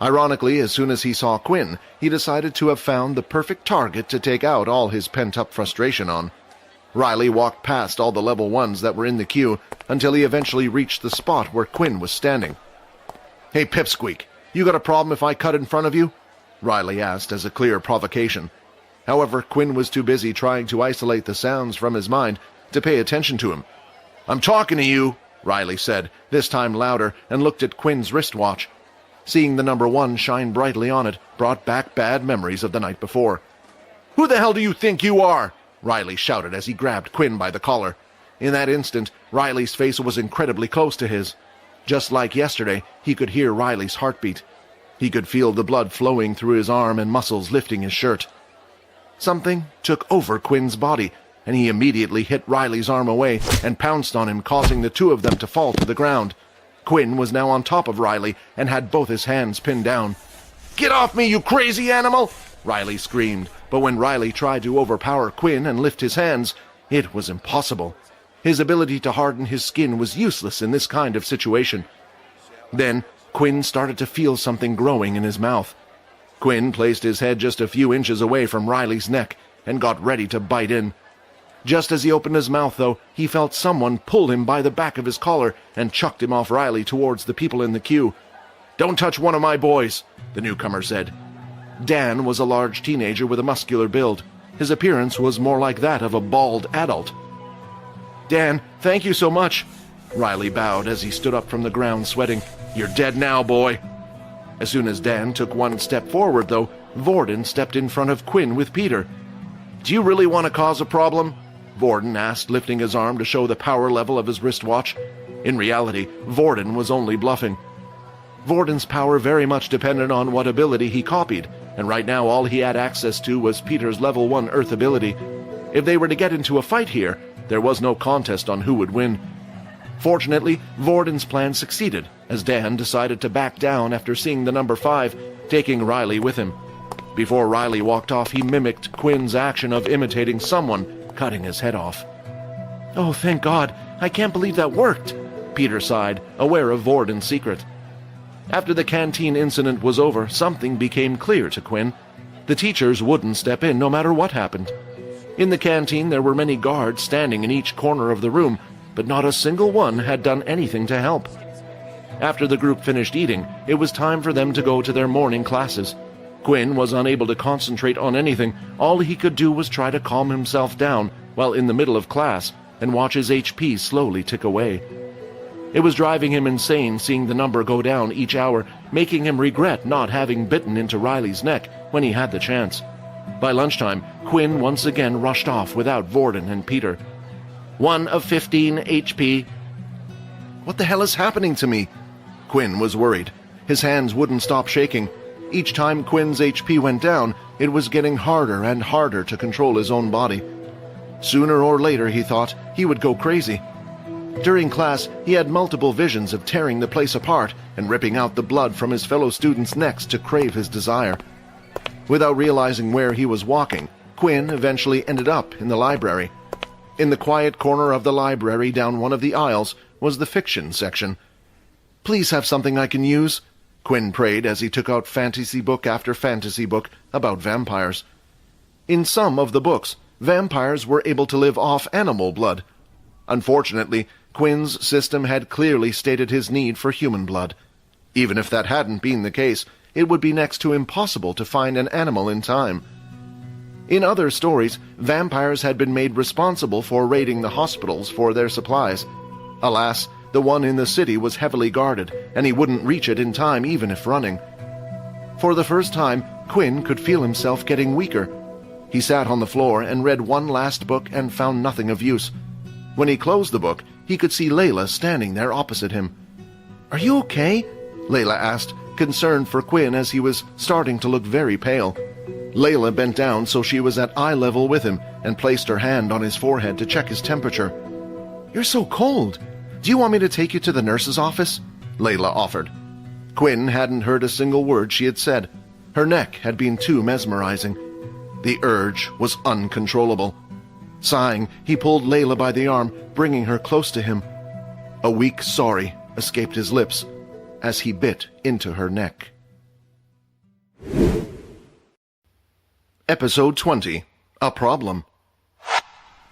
Ironically, as soon as he saw Quinn, he decided to have found the perfect target to take out all his pent-up frustration on. Riley walked past all the level 1s that were in the queue until he eventually reached the spot where Quinn was standing. "Hey, Pipsqueak, you got a problem if I cut in front of you?" Riley asked as a clear provocation. However, Quinn was too busy trying to isolate the sounds from his mind to pay attention to him. "I'm talking to you," Riley said, this time louder, and looked at Quinn's wristwatch. Seeing the number 1 shine brightly on it brought back bad memories of the night before. "Who the hell do you think you are?" Riley shouted as he grabbed Quinn by the collar. In that instant, Riley's face was incredibly close to his. Just like yesterday, he could hear Riley's heartbeat. He could feel the blood flowing through his arm and muscles lifting his shirt. Something took over Quinn's body, and he immediately hit Riley's arm away and pounced on him, causing the two of them to fall to the ground. Quinn was now on top of Riley and had both his hands pinned down. "Get off me, you crazy animal!" Riley screamed, but when Riley tried to overpower Quinn and lift his hands, it was impossible. His ability to harden his skin was useless in this kind of situation. Then, Quinn started to feel something growing in his mouth. Quinn placed his head just a few inches away from Riley's neck and got ready to bite in. Just as he opened his mouth, though, he felt someone pull him by the back of his collar and chucked him off Riley towards the people in the queue. "Don't touch one of my boys," the newcomer said. Dan was a large teenager with a muscular build. His appearance was more like that of a bald adult. "Dan, thank you so much." Riley bowed as he stood up from the ground, sweating. "You're dead now, boy." As soon as Dan took one step forward, though, Vorden stepped in front of Quinn with Peter. "Do you really want to cause a problem?" Vorden asked, lifting his arm to show the power level of his wristwatch. In reality, Vorden was only bluffing. Vorden's power very much depended on what ability he copied, and right now all he had access to was Peter's level 1 Earth ability. If they were to get into a fight here, there was no contest on who would win. Fortunately, Vorden's plan succeeded, as Dan decided to back down after seeing the number 5, taking Riley with him. Before Riley walked off, he mimicked Quinn's action of imitating someone cutting his head off. "Oh, thank God! I can't believe that worked!" Peter sighed, aware of Vorden's secret. After the canteen incident was over, something became clear to Quinn. The teachers wouldn't step in no matter what happened. In the canteen there were many guards standing in each corner of the room, but not a single one had done anything to help. After the group finished eating, it was time for them to go to their morning classes. Quinn was unable to concentrate on anything. All he could do was try to calm himself down while in the middle of class and watch his HP slowly tick away. It was driving him insane seeing the number go down each hour, making him regret not having bitten into Riley's neck when he had the chance. By lunchtime, Quinn once again rushed off without Vorden and Peter. 1 of 15 HP. What the hell is happening to me? Quinn was worried. His hands wouldn't stop shaking. Each time Quinn's HP went down, it was getting harder and harder to control his own body. Sooner or later, he thought, he would go crazy. During class, he had multiple visions of tearing the place apart and ripping out the blood from his fellow students' necks to crave his desire. Without realizing where he was walking, Quinn eventually ended up in the library. In the quiet corner of the library down one of the aisles was the fiction section. "Please have something I can use," Quinn prayed as he took out fantasy book after fantasy book about vampires. In some of the books, vampires were able to live off animal blood. Unfortunately, Quinn's system had clearly stated his need for human blood. Even if that hadn't been the case, it would be next to impossible to find an animal in time. In other stories, vampires had been made responsible for raiding the hospitals for their supplies. Alas, the one in the city was heavily guarded, and he wouldn't reach it in time even if running. For the first time, Quinn could feel himself getting weaker. He sat on the floor and read one last book and found nothing of use. When he closed the book, he could see Layla standing there opposite him. "Are you okay?" Layla asked, concerned for Quinn as he was starting to look very pale. Layla bent down so she was at eye level with him and placed her hand on his forehead to check his temperature. "You're so cold. Do you want me to take you to the nurse's office?" Layla offered. Quinn hadn't heard a single word she had said. Her neck had been too mesmerizing. The urge was uncontrollable. Sighing, he pulled Layla by the arm, bringing her close to him. A weak sorry escaped his lips as he bit into her neck. Episode 20. A Problem.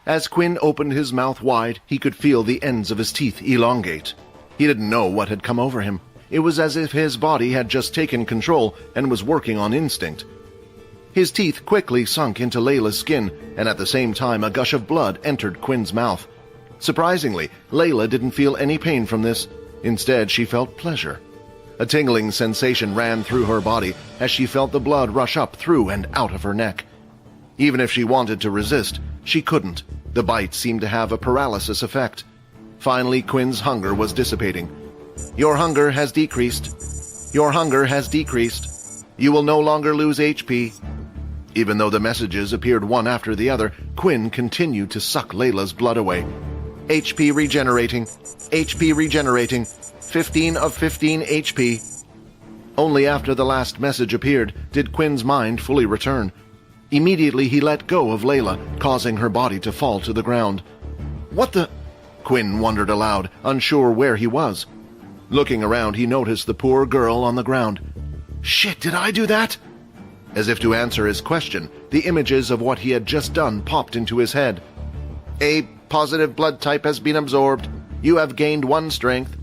As Quinn opened his mouth wide, he could feel the ends of his teeth elongate. He didn't know what had come over him. It was as if his body had just taken control and was working on instinct. His teeth quickly sunk into Layla's skin, and at the same time a gush of blood entered Quinn's mouth. Surprisingly, Layla didn't feel any pain from this. Instead, she felt pleasure. A tingling sensation ran through her body as she felt the blood rush up through and out of her neck. Even if she wanted to resist, she couldn't. The bite seemed to have a paralysis effect. Finally, Quinn's hunger was dissipating. "Your hunger has decreased. Your hunger has decreased. You will no longer lose HP." Even though the messages appeared one after the other, Quinn continued to suck Layla's blood away. "HP regenerating. HP regenerating. 15 of 15 HP. Only after the last message appeared did Quinn's mind fully return. Immediately he let go of Layla, causing her body to fall to the ground. "What the—" Quinn wondered aloud, unsure where he was. Looking around, he noticed the poor girl on the ground. "Shit, did I do that?" As if to answer his question, the images of what he had just done popped into his head. "A positive blood type has been absorbed. You have gained 1 strength."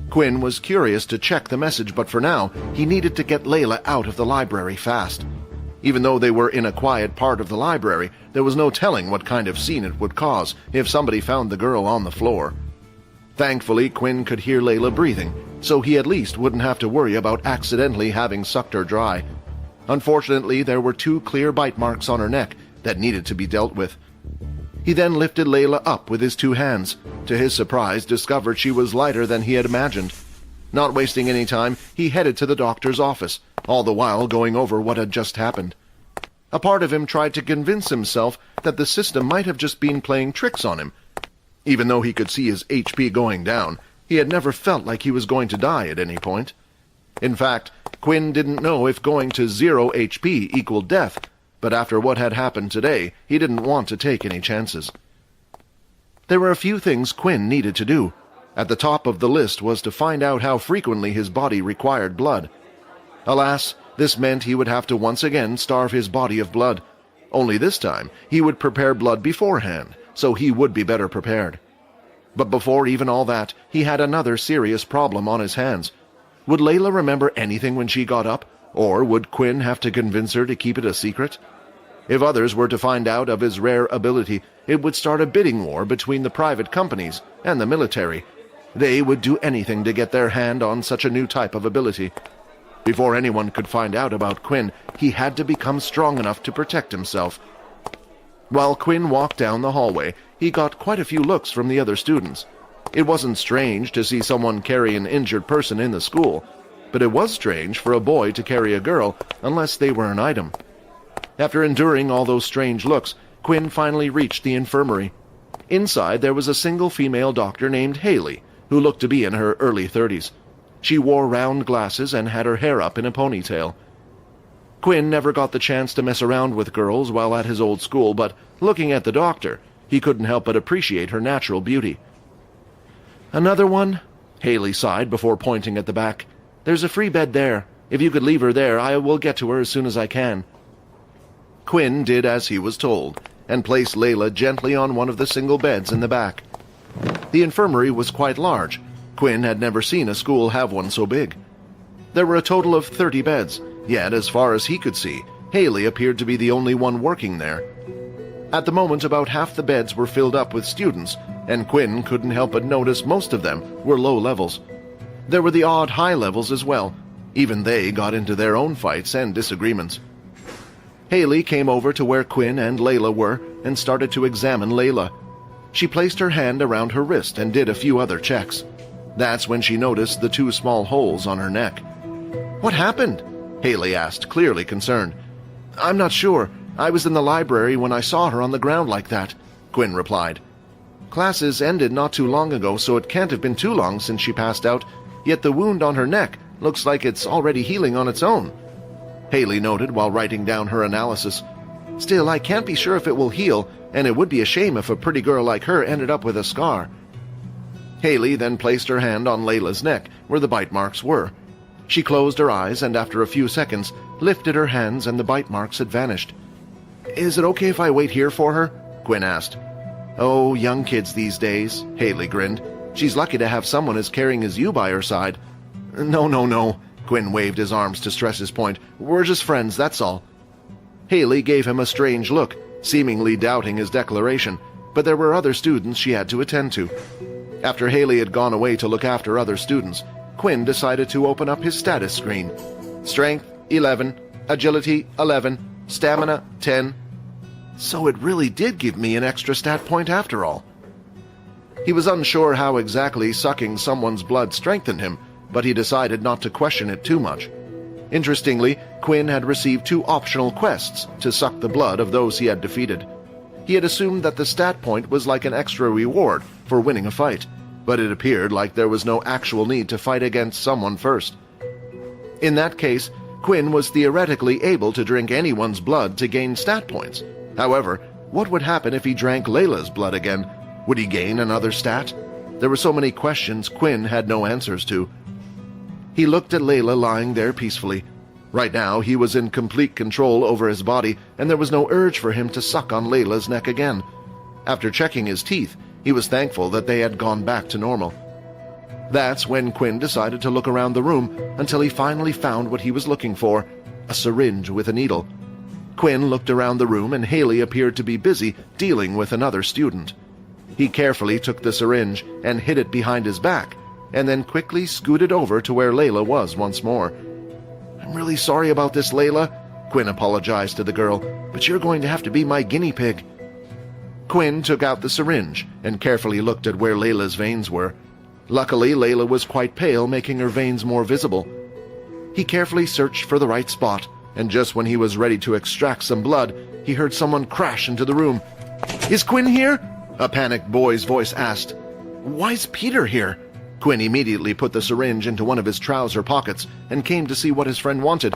Quinn was curious to check the message, but for now, he needed to get Layla out of the library fast. Even though they were in a quiet part of the library, there was no telling what kind of scene it would cause if somebody found the girl on the floor. Thankfully, Quinn could hear Layla breathing, so he at least wouldn't have to worry about accidentally having sucked her dry. Unfortunately, there were 2 clear bite marks on her neck that needed to be dealt with. He then lifted Layla up with his 2 hands. To his surprise, discovered she was lighter than he had imagined. Not wasting any time, he headed to the doctor's office, all the while going over what had just happened. A part of him tried to convince himself that the system might have just been playing tricks on him. Even though he could see his HP going down, he had never felt like he was going to die at any point. In fact, Quinn didn't know if going to 0 HP equaled death, but after what had happened today, he didn't want to take any chances. There were a few things Quinn needed to do. At the top of the list was to find out how frequently his body required blood. Alas, this meant he would have to once again starve his body of blood. Only this time, he would prepare blood beforehand, so he would be better prepared. But before even all that, he had another serious problem on his hands. Would Layla remember anything when she got up, or would Quinn have to convince her to keep it a secret? If others were to find out of his rare ability, it would start a bidding war between the private companies and the military. They would do anything to get their hand on such a new type of ability. Before anyone could find out about Quinn, he had to become strong enough to protect himself. While Quinn walked down the hallway, he got quite a few looks from the other students. It wasn't strange to see someone carry an injured person in the school, but it was strange for a boy to carry a girl unless they were an item. After enduring all those strange looks, Quinn finally reached the infirmary. Inside there was a single female doctor named Haley, who looked to be in her early 30s. She wore round glasses and had her hair up in a ponytail. Quinn never got the chance to mess around with girls while at his old school, but looking at the doctor, he couldn't help but appreciate her natural beauty. "Another one?" Haley sighed before pointing at the back. "There's a free bed there. If you could leave her there, I will get to her as soon as I can." Quinn did as he was told, and placed Layla gently on one of the single beds in the back. The infirmary was quite large. Quinn had never seen a school have one so big. There were a total of 30 beds, yet as far as he could see, Haley appeared to be the only one working there. At the moment, about half the beds were filled up with students, and Quinn couldn't help but notice most of them were low levels. There were the odd high levels as well. Even they got into their own fights and disagreements. Haley came over to where Quinn and Layla were and started to examine Layla. She placed her hand around her wrist and did a few other checks. That's when she noticed the 2 small holes on her neck. "What happened?" Haley asked, clearly concerned. "I'm not sure. I was in the library when I saw her on the ground like that," Quinn replied. "Classes ended not too long ago, so it can't have been too long since she passed out, yet the wound on her neck looks like it's already healing on its own," Haley noted while writing down her analysis. "Still, I can't be sure if it will heal, and it would be a shame if a pretty girl like her ended up with a scar." Haley then placed her hand on Layla's neck, where the bite marks were. She closed her eyes and after a few seconds lifted her hands and the bite marks had vanished. "Is it okay if I wait here for her?" Quinn asked. "Oh, young kids these days," Haley grinned. "She's lucky to have someone as caring as you by her side." No, Quinn waved his arms to stress his point. "We're just friends, that's all." Haley gave him a strange look, seemingly doubting his declaration, but there were other students she had to attend to. After Haley had gone away to look after other students, Quinn decided to open up his status screen. Strength, 11. Agility, 11. Stamina, 10. So it really did give me an extra stat point after all. He was unsure how exactly sucking someone's blood strengthened him, but he decided not to question it too much. Interestingly, Quinn had received 2 optional quests to suck the blood of those he had defeated. He had assumed that the stat point was like an extra reward for winning a fight, but it appeared like there was no actual need to fight against someone first. In that case, Quinn was theoretically able to drink anyone's blood to gain stat points. However, what would happen if he drank Layla's blood again? Would he gain another stat? There were so many questions Quinn had no answers to. He looked at Layla lying there peacefully. Right now, he was in complete control over his body, and there was no urge for him to suck on Layla's neck again. After checking his teeth, he was thankful that they had gone back to normal. That's when Quinn decided to look around the room until he finally found what he was looking for, a syringe with a needle. Quinn looked around the room and Haley appeared to be busy dealing with another student. He carefully took the syringe and hid it behind his back, and then quickly scooted over to where Layla was once more. "I'm really sorry about this, Layla," Quinn apologized to the girl, "but you're going to have to be my guinea pig." Quinn took out the syringe and carefully looked at where Layla's veins were. Luckily, Layla was quite pale, making her veins more visible. He carefully searched for the right spot, and just when he was ready to extract some blood, he heard someone crash into the room. "Is Quinn here?" a panicked boy's voice asked. "Why's Peter here?" Quinn immediately put the syringe into one of his trouser pockets and came to see what his friend wanted.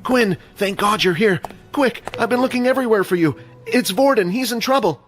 "Quinn, thank God you're here. Quick, I've been looking everywhere for you. It's Vorden, he's in trouble."